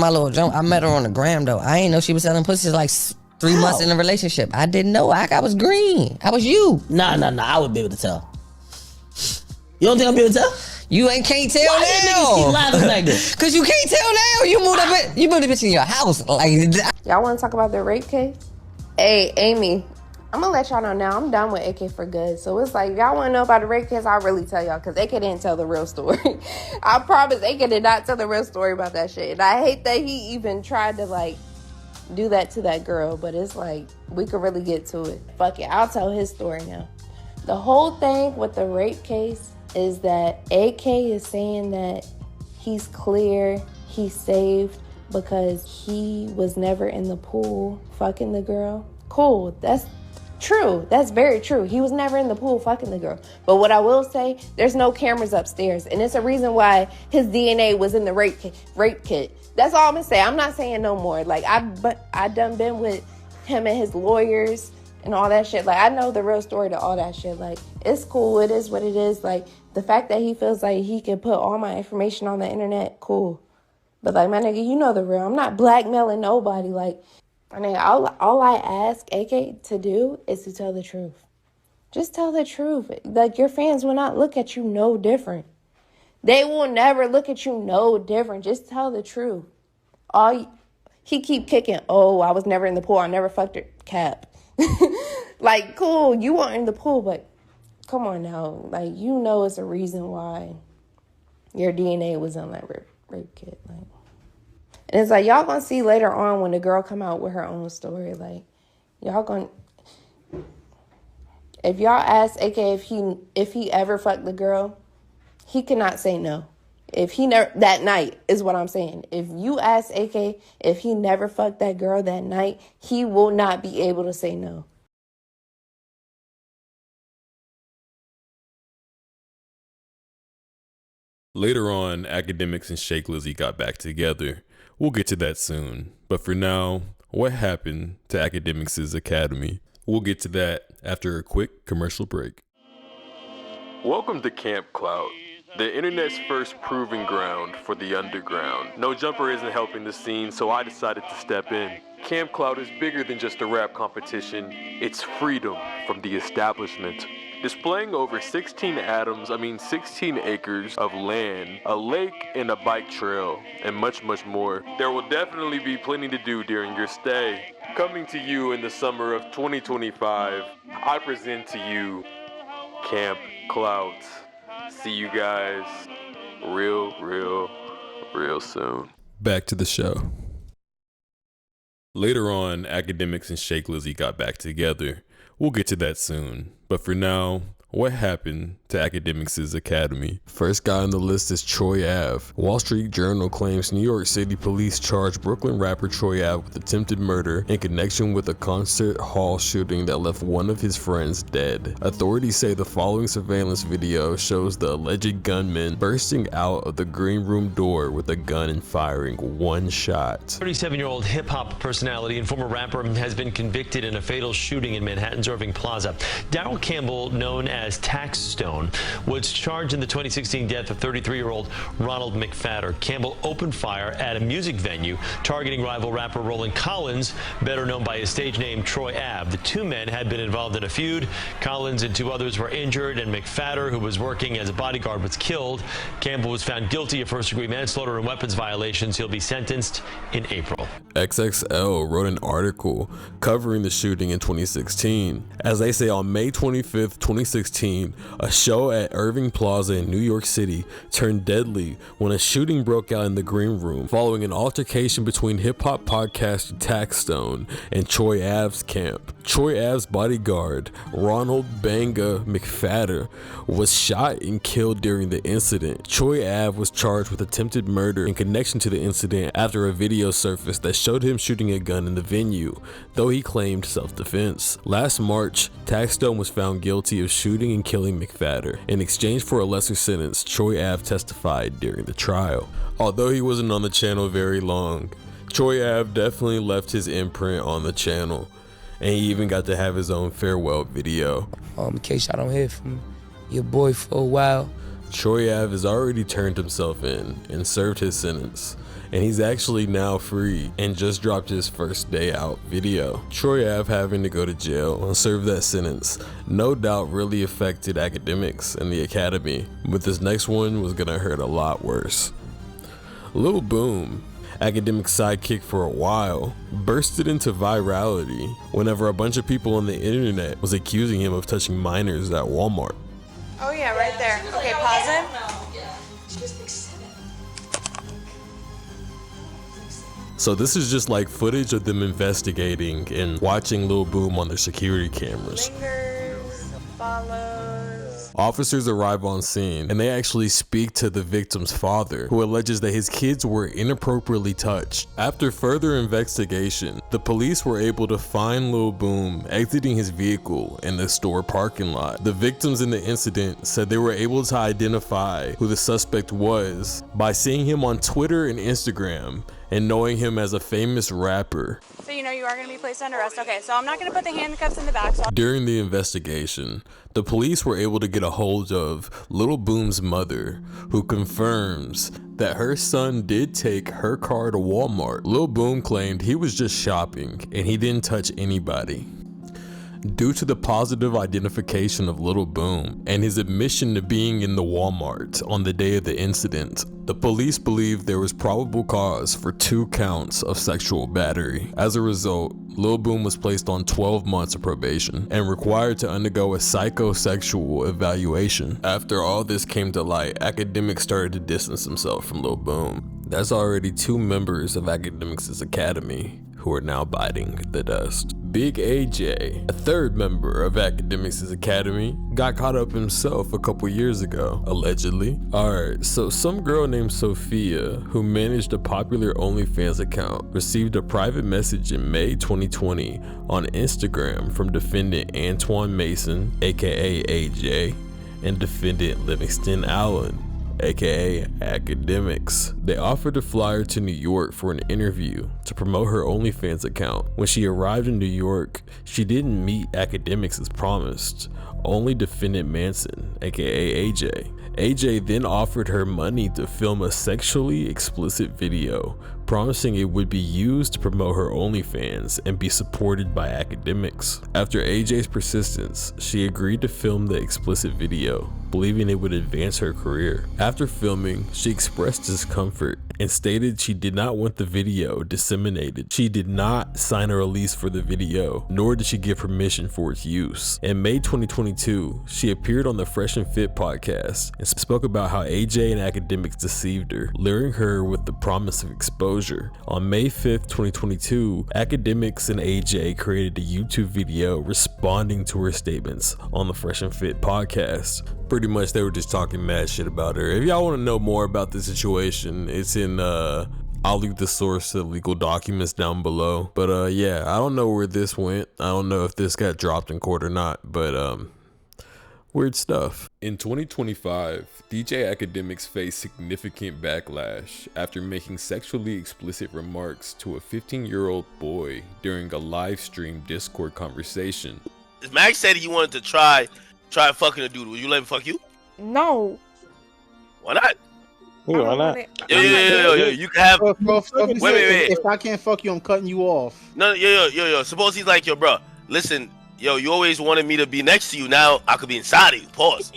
little jump. I met her on the gram though. I ain't know she was selling pussy like 3 months in a relationship. I didn't know. I was green. I was you. Nah. I would be able to tell. You don't think I'll be able to tell? You can't tell now. Why keep laughing like this? Cause you can't tell now. You moved the bitch in your house. Like, y'all want to talk about the rape case? Hey, Amy, I'm gonna let y'all know now. I'm done with AK for good. So it's like, y'all want to know about the rape case? I'll really tell y'all, because AK didn't tell the real story. I promise AK did not tell the real story about that shit. And I hate that he even tried to like do that to that girl. But it's like, we could really get to it. Fuck it, I'll tell his story now. The whole thing with the rape case is that AK is saying that he's clear, he's saved, because he was never in the pool fucking the girl. Cool, that's true. That's very true. He was never in the pool fucking the girl. But what I will say, there's no cameras upstairs. And it's a reason why his DNA was in the rape kit. That's all I'm gonna say. I'm not saying no more. Like, I done been with him and his lawyers and all that shit. Like, I know the real story to all that shit. Like, it's cool. It is what it is. Like, the fact that he feels like he can put all my information on the internet, cool. But like, my nigga, you know the real. I'm not blackmailing nobody. Like, my nigga, all I ask AK to do is to tell the truth. Just tell the truth. Like, your fans will not look at you no different. They will never look at you no different. Just tell the truth. He keep kicking, oh, I was never in the pool. I never fucked her. Cap. Like, cool, you weren't in the pool, but come on now. Like, you know it's a reason why your DNA was on that rape kit. Like, and it's like, y'all gonna see later on when the girl come out with her own story. Like, y'all gonna... If y'all ask AK if he ever fucked the girl, he cannot say no. If he never, that night is what I'm saying. If you ask AK if he never fucked that girl that night, he will not be able to say no. Later on, Akademiks and Shay Gizzy got back together. We'll get to that soon. But for now, what happened to Akademiks' Academy? We'll get to that after a quick commercial break. Welcome to Camp Clout, the internet's first proving ground for the underground. No Jumper isn't helping the scene, so I decided to step in. Camp Clout is bigger than just a rap competition. It's freedom from the establishment. Displaying over 16 acres of land, a lake and a bike trail, and much, much more. There will definitely be plenty to do during your stay. Coming to you in the summer of 2025, I present to you Camp Clout. See you guys real soon. Back to the show. Later on, Akademiks and Shay Gizzy got back together. We'll get to that soon. But for now, what happened to Akademiks' Academy? First guy on the list is Troy Ave. Wall Street Journal claims New York City police charged Brooklyn rapper Troy Ave with attempted murder in connection with a concert hall shooting that left one of his friends dead. Authorities say the following surveillance video shows the alleged gunman bursting out of the green room door with a gun and firing one shot. 37-year-old hip-hop personality and former rapper has been convicted in a fatal shooting in Manhattan's Irving Plaza. Darryl Campbell, known as Taxstone, was charged in the 2016 death of 33-year-old Ronald McFadder. Campbell opened fire at a music venue targeting rival rapper Roland Collins, better known by his stage name Troy Ave. The two men had been involved in a feud. Collins and two others were injured, and McFadder, who was working as a bodyguard, was killed. Campbell was found guilty of first-degree manslaughter and weapons violations. He'll be sentenced in April. XXL wrote an article covering the shooting in 2016. As they say, on May 25th, 2016, a show at Irving Plaza in New York City turned deadly when a shooting broke out in the green room following an altercation between hip-hop podcaster Taxstone and Troy Ave's camp. Troy Ave's bodyguard, Ronald Banga McFadder, was shot and killed during the incident. Troy Ave was charged with attempted murder in connection to the incident after a video surfaced that showed him shooting a gun in the venue, though he claimed self-defense. Last March, Taxstone was found guilty of shooting and killing McFadder. In exchange for a lesser sentence, Troy Ave testified during the trial. Although he wasn't on the channel very long, Troy Ave definitely left his imprint on the channel, and he even got to have his own farewell video. In case I don't hear from your boy for a while. Troy Ave has already turned himself in and served his sentence, and he's actually now free and just dropped his first day out video. Troy Ave having to go to jail and serve that sentence no doubt really affected Akademiks and the Academy, but this next one was gonna hurt a lot worse. Lil Boom, Akademiks' sidekick for a while, bursted into virality whenever a bunch of people on the internet was accusing him of touching minors at Walmart. Oh yeah, right there. Okay, pause it. So this is just like footage of them investigating and watching Lil Boom on their security cameras. Lingers, follows. Officers arrive on scene and they actually speak to the victim's father, who alleges that his kids were inappropriately touched. After further investigation, the police were able to find Lil Boom exiting his vehicle in the store parking lot. The victims in the incident said they were able to identify who the suspect was by seeing him on Twitter and Instagram and knowing him as a famous rapper. So you know you are going to be placed under arrest. Okay, so I'm not going to put the handcuffs in the back. So During the investigation, the police were able to get a hold of Lil Boom's mother, who confirms that her son did take her car to Walmart. Lil Boom claimed he was just shopping and he didn't touch anybody. Due to the positive identification of Lil Boom and his admission to being in the Walmart on the day of the incident, the police believed there was probable cause for 2 counts of sexual battery. As a result, Lil Boom was placed on 12 months of probation and required to undergo a psychosexual evaluation. After all this came to light, Akademiks started to distance himself from Lil Boom. That's already 2 members of Akademiks' academy who are now biting the dust. Big AJ, a 3rd member of Akademiks' academy, got caught up himself a couple years ago, allegedly. Alright, so some girl named Sophia, who managed a popular OnlyFans account, received a private message in May 2020 on Instagram from defendant Antoine Mason, aka AJ, and defendant Livingston Allen, aka Akademiks. They offered to fly her to New York for an interview to promote her OnlyFans account. When she arrived in New York, she didn't meet Akademiks as promised, only defendant Manson, aka AJ. AJ then offered her money to film a sexually explicit video, promising it would be used to promote her OnlyFans and be supported by Akademiks. After AJ's persistence, she agreed to film the explicit video, believing it would advance her career. After filming, she expressed discomfort and stated she did not want the video disseminated. She did not sign a release for the video, nor did she give permission for its use. In May 2022, she appeared on the Fresh and Fit podcast and spoke about how AJ and Akademiks deceived her, luring her with the promise of exposure. On May 5th, 2022, Akademiks and AJ created a YouTube video responding to her statements on the Fresh and Fit podcast. Pretty much they were just talking mad shit about her. If y'all want to know more about the situation, it's in I'll leave the source of legal documents down below. But yeah, I don't know where this went. I don't know if this got dropped in court or not, but weird stuff. In 2025, DJ Akademiks faced significant backlash after making sexually explicit remarks to a 15-year-old boy during a live stream Discord conversation. Max said he wanted to try fucking a dude. Will you let him fuck you? No. Why not? Yeah, why not? Yo, you can have. Wait. If I can't fuck you, I'm cutting you off. No, yo. Suppose he's like, yo, bro. Listen, yo, you always wanted me to be next to you. Now I could be inside of you. Pause.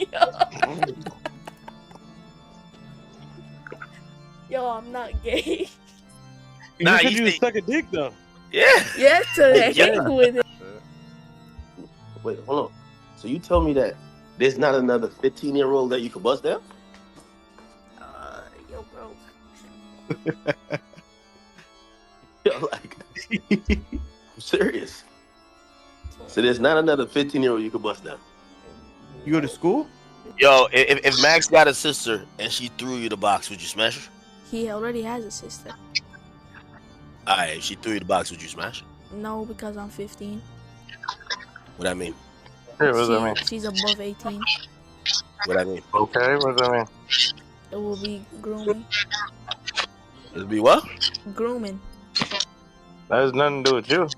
Yo, I'm not gay. Nah, you just suck a dick though. Yeah. Yes, so heck with it. Wait, hold on. So you tell me that there's not another 15-year-old that you could bust down? Yo, bro. Yo, like, I'm serious. So there's not another 15-year-old you could bust down? You go to school? Yo, if Max got a sister and she threw you the box, would you smash her? He already has a sister. Alright, if she threw you the box, would you smash her? No, because I'm 15. What I mean? Hey, what does that mean? She's above 18. What I mean? Okay, what does that mean? It will be grooming. It'll be what? Grooming. That has nothing to do with you.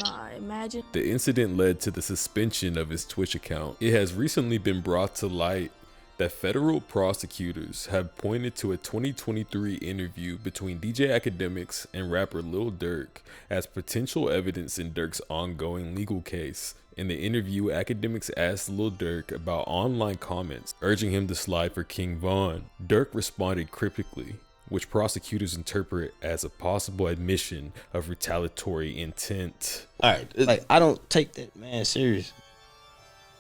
Nah, imagine. The incident led to the suspension of his Twitch account. It has recently been brought to light that federal prosecutors have pointed to a 2023 interview between DJ Akademiks and rapper Lil Durk as potential evidence in Durk's ongoing legal case. In the interview, Akademiks asked Lil Durk about online comments, urging him to slide for King Von. Durk responded cryptically, which prosecutors interpret as a possible admission of retaliatory intent. All right, like I don't take that man serious.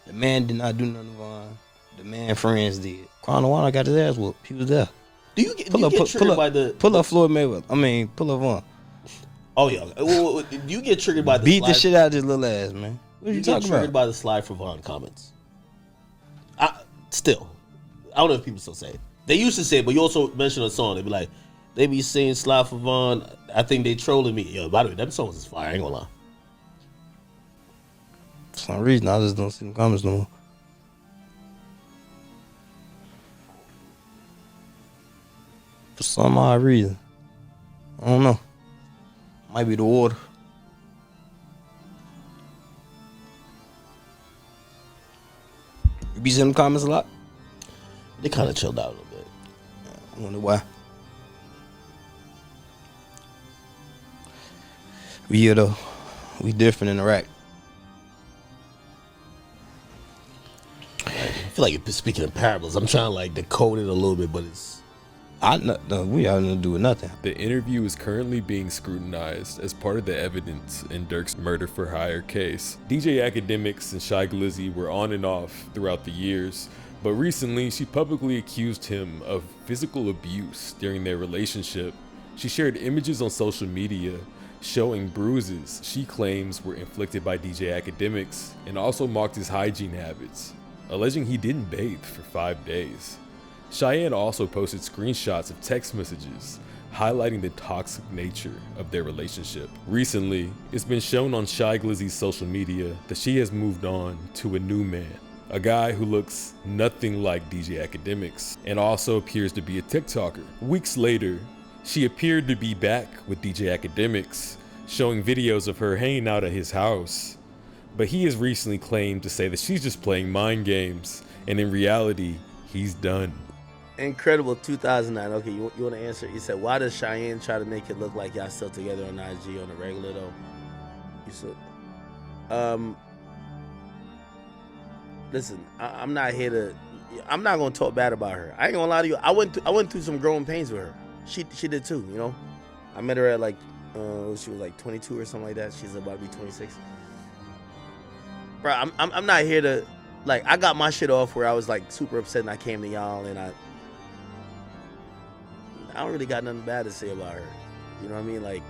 The man did not do nothing wrong. The man friends did. Quan got his ass whooped. He was there. Do you get triggered by the... Pull up Floyd Mayweather. I mean, pull up Vaughn. Oh, yeah. Do you get triggered by the Beat slide? the shit out of this little ass, man. What are you talking get triggered about? by the slide for Vaughn comments? Still. I don't know if people still say it. They used to say it, but you also mentioned a song. They be like, they be saying slide for Vaughn. I think they trolling me. Yo, by the way, them songs is fire. I ain't gonna lie. For some reason, I just don't see them comments no more. For some odd reason. I don't know. Might be the water. You be seeing the comments a lot? They kind of chilled out a little bit. I wonder why. We here though. We different in Iraq. I feel like you're speaking of parables. I'm trying to like decode it a little bit, but it's. We have nothing to do with nothing. The interview is currently being scrutinized as part of the evidence in Dirk's murder for hire case. DJ Akademiks and Shay Gizzy were on and off throughout the years, but recently she publicly accused him of physical abuse during their relationship. She shared images on social media showing bruises she claims were inflicted by DJ Akademiks, and also mocked his hygiene habits, alleging he didn't bathe for 5 days. Cheyenne also posted screenshots of text messages highlighting the toxic nature of their relationship. Recently, it's been shown on Shay Gizzy's social media that she has moved on to a new man, a guy who looks nothing like DJ Akademiks and also appears to be a TikToker. Weeks later, she appeared to be back with DJ Akademiks, showing videos of her hanging out at his house. But he has recently claimed to say that she's just playing mind games, and in reality, he's done. Incredible 2009. Okay, you want to answer? You said, why does Cheyenne try to make it look like y'all still together on IG on the regular though? You said, listen, I'm not here to. I'm not gonna talk bad about her. I ain't gonna lie to you. I went through some growing pains with her. She did too. You know, I met her at like she was like 22 or something like that. She's about to be 26. Bro, I'm not here to like. I got my shit off where I was like super upset and I came to y'all and I don't really got nothing bad to say about her. You know what I mean? Like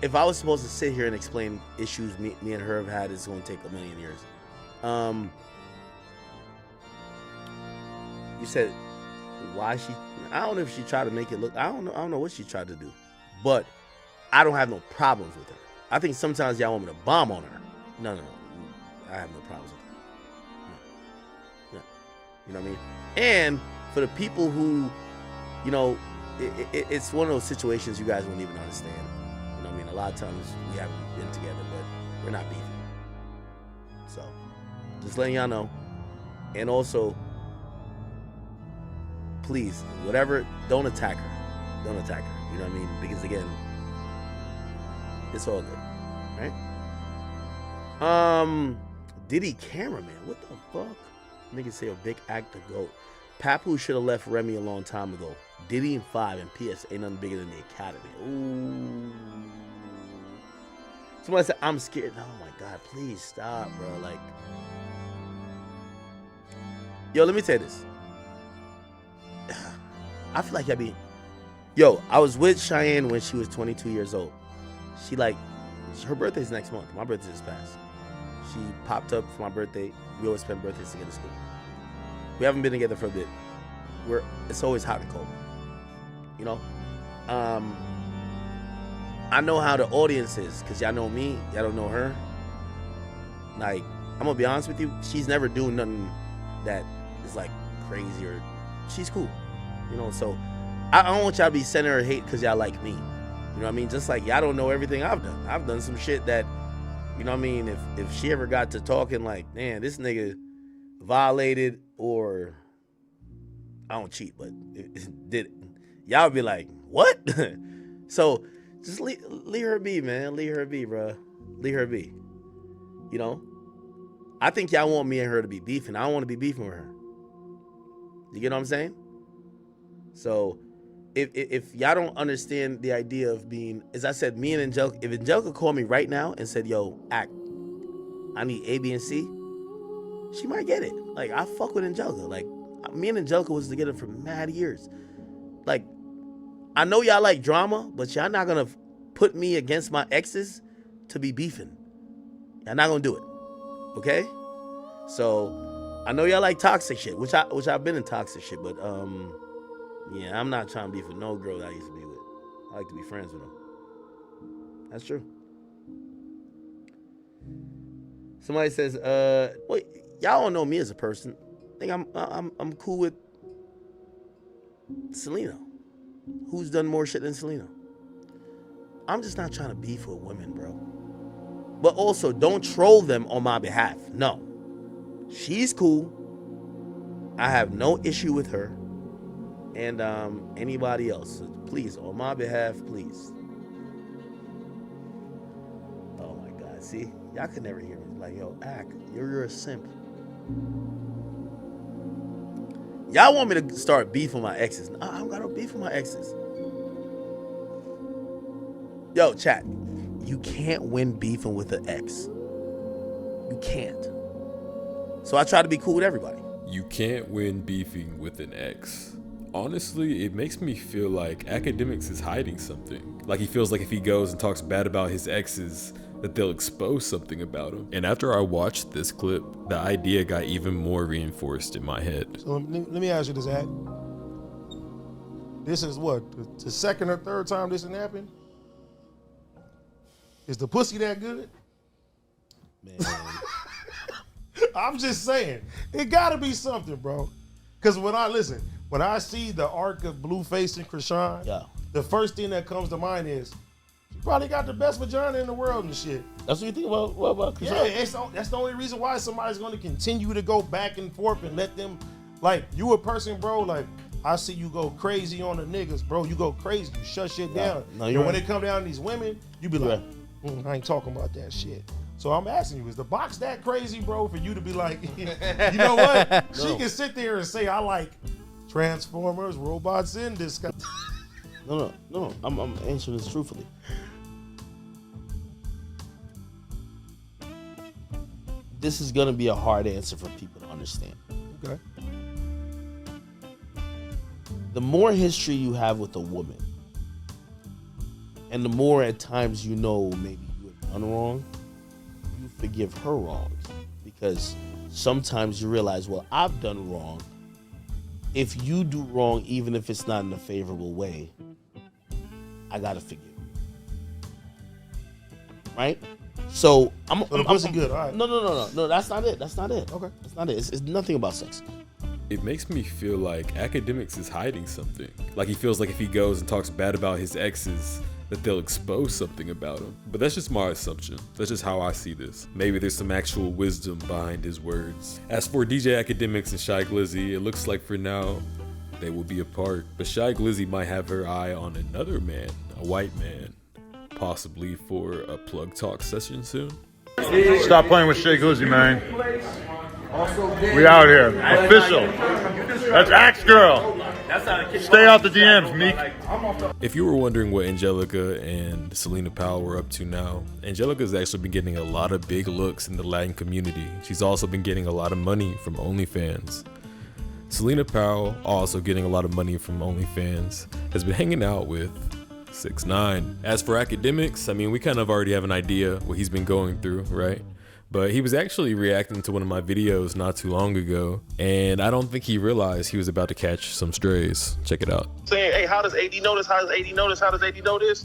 if I was supposed to sit here and explain issues me and her have had, it's going to take a million years. You said why she? I don't know if she tried to make it look. I don't know what she tried to do, but I don't have no problems with her. I think sometimes y'all want me to bomb on her. No. I have no problems with her. No. You know what I mean? And for the people who, you know, it's one of those situations you guys won't even understand. You know what I mean? A lot of times we haven't been together, but we're not beefing. So, just letting y'all know. And also, please, whatever, don't attack her. Don't attack her. You know what I mean? Because again, it's all good, right? Diddy cameraman, what the fuck? Niggas say a big act to go. Papu should have left Remy a long time ago. Diddy in 5 and PS ain't nothing bigger than the Academy. Ooh. Somebody said, I'm scared. Oh my God, please stop, bro. Like, yo, let me tell you this. I feel like I be, yo, I was with Cheyenne when she was 22 years old. She like, her birthday's next month. My birthday just passed. She popped up for my birthday. We always spend birthdays together at school. We haven't been together for a bit. It's always hot and cold. You know? I know how the audience is, because y'all know me, y'all don't know her. Like, I'm gonna be honest with you, she's never doing nothing that is like crazy or she's cool. You know, so I don't want y'all to be sending her hate because y'all like me. You know what I mean? Just like y'all don't know everything I've done. I've done some shit that, you know what I mean? If she ever got to talking like, man, this nigga violated, or I don't cheat, but it did it, y'all would be like, what? So just leave her be, man. Leave her be, bro. Leave her be. You know? I think y'all want me and her to be beefing. I don't want to be beefing with her. You get what I'm saying? So if y'all don't understand the idea of being, as I said, me and Angelica, if Angelica called me right now and said, yo, Act, I need A, B, and C, she might get it. Like, I fuck with Angelica. Like, me and Angelica was together for mad years. Like, I know y'all like drama, but y'all not gonna put me against my exes to be beefing. Y'all not gonna do it. Okay? So, I know y'all like toxic shit, which I've been in toxic shit, but yeah, I'm not trying to beef with no girl that I used to be with. I like to be friends with them. That's true. Somebody says, wait, y'all don't know me as a person. I think I'm cool with Selena. who's done more shit than Selena. I'm just not trying to beef with women, bro. But also, don't troll them on my behalf. No. She's cool. I have no issue with her. And anybody else. Please, on my behalf, please. Oh my God. See? Y'all could never hear me. Like, yo, you're a simp. Y'all want me to start beef with my exes. I don't got no beef with my exes. Yo, chat. You can't win beefing with an ex. You can't. So I try to be cool with everybody. You can't win beefing with an ex. Honestly, it makes me feel like Akademiks is hiding something. Like he feels like if he goes and talks bad about his exes, that they'll expose something about him. And after I watched this clip, the idea got even more reinforced in my head. So let me ask you this, Ad. This is what, the second or third time this has happened? Is the pussy that good? Man. I'm just saying, it gotta be something, bro. Because when I see the arc of Blueface and Krishan, the first thing that comes to mind is, she probably got the best vagina in the world and shit. That's what you think about? What about Krishan? Yeah, that's the only reason why somebody's going to continue to go back and forth and let them, like, you a person, bro, like, I see you go crazy on the niggas, bro. You go crazy. You shut shit down. No, and you're when right. it come down to these women, you be like, I ain't talking about that shit. So I'm asking you, is the box that crazy, bro, for you to be like, you know what? No. She can sit there and say, I like Transformers, robots in this guy. No. I'm answering this truthfully. This is gonna be a hard answer for people to understand. Okay. The more history you have with a woman, and the more at times you know maybe you have done wrong, you forgive her wrongs. Because sometimes you realize, well, I've done wrong. If you do wrong, even if it's not in a favorable way, I gotta forgive you. Right? So I'm good. All right. No. That's not it. Okay. That's not it. It's nothing about sex. It makes me feel like Akademiks is hiding something. Like he feels like if he goes and talks bad about his exes, that they'll expose something about him. But that's just my assumption. That's just how I see this. Maybe there's some actual wisdom behind his words. As for DJ Akademiks and Shay Gizzy, it looks like for now, they will be apart. But Shay Gizzy might have her eye on another man, a white man, possibly for a plug talk session soon. Stop playing with Shay Gizzy, man. We out here. Official. That's Axe Girl. Stay out the DMs, Meek. If you were wondering what Angelica and Selena Powell were up to now, Angelica's actually been getting a lot of big looks in the Latin community. She's also been getting a lot of money from OnlyFans. Selena Powell, also getting a lot of money from OnlyFans, has been hanging out with 6ix9ine. As for Akademiks, I mean, we kind of already have an idea what he's been going through, right? But he was actually reacting to one of my videos not too long ago, and I don't think he realized he was about to catch some strays. Check it out. Saying, hey, how does AD know this? How does AD know this? How does AD know this?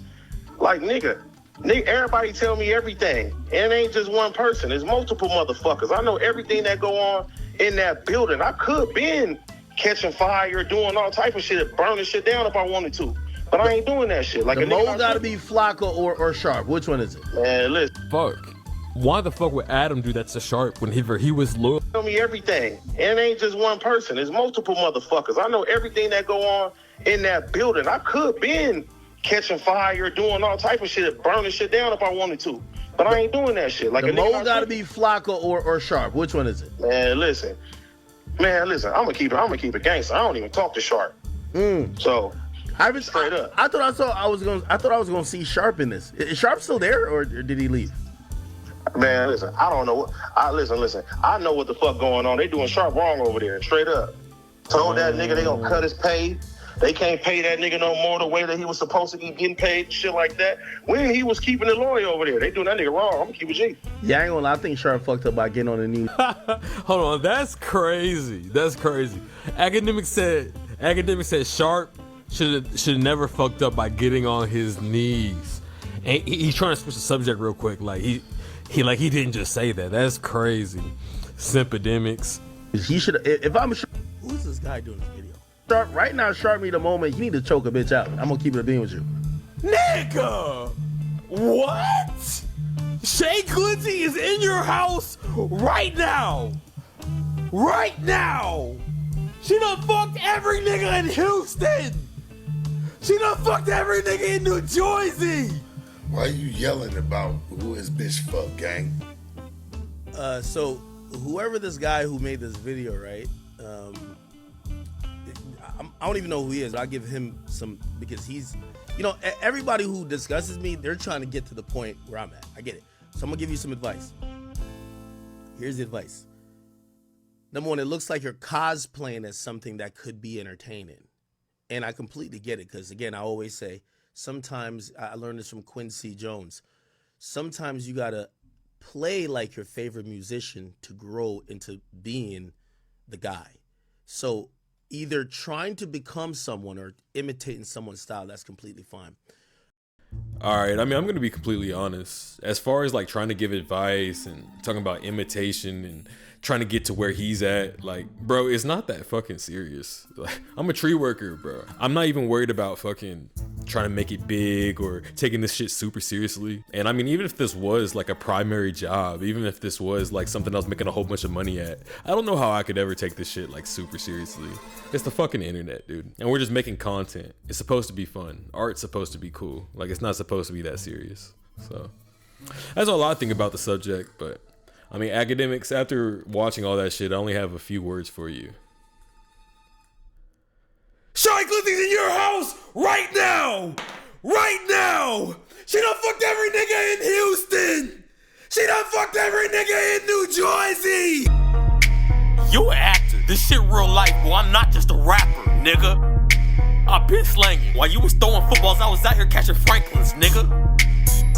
Like, nigga, everybody tell me everything. And it ain't just one person. It's multiple motherfuckers. I know everything that go on in that building. I could been catching fire, doing all type of shit, burning shit down if I wanted to. But I ain't doing that shit. Like, The mole gotta be Flocka or Sharp. Which one is it? Man, listen. Fuck. Why the fuck would Adam do that to Sharp when he was loyal? Tell me everything. And it ain't just one person. It's multiple motherfuckers. I know everything that go on in that building. I could been catching fire, doing all type of shit, burning shit down if I wanted to. But I ain't doing that shit. Like The mole gotta be Flocka or Sharp. Which one is it? Man, listen. I'm gonna keep it gangster. I don't even talk to Sharp. So straight up. I thought I was gonna see Sharp in this. Is Sharp still there or did he leave? Man, listen, I don't know. Listen. I know what the fuck going on. They doing Sharp wrong over there, straight up. Told that nigga they gonna cut his pay. They can't pay that nigga no more the way that he was supposed to be getting paid, shit like that. When he was keeping it loyal over there. They doing that nigga wrong. I'm gonna keep it G. Yeah, I ain't gonna lie. I think Sharp fucked up by getting on the knee. Hold on, that's crazy. That's crazy. Akademiks said Sharp should never fucked up by getting on his knees. And he's trying to switch the subject real quick. Like he didn't just say that. That's crazy. Simpedemics. He should. If I'm sure. Who's this guy doing this video? Right now, sharp me the moment. You need to choke a bitch out. I'm gonna keep it a bean with you. Nigga! What? Shay Gizzy is in your house right now. Right now. She done fucked every nigga in Houston. She done fucked every nigga in New Jersey. Why you yelling about who his bitch fuck, gang? So whoever this guy who made this video, right? I don't even know who he is. I'll give him some, because he's, you know, everybody who discusses me, they're trying to get to the point where I'm at. I get it. So I'm gonna give you some advice. Here's the advice. Number one, it looks like you're cosplaying as something that could be entertaining. And I completely get it, because again, I always say, sometimes, I learned this from Quincy Jones, sometimes you gotta play like your favorite musician to grow into being the guy. So either trying to become someone or imitating someone's style, that's completely fine. All right, I mean, I'm going to be completely honest. As far as like trying to give advice and talking about imitation and trying to get to where he's at, like, bro, it's not that fucking serious. Like, I'm a tree worker, bro. I'm not even worried about fucking trying to make it big or taking this shit super seriously. And I mean, even if this was like a primary job, even if this was like something I was making a whole bunch of money at, I don't know how I could ever take this shit like super seriously. It's the fucking internet, dude. And we're just making content. It's supposed to be fun. Art's supposed to be cool. Like, it's not supposed to be that serious. So that's all I think about the subject. But I mean, Akademiks, after watching all that shit, I only have a few words for you. Shay Gizzy's in your house right now! Right now! She done fucked every nigga in Houston! She done fucked every nigga in New Jersey! You an actor. This shit real life, boy. I'm not just a rapper, nigga. I been slanging. While you was throwing footballs, I was out here catching Franklins, nigga.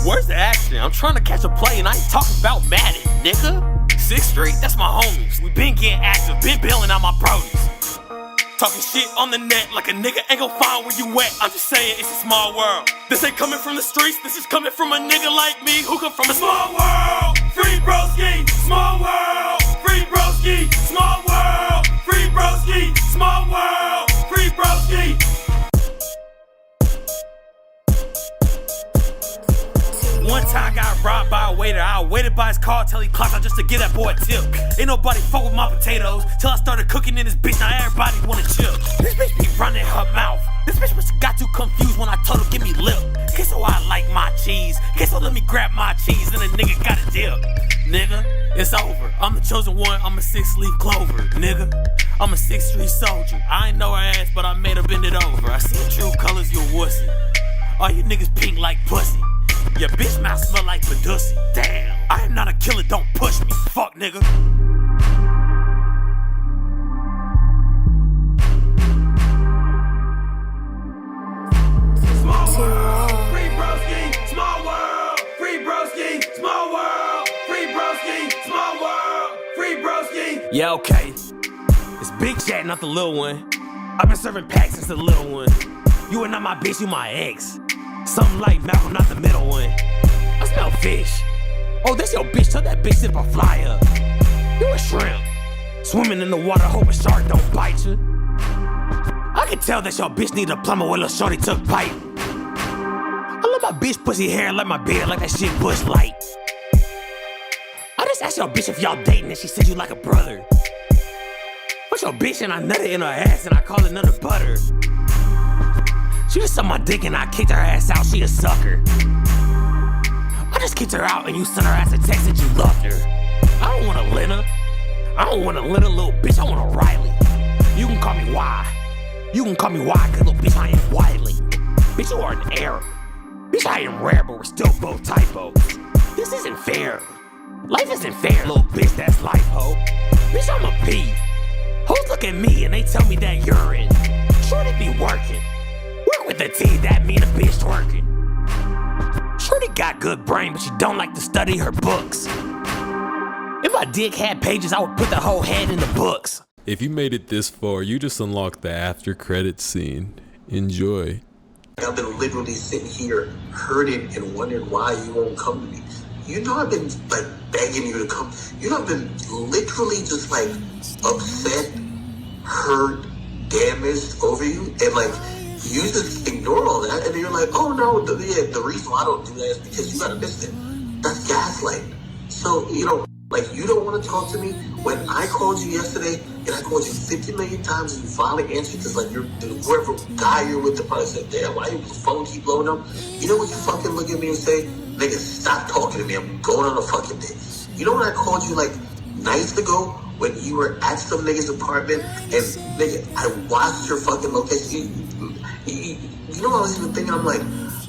Where's the action? I'm trying to catch a play and I ain't talking about Madden, nigga. 6th Street, that's my homies. We been getting active, been bailing out my produce. Talking shit on the net like a nigga ain't gon' find where you at. I'm just saying, it's a small world. This ain't coming from the streets, this is coming from a nigga like me who come from a small world. Free broski, small world. Free broski, small world. Free broski, small world. Free broski. One time I got robbed by a waiter. I waited by his car till he clocked out just to get that boy a tip. Ain't nobody fuck with my potatoes till I started cooking in this bitch. Now everybody wanna chill. This bitch be running her mouth. This bitch must have got too confused when I told her give me lip. Queso, I like my cheese. Queso, let me grab my cheese and a nigga got a dip. Nigga, it's over. I'm the chosen one. I'm a 6-leaf clover. Nigga, I'm a 6th Street soldier. I ain't know her ass, but I made her bend it over. I see true colors, you a wussy. All you niggas pink like pussy. Your bitch mouth smell like Badussy. Damn, I am not a killer, don't push me. Fuck, nigga. Small world, free broski, small world, free broski, small world, free broski, small world, free broski. Yeah, okay. It's Big Chat, not the little one. I've been serving packs since the little one. You are not my bitch, you my ex. Something like Malcolm, not the middle one. I smell fish. Oh, that's your bitch. Tell that bitch sip a fly up. You a shrimp. Swimming in the water, hope a shark don't bite you. I can tell that your bitch need a plumber when Lil Shorty took pipe. I love my bitch pussy hair like my beard, like that shit Bush Light. I just asked your bitch if y'all dating and she said you like a brother. What's your bitch and I nutted in her ass and I call it nut butter. She just sucked my dick and I kicked her ass out, she a sucker. I just kicked her out and you sent her ass a text that you loved her. I don't want a Lena. I don't want a Lena, little bitch, I want a Riley. You can call me Y. You can call me Y, cause little bitch, I am Wiley. Bitch, you are an Arab. Bitch, I am rare, but we're still both typos. This isn't fair. Life isn't fair, little bitch, that's life, ho. Bitch, I'm a P. Hoes look at me and they tell me that you're in. Shorty be working. Work with the T, that mean a bitch twerking. Shorty got good brain, but she don't like to study her books. If my dick had pages, I would put the whole head in the books. If you made it this far, you just unlocked the after credits scene. Enjoy. I've been literally sitting here hurting and wondering why you won't come to me. You know I've been like begging you to come. You know I've been literally just like upset, hurt, damaged over you, and like you just ignore all that, and then you're like, oh no, the reason why I don't do that is because you got a biscuit. That's gaslighting. So like you don't want to talk to me when I called you yesterday, and I called you 50 million times, and you finally answered because like whoever guy you're with, the probably said, damn, why your phone keep blowing up? You know what you fucking look at me and say, nigga, stop talking to me. I'm going on a fucking date. You know when I called you like nights ago when you were at some nigga's apartment, and nigga, I watched your fucking location. You know what I was even thinking? I'm like,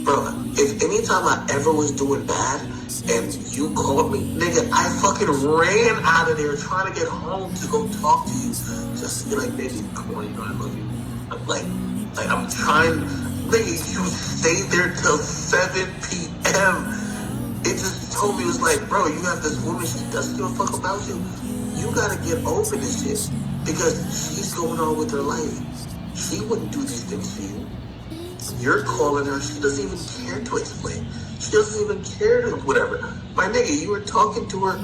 bro, if anytime I ever was doing bad and you called me, nigga, I fucking ran out of there trying to get home to go talk to you. Just to be like, baby, come on, you know I love you. I'm like I'm trying, nigga, you stayed there till 7 p.m. It just told me, it was like, bro, you have this woman, she doesn't give a fuck about you. You gotta get over this shit because she's going on with her life. She wouldn't do these things to you. You're calling her, she doesn't even care to explain. She doesn't even care to whatever. My nigga, you were talking to her.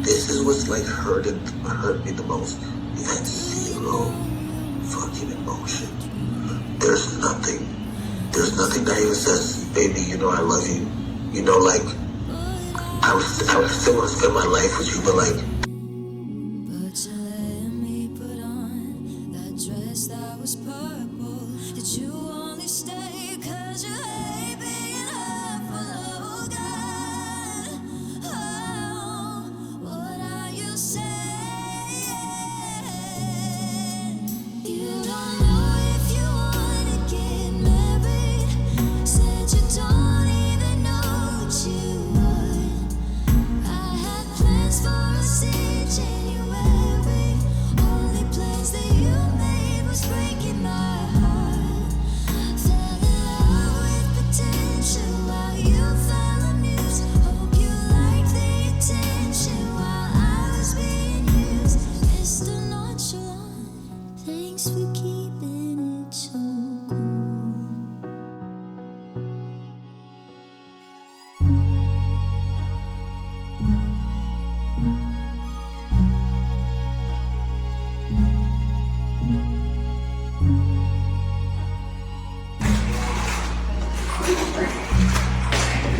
This is what's like hurt me the most. You had zero fucking emotion. There's nothing that even says, baby, you know I love you. You know, like, I would still want to spend my life with you, but like,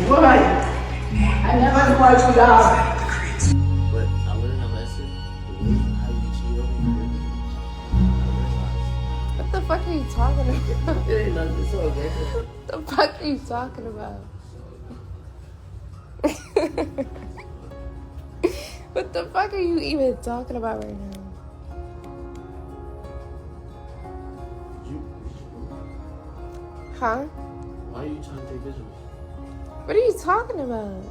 What? I never watched you out. But I learned a lesson. The way how you cheat on me. What the fuck are you talking about? It ain't nothing. It's all good. What the fuck are you talking about? What the fuck are you even talking about right now? Huh? Why are you trying to take pictures? What are you talking about?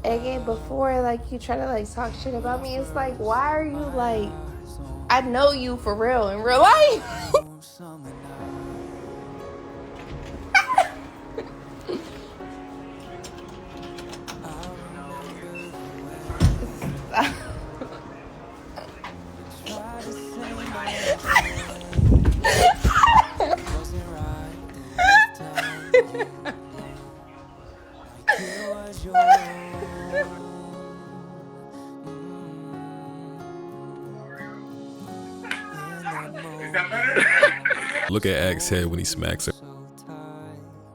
Again, before like you try to like talk shit about me, it's like, why are you like, I know you for real in real life. Look at Axe head when he smacks her.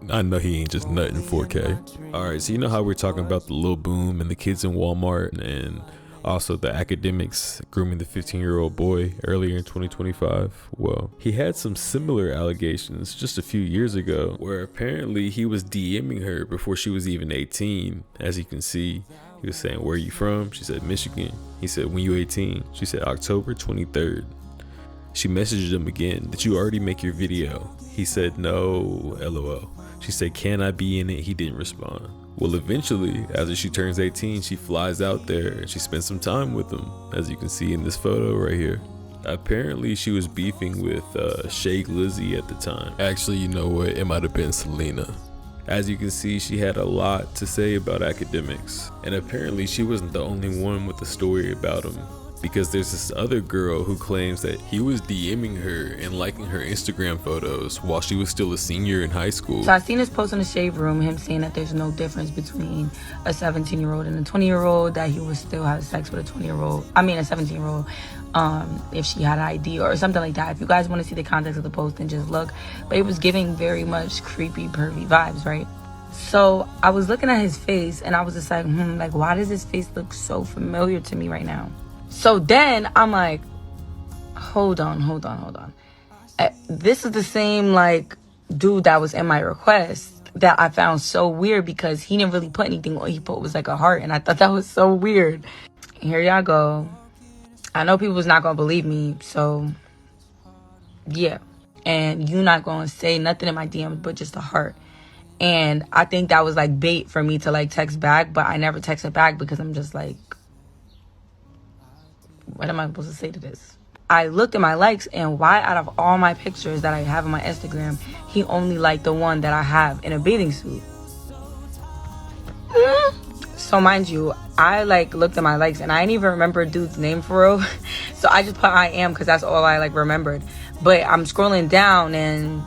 I know he ain't just nutting 4K. Alright, so you know how we're talking about the Lil Boom and the kids in Walmart and also the Akademiks grooming the 15-year-old boy earlier in 2025? Well, he had some similar allegations just a few years ago where apparently he was DMing her before she was even 18. As you can see, he was saying, where are you from? She said, Michigan. He said, when you 18? She said, October 23rd. She messaged him again, did you already make your video? He said, no, LOL. She said, can I be in it? He didn't respond. Well, eventually, after she turns 18, she flies out there and she spends some time with him, as you can see in this photo right here. Apparently, she was beefing with Shay Gizzy at the time. Actually, you know what? It might have been Selena. As you can see, she had a lot to say about Akademiks. And apparently, she wasn't the only one with a story about him. because there's this other girl who claims that he was DMing her and liking her Instagram photos while she was still a senior in high school. So I seen this post in the shade room, him saying that there's no difference between a 17-year-old and a 20-year-old, that he would still have sex with a 17-year-old, if she had an ID or something like that. If you guys want to see the context of the post, then just look. But it was giving very much creepy, pervy vibes, right? So I was looking at his face and I was just like, like, why does his face look so familiar to me right now? So then I'm like, hold on. This is the same, like, dude that was in my request that I found so weird, because he didn't really put anything. What he put was like a heart, and I thought that was so weird. Here y'all go. I know people was not gonna believe me, so yeah. And you not gonna say nothing in my DMs but just a heart. And I think that was like bait for me to like text back, but I never texted back because I'm just like, what am I supposed to say to this? I looked at my likes, and why out of all my pictures that I have on my Instagram, he only liked the one that I have in a bathing suit. So mind you, I like looked at my likes and I didn't even remember a dude's name for real. So I just put I am because that's all I like remembered. But I'm scrolling down and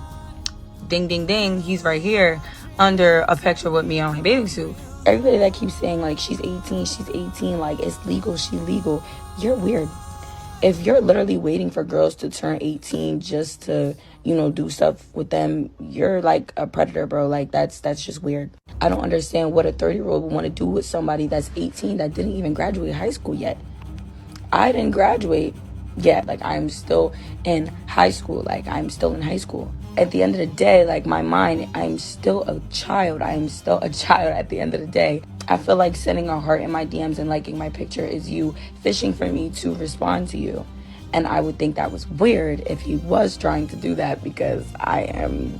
ding, ding, ding, he's right here under a picture with me on a bathing suit. Everybody that keeps saying like she's 18, like it's legal, she legal. You're weird. If you're literally waiting for girls to turn 18 just to, you know, do stuff with them, you're like a predator, bro. Like that's just weird. I don't understand what a 30-year-old would want to do with somebody that's 18 that didn't even graduate high school yet. I didn't graduate yet. Like I'm still in high school. At the end of the day, like my mind, I'm still a child. I am still a child at the end of the day. I feel like sending a heart in my DMs and liking my picture is you fishing for me to respond to you. And I would think that was weird if he was trying to do that, because I am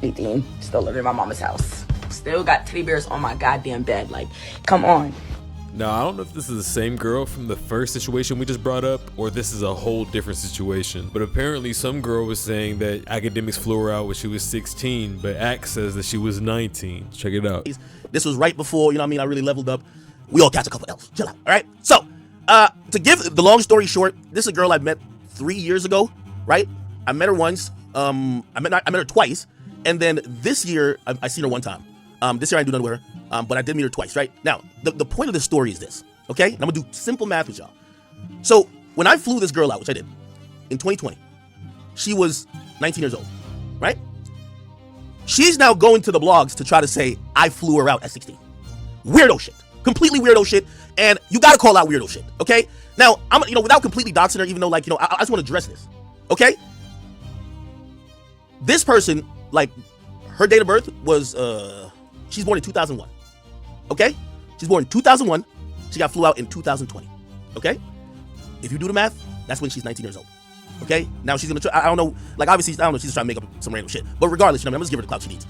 18, still living in my mama's house. Still got teddy bears on my goddamn bed. Like, come on. Now, I don't know if this is the same girl from the first situation we just brought up, or this is a whole different situation. But apparently some girl was saying that Akademiks flew her out when she was 16, but Ak says that she was 19. Check it out. This was right before, you know what I mean, I really leveled up. We all catch a couple L's. Chill out, all right? So, to give the long story short, this is a girl I met 3 years ago, right? I met her once. I met her twice. And then this year, I seen her one time. This year I didn't do nothing with her, but I did meet her twice, right? Now, the point of this story is this, okay? And I'm gonna do simple math with y'all. So, when I flew this girl out, which I did, in 2020, she was 19 years old, right? She's now going to the blogs to try to say, I flew her out at 16. Weirdo shit. Completely weirdo shit. And you gotta call out weirdo shit, okay? Now, I'm, without completely doxing her, even though, like, I just wanna address this, okay? This person, like, her date of birth was, she's born in 2001, okay? She's born in 2001. She got flew out in 2020, okay? If you do the math, that's when she's 19 years old, okay? Now she's gonna try, I don't know, like obviously, I don't know, she's just trying to make up some random shit. But regardless, I'm just giving her the clout she needs.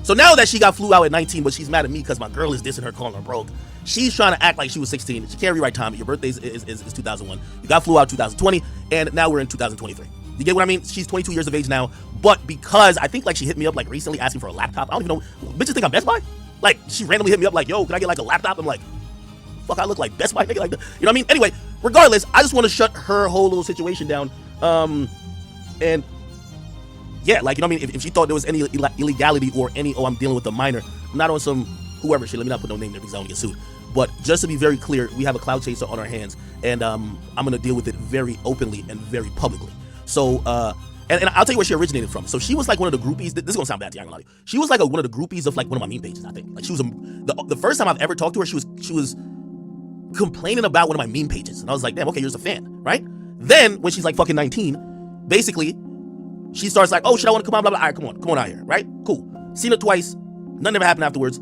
So now that she got flew out at 19, but she's mad at me because my girl is dissing her, calling her broke. She's trying to act like she was 16. She can't rewrite time. Your birthday is 2001. You got flew out 2020, and now we're in 2023. You get what I mean? She's 22 years of age now, but because I think like she hit me up like recently asking for a laptop. I don't even know. Bitches think I'm Best Buy? Like she randomly hit me up like, yo, can I get like a laptop? I'm like, fuck, I look like Best Buy nigga, like, you know what I mean? Anyway, regardless, I just want to shut her whole little situation down. And yeah, like, you know what I mean? If she thought there was any illegality or any, I'm dealing with a minor, I'm not on some whoever shit. Let me not put no name there because I don't get sued. But just to be very clear, we have a clout chaser on our hands, and I'm gonna deal with it very openly and very publicly. So, and I'll tell you where she originated from. So she was like one of the groupies. This is gonna sound bad to you, I'm gonna lie to you. She was like one of the groupies of like one of my meme pages, I think. Like she was the first time I've ever talked to her, she was complaining about one of my meme pages, and I was like, damn, okay, you're just a fan, right? Then when she's like fucking 19, basically, she starts like, oh shit, I want to come on, blah blah. All right, come on out here, right? Cool. Seen her twice. Nothing ever happened afterwards.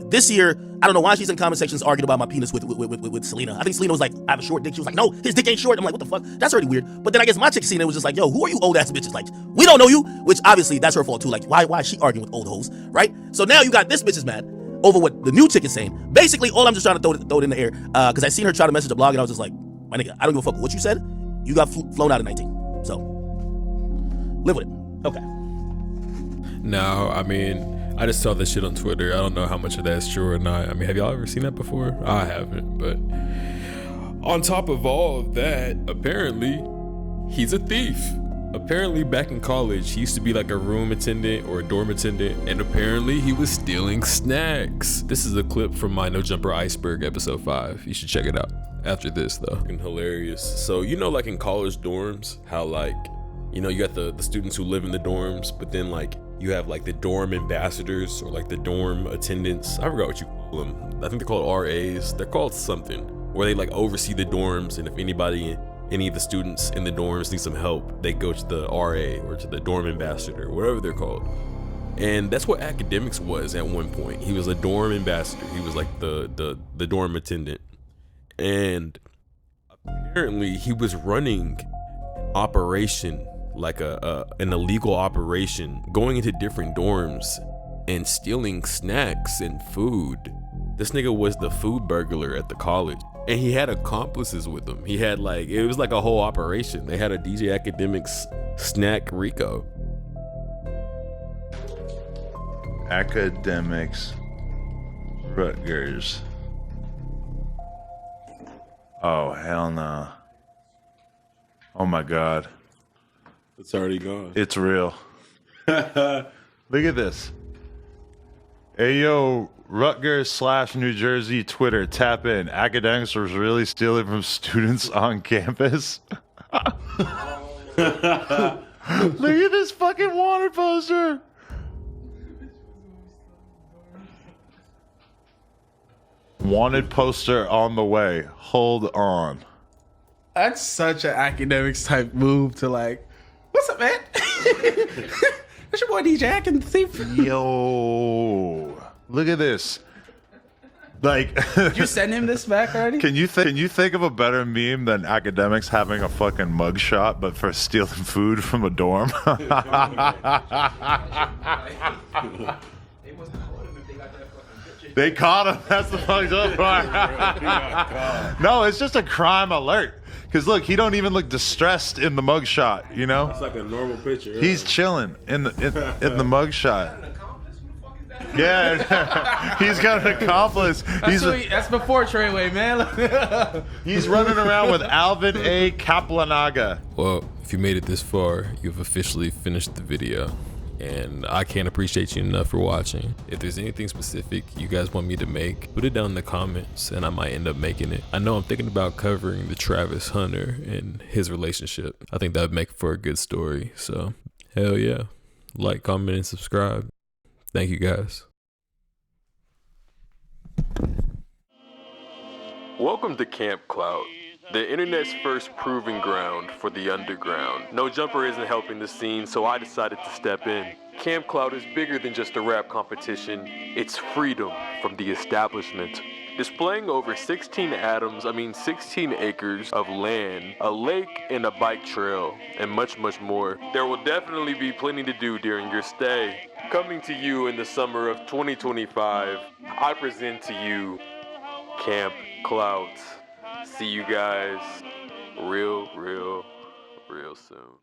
This year, I don't know why she's in comment sections arguing about my penis with Selena. I think Selena was like, I have a short dick. She was like, no, his dick ain't short. I'm like, what the fuck? That's already weird. But then I guess my chick Selena was just like, yo, who are you old ass bitches? Like, we don't know you. Which obviously that's her fault too. Like, why is she arguing with old hoes, right? So now you got this bitch is mad over what the new chick is saying. Basically, all I'm just trying to throw it in the air because I seen her try to message the blog and I was just like, my nigga, I don't give a fuck what you said. You got flown out at 19. So live with it. Okay. No, I mean, I just saw this shit on Twitter. I don't know how much of that is true or not. I mean, have y'all ever seen that before? I haven't, but On top of all of that, apparently, he's a thief. Apparently back in college, he used to be like a room attendant or a dorm attendant, and apparently he was stealing snacks. This is a clip from my No Jumper Iceberg episode 5. You should check it out after this though. Fucking hilarious. So you know, like in college dorms, how like, you know, you got the students who live in the dorms, but then like you have like the dorm ambassadors or like the dorm attendants. I forgot what you call them. I think they're called RAs. They're called something, where they like oversee the dorms, and if any of the students in the dorms need some help, they go to the RA or to the dorm ambassador, whatever they're called. And that's what Akademiks was at one point. He was a dorm ambassador. He was like the dorm attendant. And apparently he was running operation, like an illegal operation, going into different dorms and stealing snacks and food. This nigga was the food burglar at the college. And he had accomplices with him. He had like, it was like a whole operation. They had a DJ Akademiks snack Rico. Akademiks, Rutgers. Oh, hell no. Oh my God. It's already gone. It's real. Look at this. Hey, yo, Rutgers/New Jersey Twitter, tap in. Akademiks was really stealing from students on campus. Look at this fucking wanted poster. Wanted poster on the way. Hold on. That's such an Akademiks type move to like, what's up, man? That's your boy DJ Ak and the thief. Yo, look at this. Like, did you send him this back already? Can you think of a better meme than Akademiks having a fucking mugshot, but for stealing food from a dorm? They caught him. That's the fucked up part. No, it's just a crime alert. Because look, he don't even look distressed in the mugshot, you know? It's like a normal picture. Right? He's chilling in the mugshot. Yeah, he's got an accomplice. That's before Treyway, man. He's running around with Alvin A. Kaplanaga. Well, if you made it this far, you've officially finished the video. And I can't appreciate you enough for watching. If there's anything specific you guys want me to make, put it down in the comments and I might end up making it. I know I'm thinking about covering the Travis Hunter and his relationship. I think that would make for a good story. So hell yeah. Like, comment, and subscribe. Thank you guys. Welcome to Camp Clout, the internet's first proving ground for the underground. No Jumper isn't helping the scene, so I decided to step in. Camp Clout is bigger than just a rap competition. It's freedom from the establishment. Displaying over 16 acres of land, a lake and a bike trail, and much, much more. There will definitely be plenty to do during your stay. Coming to you in the summer of 2025, I present to you Camp Clout. See you guys real soon.